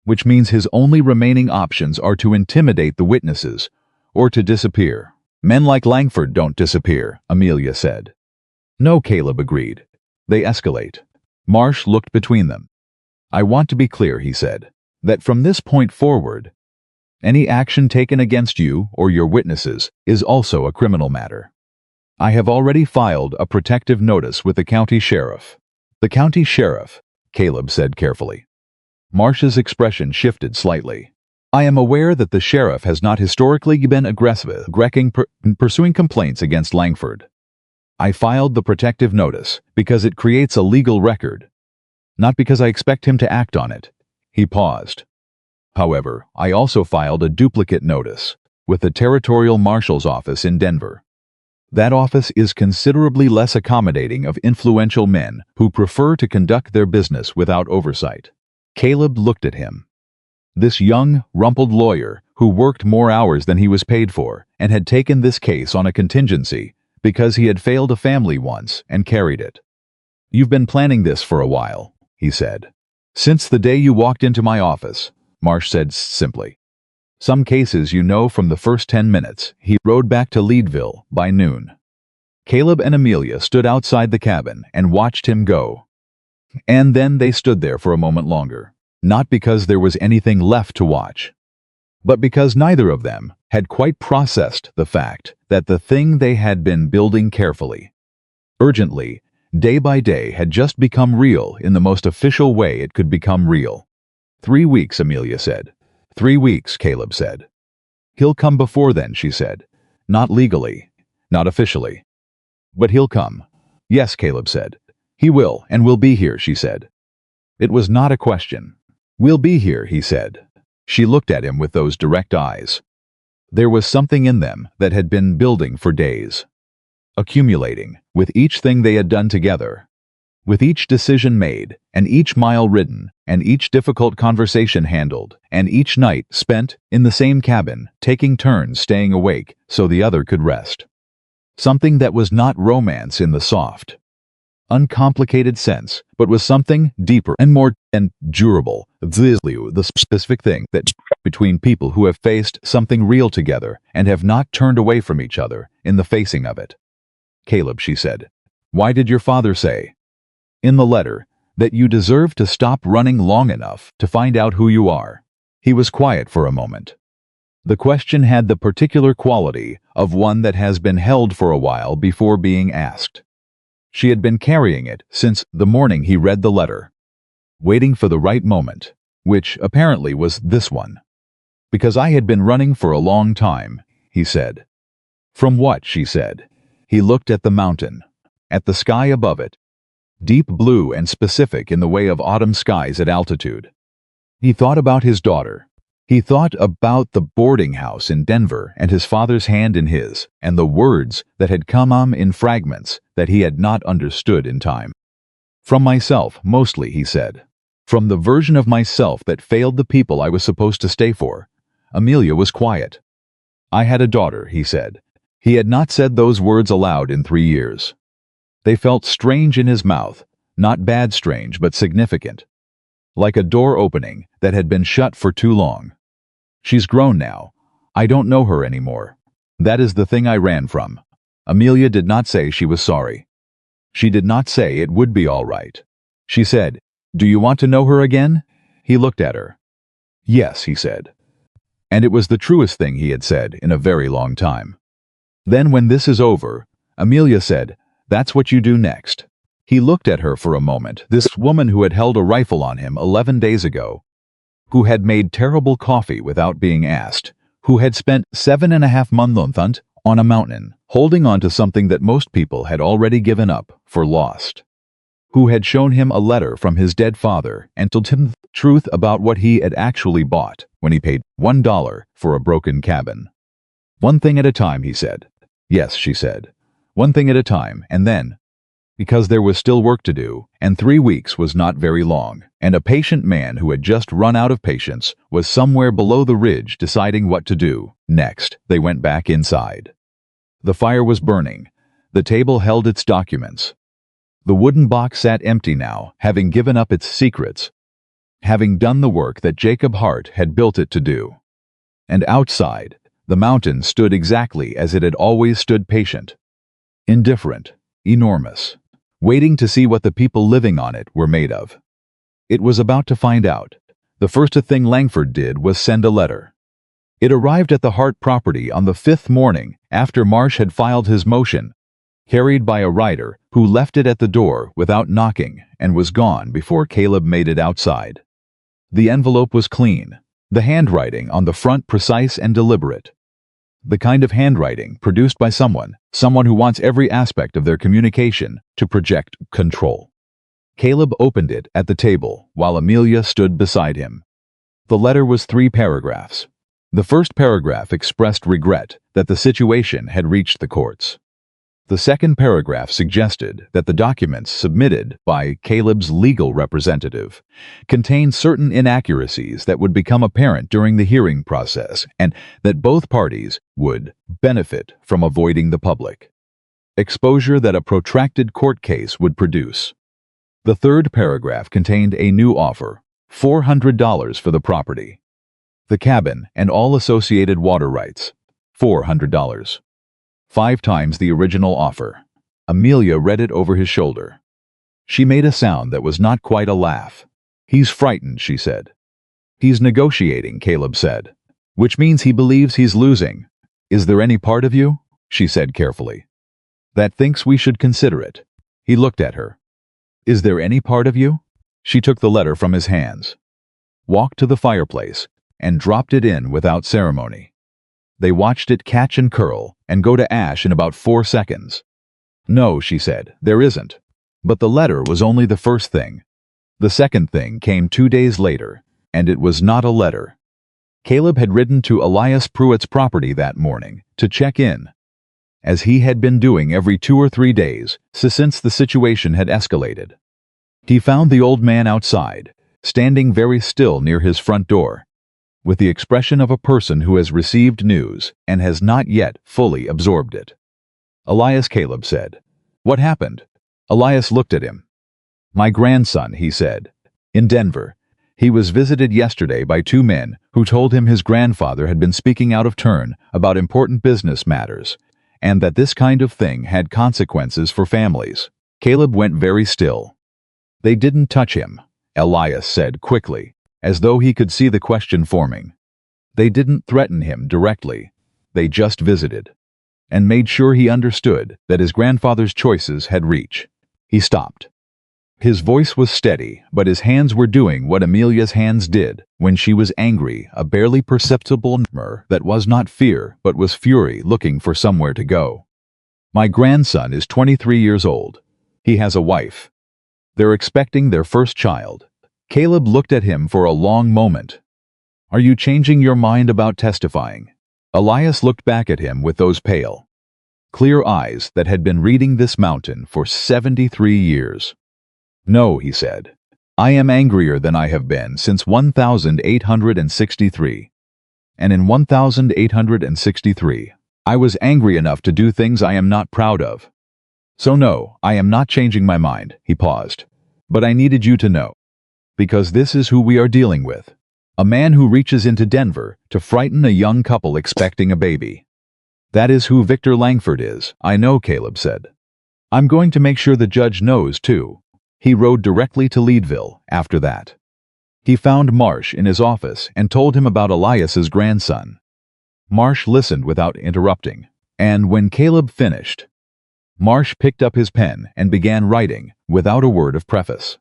A: Which means his only remaining options are to intimidate the witnesses, or to disappear. "Men like Langford don't disappear," Amelia said. "No," Caleb agreed. "They escalate." Marsh looked between them. "I want to be clear," he said, "that from this point forward, any action taken against you or your witnesses is also a criminal matter. I have already filed a protective notice with the county sheriff." "The county sheriff," Caleb said carefully. Marsh's expression shifted slightly. "I am aware that the sheriff has not historically been aggressive in pursuing complaints against Langford. I filed the protective notice because it creates a legal record, not because I expect him to act on it." He paused. "However, I also filed a duplicate notice with the Territorial Marshal's office in Denver. That office is considerably less accommodating of influential men who prefer to conduct their business without oversight." Caleb looked at him. This young, rumpled lawyer who worked more hours than he was paid for and had taken this case on a contingency because he had failed a family once and carried it. "You've been planning this for a while," he said. "Since the day you walked into my office," Marsh said simply. "Some cases you know from the first 10 minutes." He rode back to Leadville by noon. Caleb and Amelia stood outside the cabin and watched him go. And then they stood there for a moment longer, not because there was anything left to watch, but because neither of them had quite processed the fact that the thing they had been building carefully, urgently, day by day, had just become real in the most official way it could become real. 3 weeks, Amelia said. 3 weeks, Caleb said. "He'll come before then," she said. "Not legally, not officially. But he'll come." "Yes," Caleb said. "He will, and we'll be here," she said. It was not a question. "We'll be here," he said. She looked at him with those direct eyes. There was something in them that had been building for days, accumulating with each thing they had done together, with each decision made, and each mile ridden, and each difficult conversation handled, and each night spent in the same cabin, taking turns staying awake so the other could rest. Something that was not romance in the soft, uncomplicated sense, but was something deeper and more durable, the specific thing that between people who have faced something real together and have not turned away from each other in the facing of it. "Caleb," she said, "why did your father say, in the letter, that you deserve to stop running long enough to find out who you are?" He was quiet for a moment. The question had the particular quality of one that has been held for a while before being asked. She had been carrying it since the morning he read the letter, waiting for the right moment, which apparently was this one. "Because I had been running for a long time," he said. "From what?" she said. He looked at the mountain, at the sky above it, deep blue and specific in the way of autumn skies at altitude. He thought about his daughter. He thought about the boarding house in Denver and his father's hand in his, and the words that had come in fragments that he had not understood in time. "From myself, mostly," he said. "From the version of myself that failed the people I was supposed to stay for." Amelia was quiet. "I had a daughter," he said. He had not said those words aloud in 3 years. They felt strange in his mouth, not bad strange, but significant. Like a door opening that had been shut for too long. "She's grown now. I don't know her anymore. That is the thing I ran from." Amelia did not say she was sorry. She did not say it would be all right. She said, "Do you want to know her again?" He looked at her. "Yes," he said. And it was the truest thing he had said in a very long time. "Then when this is over," Amelia said, "that's what you do next." He looked at her for a moment, this woman who had held a rifle on him 11 days ago, who had made terrible coffee without being asked, who had spent 7.5 months on a mountain, holding on to something that most people had already given up for lost, who had shown him a letter from his dead father and told him the truth about what he had actually bought when he paid $1 for a broken cabin. "One thing at a time," he said. "Yes," she said. "One thing at a time, and then," because there was still work to do, and 3 weeks was not very long, and a patient man who had just run out of patience was somewhere below the ridge deciding what to do. Next, they went back inside. The fire was burning. The table held its documents. The wooden box sat empty now, having given up its secrets, having done the work that Jacob Hart had built it to do. And outside, the mountain stood exactly as it had always stood, patient, indifferent, enormous, waiting to see what the people living on it were made of. It was about to find out. The first thing Langford did was send a letter. It arrived at the Hart property on the 5th morning after Marsh had filed his motion, carried by a rider who left it at the door without knocking and was gone before Caleb made it outside. The envelope was clean, the handwriting on the front precise and deliberate. The kind of handwriting produced by someone who wants every aspect of their communication to project control. Caleb opened it at the table while Amelia stood beside him. The letter was 3 paragraphs. The first paragraph expressed regret that the situation had reached the courts. The second paragraph suggested that the documents submitted by Caleb's legal representative contained certain inaccuracies that would become apparent during the hearing process and that both parties would benefit from avoiding the public exposure that a protracted court case would produce. The third paragraph contained a new offer, $400 for the property, the cabin, and all associated water rights, $400. 5 times the original offer. Amelia read it over his shoulder. She made a sound that was not quite a laugh. "He's frightened," she said. "He's negotiating," Caleb said. "Which means he believes he's losing. Is there any part of you," she said carefully, "that thinks we should consider it?" He looked at her. "Is there any part of you?" She took the letter from his hands, walked to the fireplace, and dropped it in without ceremony. They watched it catch and curl and go to ash in about 4 seconds. "No," she said, "there isn't." But the letter was only the first thing. The second thing came 2 days later, and it was not a letter. Caleb had ridden to Elias Pruitt's property that morning to check in, as he had been doing every 2 or 3 days since the situation had escalated. He found the old man outside, standing very still near his front door, with the expression of a person who has received news and has not yet fully absorbed it. "Elias," Caleb said. "What happened?" Elias looked at him. "My grandson," he said, "in Denver. He was visited yesterday by 2 men who told him his grandfather had been speaking out of turn about important business matters, and that this kind of thing had consequences for families." Caleb went very still. "They didn't touch him," Elias said quickly, as though he could see the question forming. They didn't threaten him directly. They just visited and made sure he understood that his grandfather's choices had reach. He stopped. His voice was steady, but his hands were doing what Amelia's hands did when she was angry, a barely perceptible murmur that was not fear but was fury looking for somewhere to go. My grandson is 23 years old. He has a wife. They're expecting their first child. Caleb looked at him for a long moment. Are you changing your mind about testifying? Elias looked back at him with those pale, clear eyes that had been reading this mountain for 73 years. No, he said. I am angrier than I have been since 1863. And in 1863, I was angry enough to do things I am not proud of. So no, I am not changing my mind, he paused. But I needed you to know. Because this is who we are dealing with. A man who reaches into Denver to frighten a young couple expecting a baby. That is who Victor Langford is, I know, Caleb said. I'm going to make sure the judge knows, too. He rode directly to Leadville after that. He found Marsh in his office and told him about Elias's grandson. Marsh listened without interrupting, and when Caleb finished, Marsh picked up his pen and began writing without a word of preface.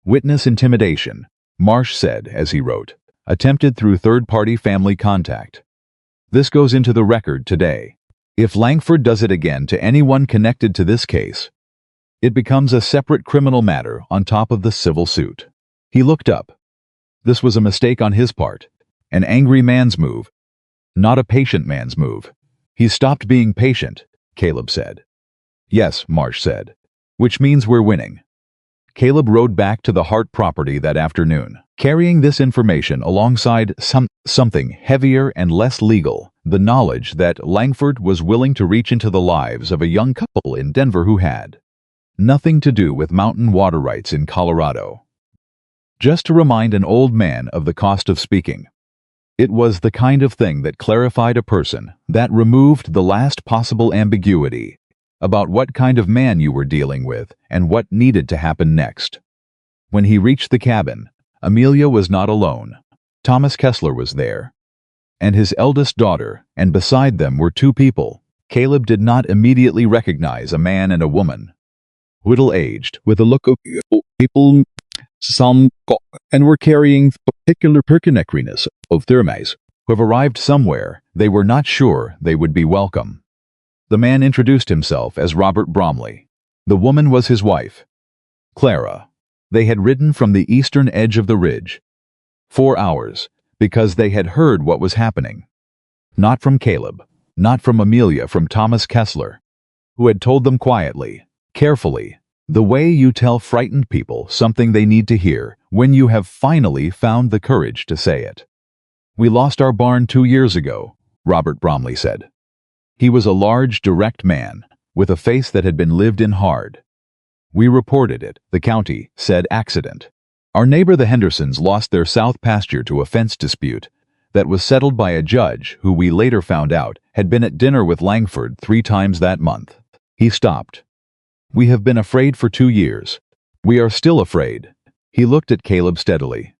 A: Witness intimidation, Marsh said as he wrote, attempted through third-party family contact. This goes into the record today. If Langford does it again to anyone connected to this case, it becomes a separate criminal matter on top of the civil suit. He looked up. This was a mistake on his part, an angry man's move, not a patient man's move. He stopped being patient, Caleb said. Yes, Marsh said, which means we're winning. Caleb rode back to the Hart property that afternoon, carrying this information alongside something heavier and less legal, the knowledge that Langford was willing to reach into the lives of a young couple in Denver who had nothing to do with mountain water rights in Colorado. Just to remind an old man of the cost of speaking. It was the kind of thing that clarified a person, that removed the last possible ambiguity about what kind of man you were dealing with and what needed to happen next. When he reached the cabin, Amelia was not alone. Thomas Kessler was there, and his eldest daughter, and beside them were two people Caleb did not immediately recognize, a man and a woman. Middle-aged, with a look of people, and were carrying particular perkinecriness of thermes, who have arrived somewhere they were not sure they would be welcome. The man introduced himself as Robert Bromley. The woman was his wife, Clara. They had ridden from the eastern edge of the ridge. 4 hours, because they had heard what was happening. Not from Caleb, not from Amelia, from Thomas Kessler, who had told them quietly, carefully, the way you tell frightened people something they need to hear when you have finally found the courage to say it. We lost our barn 2 years ago, Robert Bromley said. He was a large, direct man, with a face that had been lived in hard. We reported it, the county said, accident. Our neighbor the Hendersons lost their south pasture to a fence dispute that was settled by a judge who we later found out had been at dinner with Langford 3 times that month. He stopped. We have been afraid for 2 years. We are still afraid. He looked at Caleb steadily.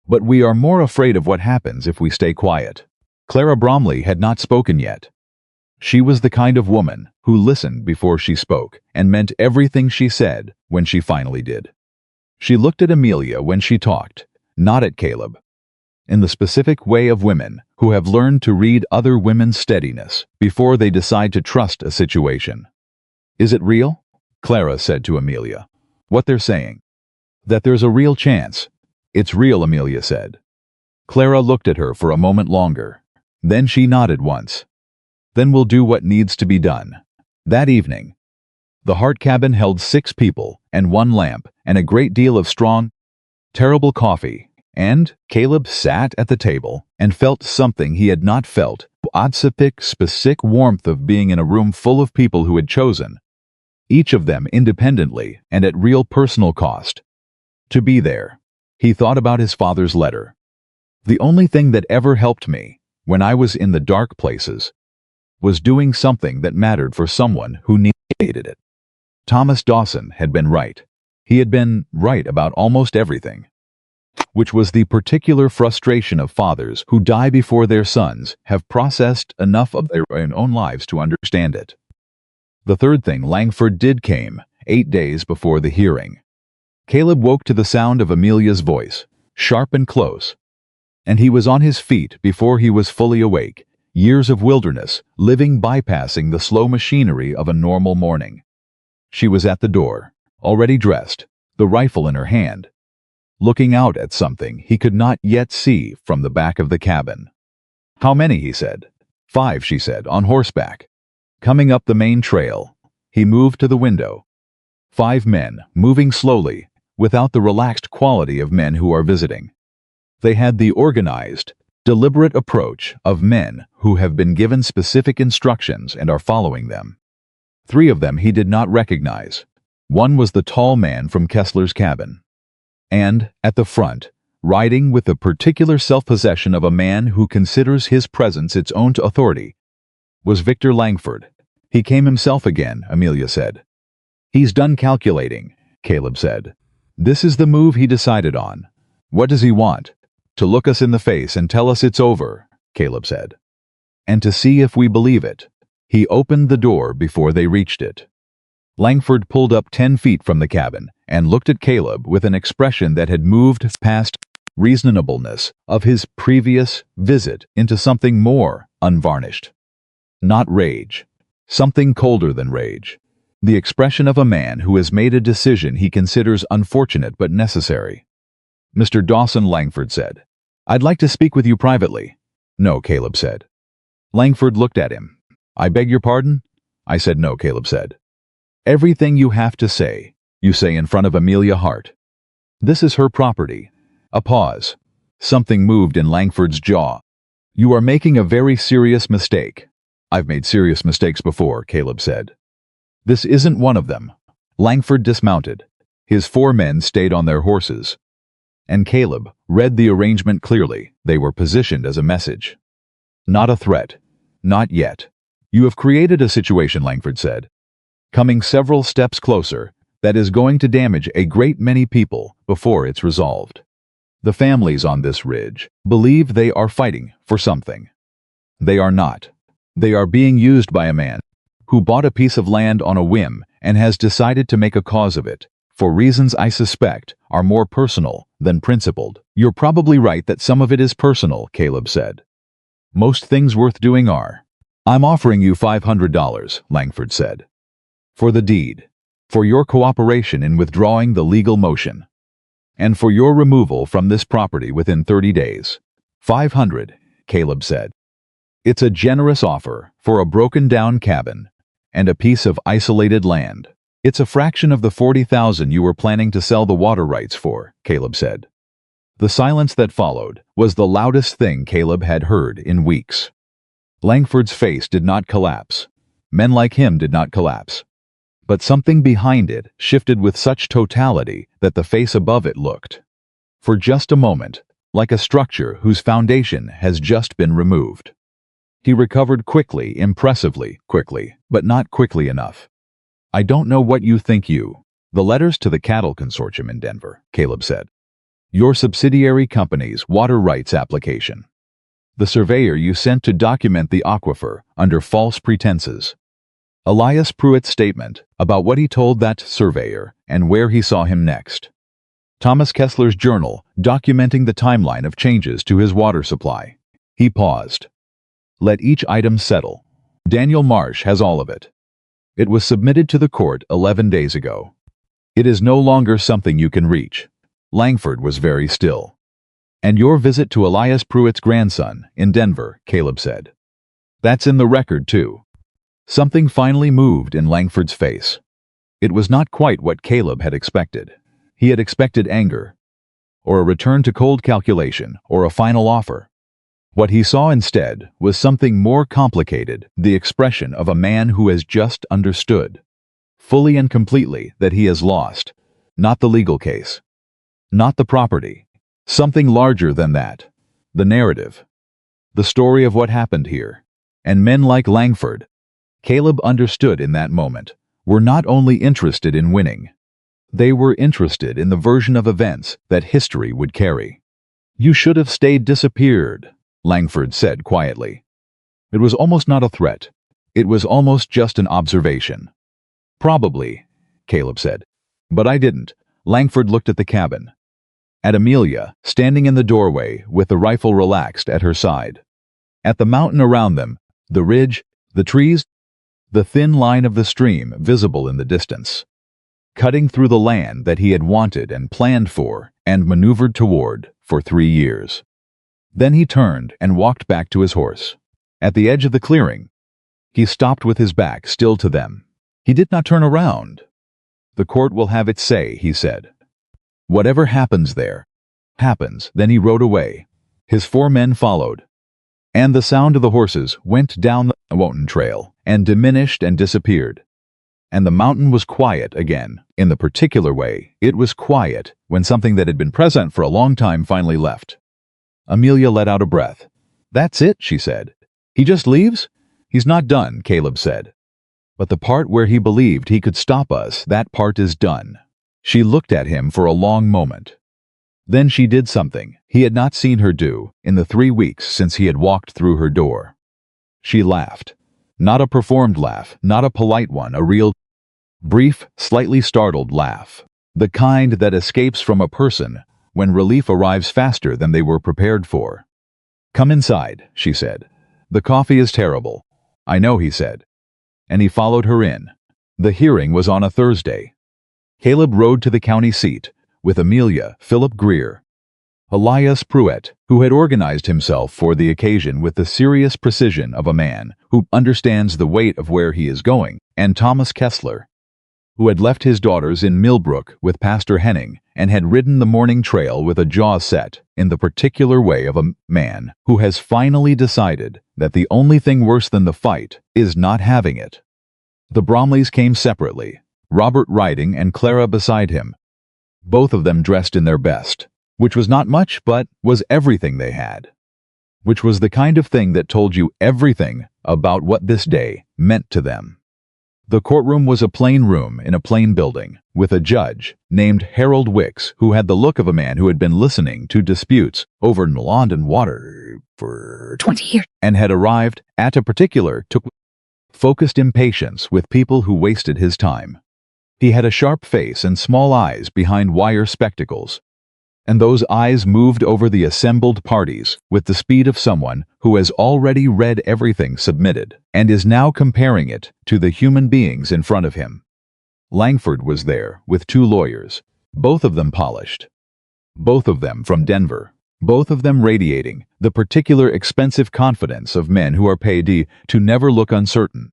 A: But we are more afraid of what happens if we stay quiet. Clara Bromley had not spoken yet. She was the kind of woman who listened before she spoke and meant everything she said when she finally did. She looked at Amelia when she talked, not at Caleb. In the specific way of women who have learned to read other women's steadiness before they decide to trust a situation. Is it real? Clara said to Amelia. What they're saying? That there's a real chance. It's real, Amelia said. Clara looked at her for a moment longer. Then she nodded once. Then we'll do what needs to be done. That evening, the Hart cabin held 6 people and 1 lamp and a great deal of strong, terrible coffee, and Caleb sat at the table and felt something he had not felt, specific warmth of being in a room full of people who had chosen, each of them independently and at real personal cost, to be there. He thought about his father's letter. The only thing that ever helped me, when I was in the dark places, was doing something that mattered for someone who needed it. Thomas Dawson had been right. He had been right about almost everything. which was the particular frustration of fathers who die before their sons have processed enough of their own lives to understand it. The third thing Langford did came 8 days before the hearing. Caleb woke to the sound of Amelia's voice, sharp and close, and he was on his feet before he was fully awake, years of wilderness, living bypassing the slow machinery of a normal morning. She was at the door, already dressed, the rifle in her hand, looking out at something he could not yet see from the back of the cabin. "How many?" he said. "5," she said, "on horseback. Coming up the main trail." He moved to the window. 5 men, moving slowly, without the relaxed quality of men who are visiting. They had the organized, deliberate approach of men who have been given specific instructions and are following them. 3 of them he did not recognize. One was the tall man from Kessler's cabin. And, at the front, riding with the particular self-possession of a man who considers his presence its own authority, was Victor Langford. "He came himself again," Amelia said. "He's done calculating," Caleb said. "This is the move he decided on." "What does he want?" "To look us in the face and tell us it's over," Caleb said. "And to see if we believe it." He opened the door before they reached it. Langford pulled up 10 feet from the cabin and looked at Caleb with an expression that had moved past reasonableness of his previous visit into something more unvarnished. Not rage. Something colder than rage. The expression of a man who has made a decision he considers unfortunate but necessary. "Mr. Dawson," Langford said, "I'd like to speak with you privately." "No," Caleb said. Langford looked at him. "I beg your pardon?" "I said no," Caleb said. "Everything you have to say, you say in front of Amelia Hart. This is her property." A pause. Something moved in Langford's jaw. "You are making a very serious mistake." "I've made serious mistakes before," Caleb said. "This isn't one of them." Langford dismounted. His 4 men stayed on their horses. And Caleb read the arrangement clearly. They were positioned as a message. "Not a threat. Not yet. You have created a situation," Langford said, "coming several steps closer, that is going to damage a great many people before it's resolved. The families on this ridge believe they are fighting for something. They are not. They are being used by a man who bought a piece of land on a whim and has decided to make a cause of it, for reasons I suspect are more personal than principled." "You're probably right that some of it is personal," Caleb said. "Most things worth doing are." "I'm offering you $500, Langford said. "For the deed, for your cooperation in withdrawing the legal motion, and for your removal from this property within 30 days. $500, Caleb said. "It's a generous offer for a broken-down cabin and a piece of isolated land. It's a fraction of the 40,000 you were planning to sell the water rights for," Caleb said. The silence that followed was the loudest thing Caleb had heard in weeks. Langford's face did not collapse. Men like him did not collapse. But something behind it shifted with such totality that the face above it looked, for just a moment, like a structure whose foundation has just been removed. He recovered quickly, impressively quickly, but not quickly enough. "I don't know what you think you." "The letters to the cattle consortium in Denver," Caleb said. "Your subsidiary company's water rights application. The surveyor you sent to document the aquifer under false pretenses. Elias Pruitt's statement about what he told that surveyor and where he saw him next. Thomas Kessler's journal documenting the timeline of changes to his water supply." He paused. "Let each item settle. Daniel Marsh has all of it. It was submitted to the court 11 days ago. It is no longer something you can reach." Langford was very still. "And your visit to Elias Pruitt's grandson in Denver," Caleb said. "That's in the record, too." Something finally moved in Langford's face. It was not quite what Caleb had expected. He had expected anger, or a return to cold calculation, or a final offer. What he saw instead was something more complicated, the expression of a man who has just understood, fully and completely, that he has lost. Not the legal case. Not the property. Something larger than that. The narrative. The story of what happened here. And men like Langford, Caleb understood in that moment, were not only interested in winning. They were interested in the version of events that history would carry. "You should have stayed disappeared," Langford said quietly. It was almost not a threat. It was almost just an observation. "Probably," Caleb said. "But I didn't." Langford looked at the cabin. At Amelia, standing in the doorway with the rifle relaxed at her side. At the mountain around them, the ridge, the trees, the thin line of the stream visible in the distance. Cutting through the land that he had wanted and planned for and maneuvered toward for 3 years. Then he turned and walked back to his horse. At the edge of the clearing, he stopped with his back still to them. He did not turn around. "The court will have its say," he said. "Whatever happens there, happens." Then he rode away. His 4 men followed. And the sound of the horses went down the mountain trail and diminished and disappeared. And the mountain was quiet again. In the particular way, it was quiet when something that had been present for a long time finally left. Amelia let out a breath. "That's it," she said. "He just leaves?" "He's not done," Caleb said. "But the part where he believed he could stop us, that part is done." She looked at him for a long moment. Then she did something he had not seen her do in the 3 weeks since he had walked through her door. She laughed. Not a performed laugh, not a polite one, a real, brief, slightly startled laugh. The kind that escapes from a person when relief arrives faster than they were prepared for. "Come inside," she said. "The coffee is terrible." "I know," he said. And he followed her in. The hearing was on a Thursday. Caleb rode to the county seat with Amelia, Philip Greer, Elias Pruitt, who had organized himself for the occasion with the serious precision of a man who understands the weight of where he is going, and Thomas Kessler, who had left his daughters in Millbrook with Pastor Henning and had ridden the morning trail with a jaw set in the particular way of a man who has finally decided that the only thing worse than the fight is not having it. The Bromleys came separately, Robert riding and Clara beside him, both of them dressed in their best, which was not much but was everything they had, which was the kind of thing that told you everything about what this day meant to them. The courtroom was a plain room in a plain building, with a judge named Harold Wicks who had the look of a man who had been listening to disputes over land and water for 20 years and had arrived at a particular focused impatience with people who wasted his time. He had a sharp face and small eyes behind wire spectacles, and those eyes moved over the assembled parties with the speed of someone who has already read everything submitted and is now comparing it to the human beings in front of him. Langford was there with 2 lawyers, both of them polished, both of them from Denver, both of them radiating the particular expensive confidence of men who are paid to never look uncertain.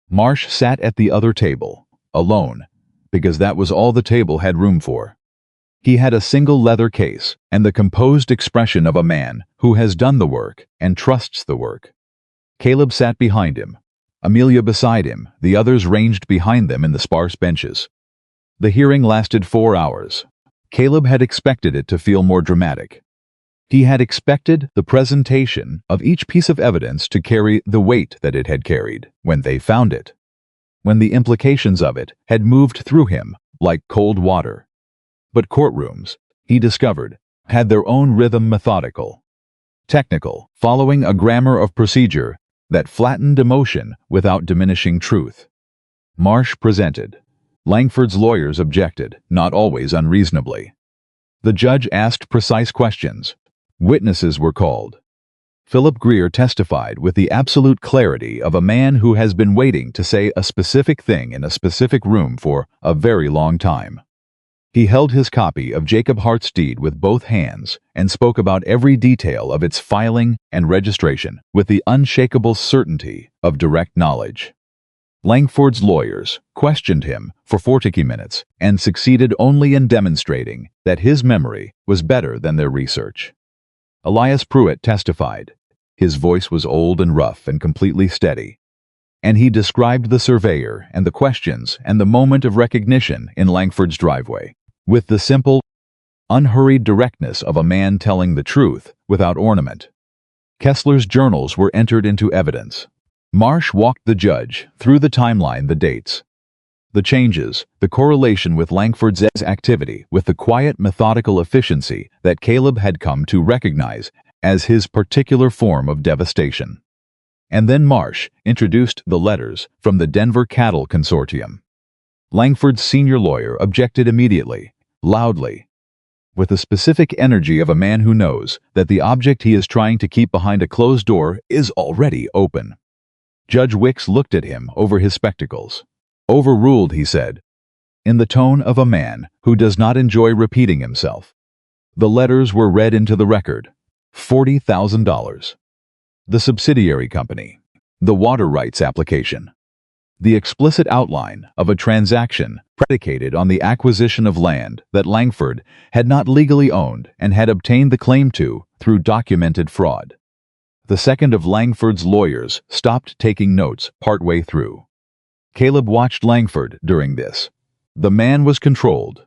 A: Marsh sat at the other table, alone, because that was all the table had room for. He had a single leather case and the composed expression of a man who has done the work and trusts the work. Caleb sat behind him, Amelia beside him, the others ranged behind them in the sparse benches. The hearing lasted 4 hours. Caleb had expected it to feel more dramatic. He had expected the presentation of each piece of evidence to carry the weight that it had carried when they found it, when the implications of it had moved through him like cold water. But courtrooms, he discovered, had their own rhythm, methodical, technical, following a grammar of procedure that flattened emotion without diminishing truth. Marsh presented. Langford's lawyers objected, not always unreasonably. The judge asked precise questions. Witnesses were called. Philip Greer testified with the absolute clarity of a man who has been waiting to say a specific thing in a specific room for a very long time. He held his copy of Jacob Hart's deed with both hands and spoke about every detail of its filing and registration with the unshakable certainty of direct knowledge. Langford's lawyers questioned him for 40 minutes and succeeded only in demonstrating that his memory was better than their research. Elias Pruitt testified. His voice was old and rough and completely steady, and he described the surveyor and the questions and the moment of recognition in Langford's driveway with the simple, unhurried directness of a man telling the truth without ornament. Kessler's journals were entered into evidence. Marsh walked the judge through the timeline, the dates, The changes, the correlation with Langford's activity, with the quiet, methodical efficiency that Caleb had come to recognize as his particular form of devastation. And then Marsh introduced the letters from the Denver Cattle Consortium. Langford's senior lawyer objected immediately, loudly, with the specific energy of a man who knows that the object he is trying to keep behind a closed door is already open. Judge Wicks looked at him over his spectacles. "Overruled," he said, in the tone of a man who does not enjoy repeating himself. The letters were read into the record. $40,000. The subsidiary company. The water rights application. The explicit outline of a transaction predicated on the acquisition of land that Langford had not legally owned and had obtained the claim to through documented fraud. The second of Langford's lawyers stopped taking notes partway through. Caleb watched Langford during this. The man was controlled.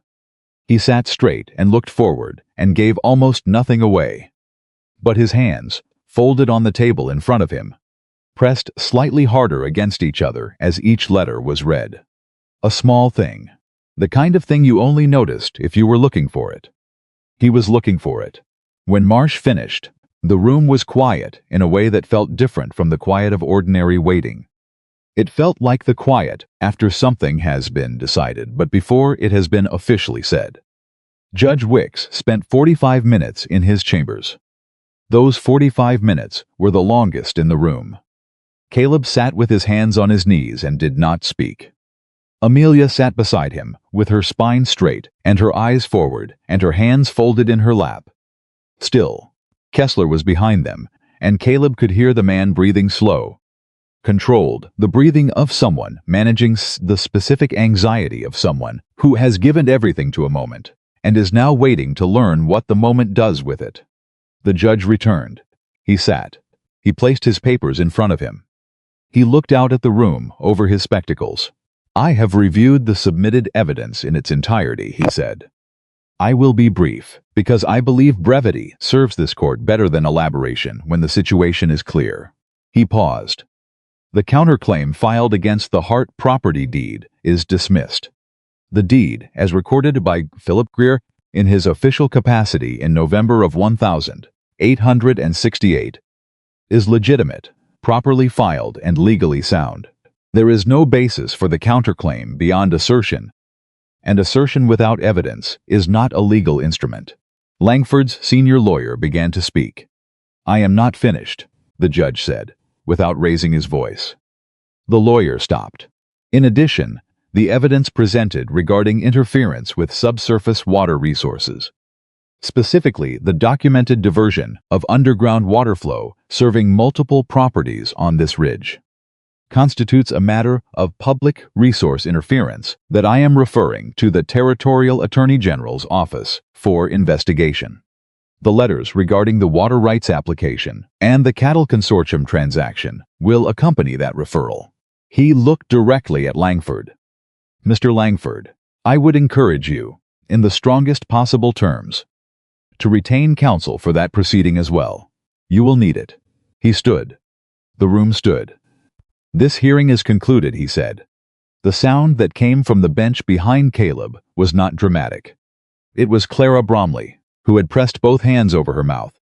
A: He sat straight and looked forward and gave almost nothing away. But his hands, folded on the table in front of him, pressed slightly harder against each other as each letter was read. A small thing. The kind of thing you only noticed if you were looking for it. He was looking for it. When Marsh finished, the room was quiet in a way that felt different from the quiet of ordinary waiting. It felt like the quiet after something has been decided, but before it has been officially said. Judge Wicks spent 45 minutes in his chambers. Those 45 minutes were the longest in the room. Caleb sat with his hands on his knees and did not speak. Amelia sat beside him, with her spine straight and her eyes forward and her hands folded in her lap. Still, Kessler was behind them, and Caleb could hear the man breathing slow, controlled, the breathing of someone managing the specific anxiety of someone who has given everything to a moment and is now waiting to learn what the moment does with it. The judge returned. He sat. He placed his papers in front of him. He looked out at the room over his spectacles. "I have reviewed the submitted evidence in its entirety," he said. "I will be brief, because I believe brevity serves this court better than elaboration when the situation is clear." He paused. "The counterclaim filed against the Hart property deed is dismissed. The deed, as recorded by Philip Greer in his official capacity in November of 1868, is legitimate, properly filed, and legally sound. There is no basis for the counterclaim beyond assertion, and assertion without evidence is not a legal instrument." Langford's senior lawyer began to speak. "I am not finished," the judge said, without raising his voice. The lawyer stopped. "In addition, the evidence presented regarding interference with subsurface water resources, specifically the documented diversion of underground water flow serving multiple properties on this ridge, constitutes a matter of public resource interference that I am referring to the Territorial Attorney General's office for investigation. The letters regarding the water rights application and the Cattle Consortium transaction will accompany that referral." He looked directly at Langford. "Mr. Langford, I would encourage you, in the strongest possible terms, to retain counsel for that proceeding as well. You will need it." He stood. The room stood. "This hearing is concluded," he said. The sound that came from the bench behind Caleb was not dramatic. It was Clara Bromley, who had pressed both hands over her mouth,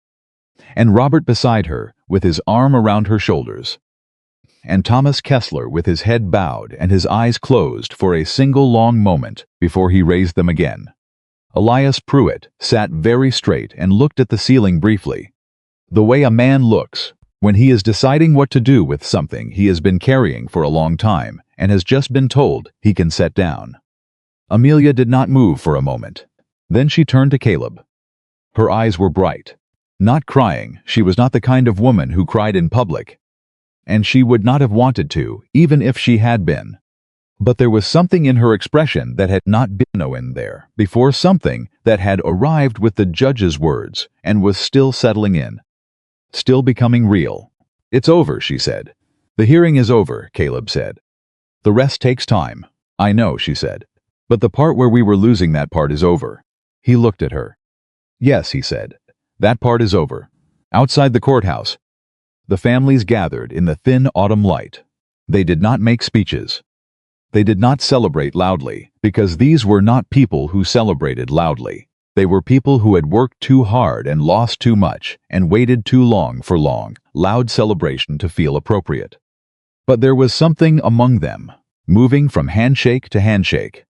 A: and Robert beside her with his arm around her shoulders, and Thomas Kessler with his head bowed and his eyes closed for a single long moment before he raised them again. Elias Pruitt sat very straight and looked at the ceiling briefly, the way a man looks when he is deciding what to do with something he has been carrying for a long time and has just been told he can set down. Amelia did not move for a moment. Then she turned to Caleb. Her eyes were bright. Not crying, she was not the kind of woman who cried in public, and she would not have wanted to, even if she had been. But there was something in her expression that had not been in there before, something that had arrived with the judge's words and was still settling in, still becoming real. "It's over," she said. "The hearing is over," Caleb said. "The rest takes time." "I know," she said. "But the part where we were losing, that part is over." He looked at her. "Yes," he said. "That part is over." Outside the courthouse, the families gathered in the thin autumn light. They did not make speeches. They did not celebrate loudly, because these were not people who celebrated loudly. They were people who had worked too hard and lost too much, and waited too long for loud celebration to feel appropriate. But there was something among them, moving from handshake to handshake.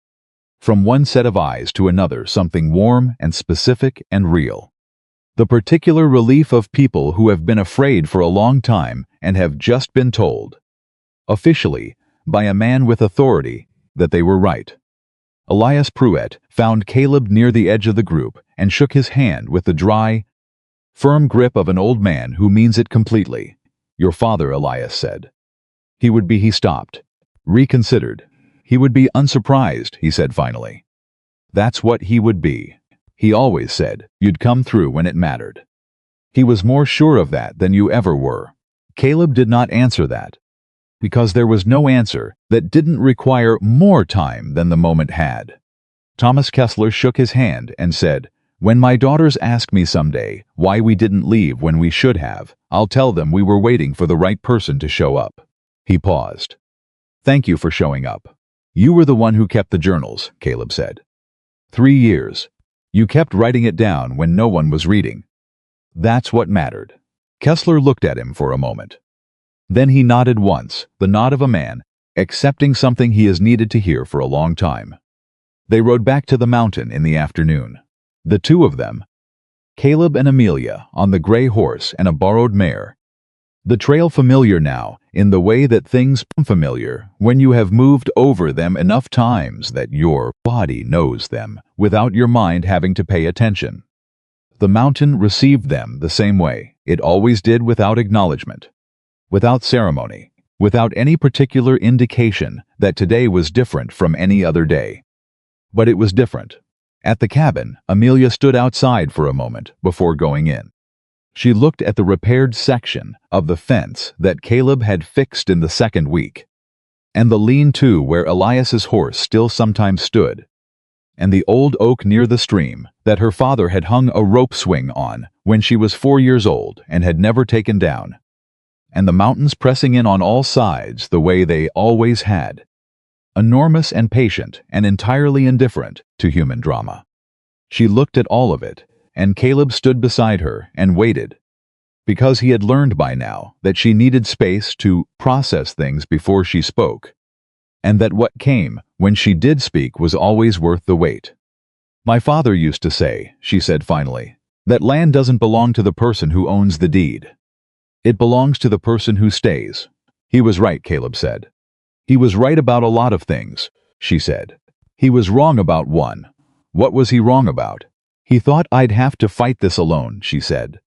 A: From one set of eyes to another, something warm and specific and real. The particular relief of people who have been afraid for a long time and have just been told, officially, by a man with authority, that they were right. Elias Pruett found Caleb near the edge of the group and shook his hand with the dry, firm grip of an old man who means it completely. "Your father," Elias said. He stopped, reconsidered. He would be unsurprised, he said finally. That's what he would be. He always said you'd come through when it mattered. He was more sure of that than you ever were. Caleb did not answer that, because there was no answer that didn't require more time than the moment had. Thomas Kessler shook his hand and said, "When my daughters ask me someday why we didn't leave when we should have, I'll tell them we were waiting for the right person to show up." He paused. "Thank you for showing up. You were the one who kept the journals," Caleb said. 3 years. You kept writing it down when no one was reading. That's what mattered." Kessler looked at him for a moment. Then he nodded once, the nod of a man, accepting something he has needed to hear for a long time. They rode back to the mountain in the afternoon. The two of them, Caleb and Amelia, on the gray horse and a borrowed mare. The trail familiar now, in the way that things become familiar when you have moved over them enough times that your body knows them, without your mind having to pay attention. The mountain received them the same way. It always did, without acknowledgement, without ceremony, without any particular indication that today was different from any other day. But it was different. At the cabin, Amelia stood outside for a moment before going in. She looked at the repaired section of the fence that Caleb had fixed in the second week, and the lean-to where Elias's horse still sometimes stood, and the old oak near the stream that her father had hung a rope swing on when she was 4 years old and had never taken down, and the mountains pressing in on all sides the way they always had, enormous and patient and entirely indifferent to human drama. She looked at all of it, and Caleb stood beside her and waited, because he had learned by now that she needed space to process things before she spoke, and that what came when she did speak was always worth the wait. "My father used to say," she said finally, "that land doesn't belong to the person who owns the deed. It belongs to the person who stays." "He was right," Caleb said. "He was right about a lot of things," she said. "He was wrong about one." "What was he wrong about?" "He thought I'd have to fight this alone," she said.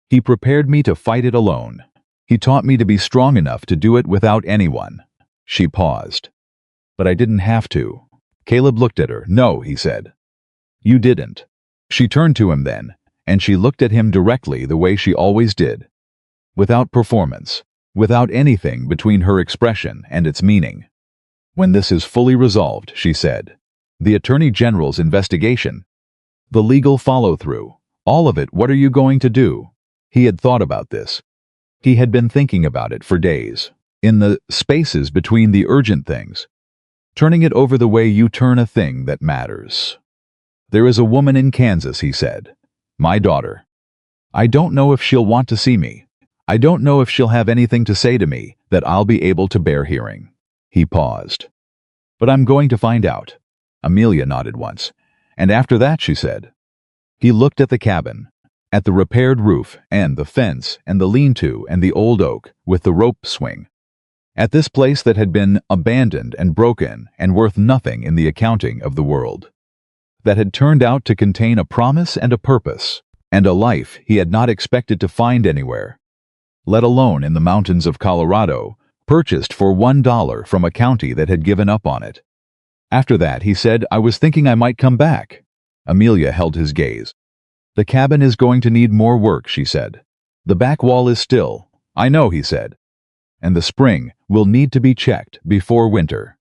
A: "He prepared me to fight it alone. He taught me to be strong enough to do it without anyone." She paused. "But I didn't have to." Caleb looked at her. "No," he said. "You didn't." She turned to him then, and she looked at him directly the way she always did, without performance, without anything between her expression and its meaning. "When this is fully resolved," she said, "the Attorney General's investigation, the legal follow-through, all of it, what are you going to do?" He had thought about this. He had been thinking about it for days, in the spaces between the urgent things, turning it over the way you turn a thing that matters. "There is a woman in Kansas," he said, "my daughter. I don't know if she'll want to see me. I don't know if she'll have anything to say to me that I'll be able to bear hearing." He paused. "But I'm going to find out." Amelia nodded once. "And after that," she said. He looked at the cabin, at the repaired roof and the fence and the lean-to and the old oak with the rope swing, at this place that had been abandoned and broken and worth nothing in the accounting of the world, that had turned out to contain a promise and a purpose and a life he had not expected to find anywhere, let alone in the mountains of Colorado, purchased for $1 from a county that had given up on it. After that, he said, "I was thinking I might come back." Amelia held his gaze. "The cabin is going to need more work," she said. "The back wall is still." "I know," he said. "And the spring will need to be checked before winter.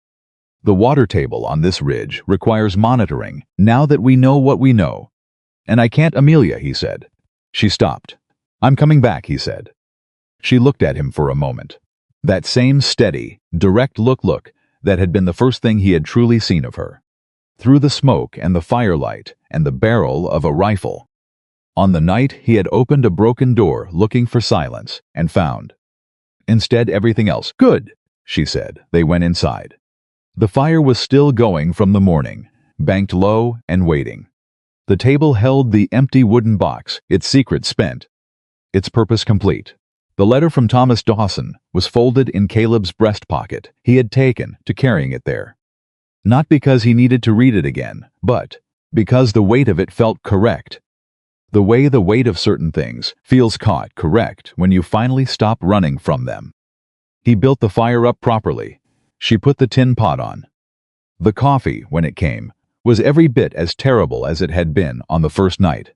A: The water table on this ridge requires monitoring now that we know what we know. And I can't." "Amelia," he said. She stopped. "I'm coming back," he said. She looked at him for a moment. That same steady, direct look, that had been the first thing he had truly seen of her. Through the smoke and the firelight and the barrel of a rifle. On the night he had opened a broken door looking for silence and found. Instead everything else. "Good," she said. They went inside. The fire was still going from the morning, banked low and waiting. The table held the empty wooden box, its secret spent, its purpose complete. The letter from Thomas Dawson was folded in Caleb's breast pocket. He had taken to carrying it there. Not because he needed to read it again, but because the weight of it felt correct. The way the weight of certain things feels caught correct when you finally stop running from them. He built the fire up properly. She put the tin pot on. The coffee, when it came, was every bit as terrible as it had been on the first night,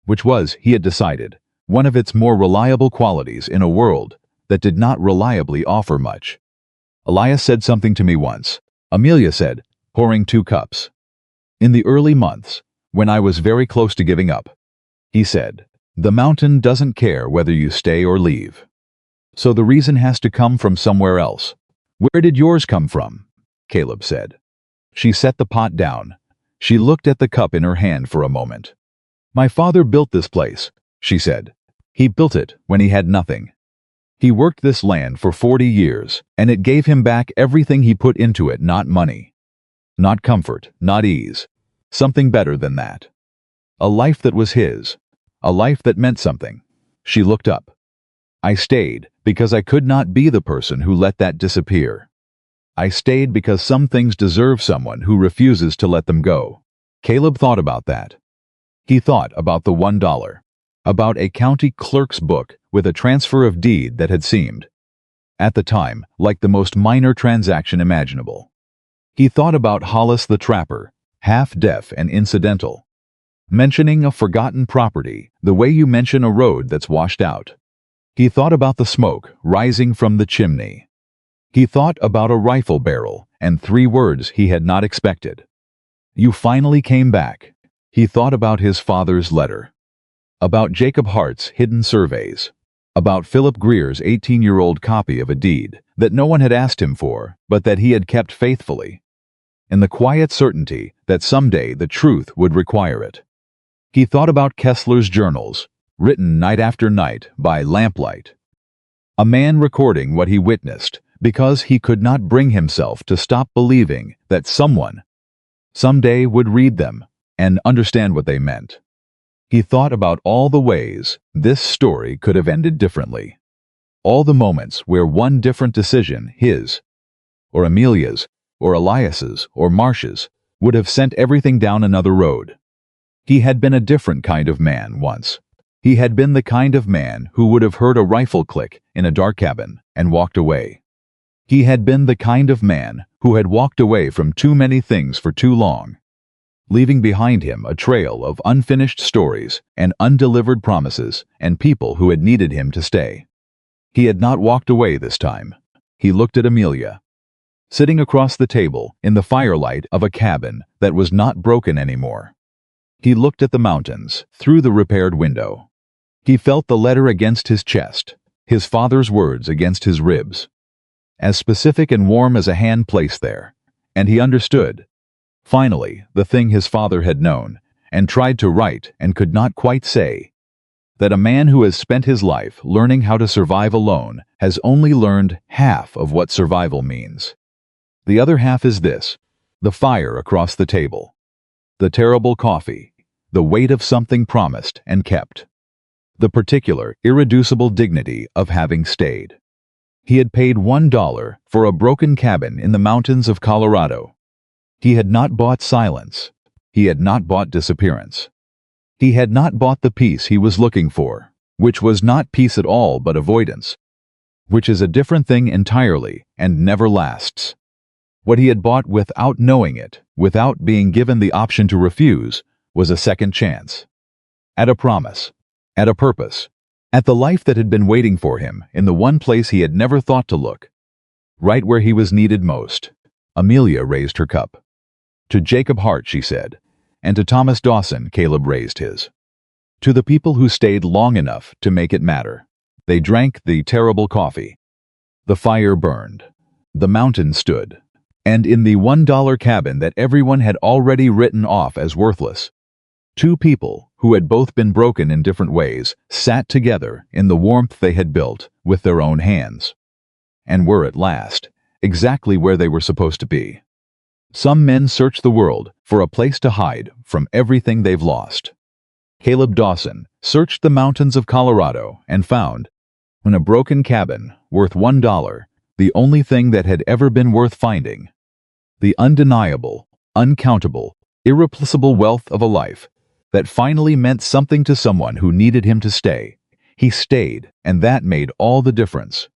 A: which was, he had decided, one of its more reliable qualities in a world that did not reliably offer much. Elias said something to me once. Amelia said, pouring 2 cups. In the early months, when I was very close to giving up, he said, "The mountain doesn't care whether you stay or leave. So the reason has to come from somewhere else." "Where did yours come from?" Caleb said. She set the pot down. She looked at the cup in her hand for a moment. "My father built this place," she said. "He built it when he had nothing. He worked this land for 40 years, and it gave him back everything he put into it, not money, not comfort, not ease. Something better than that. A life that was his. A life that meant something." She looked up. "I stayed because I could not be the person who let that disappear. I stayed because some things deserve someone who refuses to let them go." Caleb thought about that. He thought about the $1, about a county clerk's book with a transfer of deed that had seemed, at the time, like the most minor transaction imaginable. He thought about Hollis the trapper, half-deaf and incidental, mentioning a forgotten property the way you mention a road that's washed out. He thought about the smoke rising from the chimney. He thought about a rifle barrel and 3 words he had not expected. "You finally came back." He thought about his father's letter, about Jacob Hart's hidden surveys, about Philip Greer's 18-year-old copy of a deed that no one had asked him for, but that he had kept faithfully, in the quiet certainty that someday the truth would require it. He thought about Kessler's journals, written night after night by lamplight. A man recording what he witnessed because he could not bring himself to stop believing that someone, someday, would read them and understand what they meant. He thought about all the ways this story could have ended differently. All the moments where one different decision, his, or Amelia's, or Elias's, or Marsh's, would have sent everything down another road. He had been a different kind of man once. He had been the kind of man who would have heard a rifle click in a dark cabin and walked away. He had been the kind of man who had walked away from too many things for too long, leaving behind him a trail of unfinished stories and undelivered promises and people who had needed him to stay. He had not walked away this time. He looked at Amelia, sitting across the table in the firelight of a cabin that was not broken anymore. He looked at the mountains through the repaired window. He felt the letter against his chest, his father's words against his ribs, as specific and warm as a hand placed there, and he understood, finally, the thing his father had known and tried to write and could not quite say, that a man who has spent his life learning how to survive alone has only learned half of what survival means. The other half is this: the fire across the table, the terrible coffee, the weight of something promised and kept, the particular, irreducible dignity of having stayed. He had paid $1 for a broken cabin in the mountains of Colorado. He had not bought silence. He had not bought disappearance. He had not bought the peace he was looking for, which was not peace at all but avoidance, which is a different thing entirely and never lasts. What he had bought without knowing it, without being given the option to refuse, was a second chance. At a promise. At a purpose. At the life that had been waiting for him in the one place he had never thought to look. Right where he was needed most. Amelia raised her cup. "To Jacob Hart," she said, and to Thomas Dawson, Caleb raised his. To the people who stayed long enough to make it matter. They drank the terrible coffee. The fire burned. The mountain stood. And in the $1 cabin that everyone had already written off as worthless, two people, who had both been broken in different ways, sat together in the warmth they had built with their own hands, and were at last exactly where they were supposed to be. Some men search the world for a place to hide from everything they've lost. Caleb Dawson searched the mountains of Colorado and found, in a broken cabin worth $1, the only thing that had ever been worth finding: the undeniable, uncountable, irreplaceable wealth of a life that finally meant something to someone who needed him to stay. He stayed, and that made all the difference.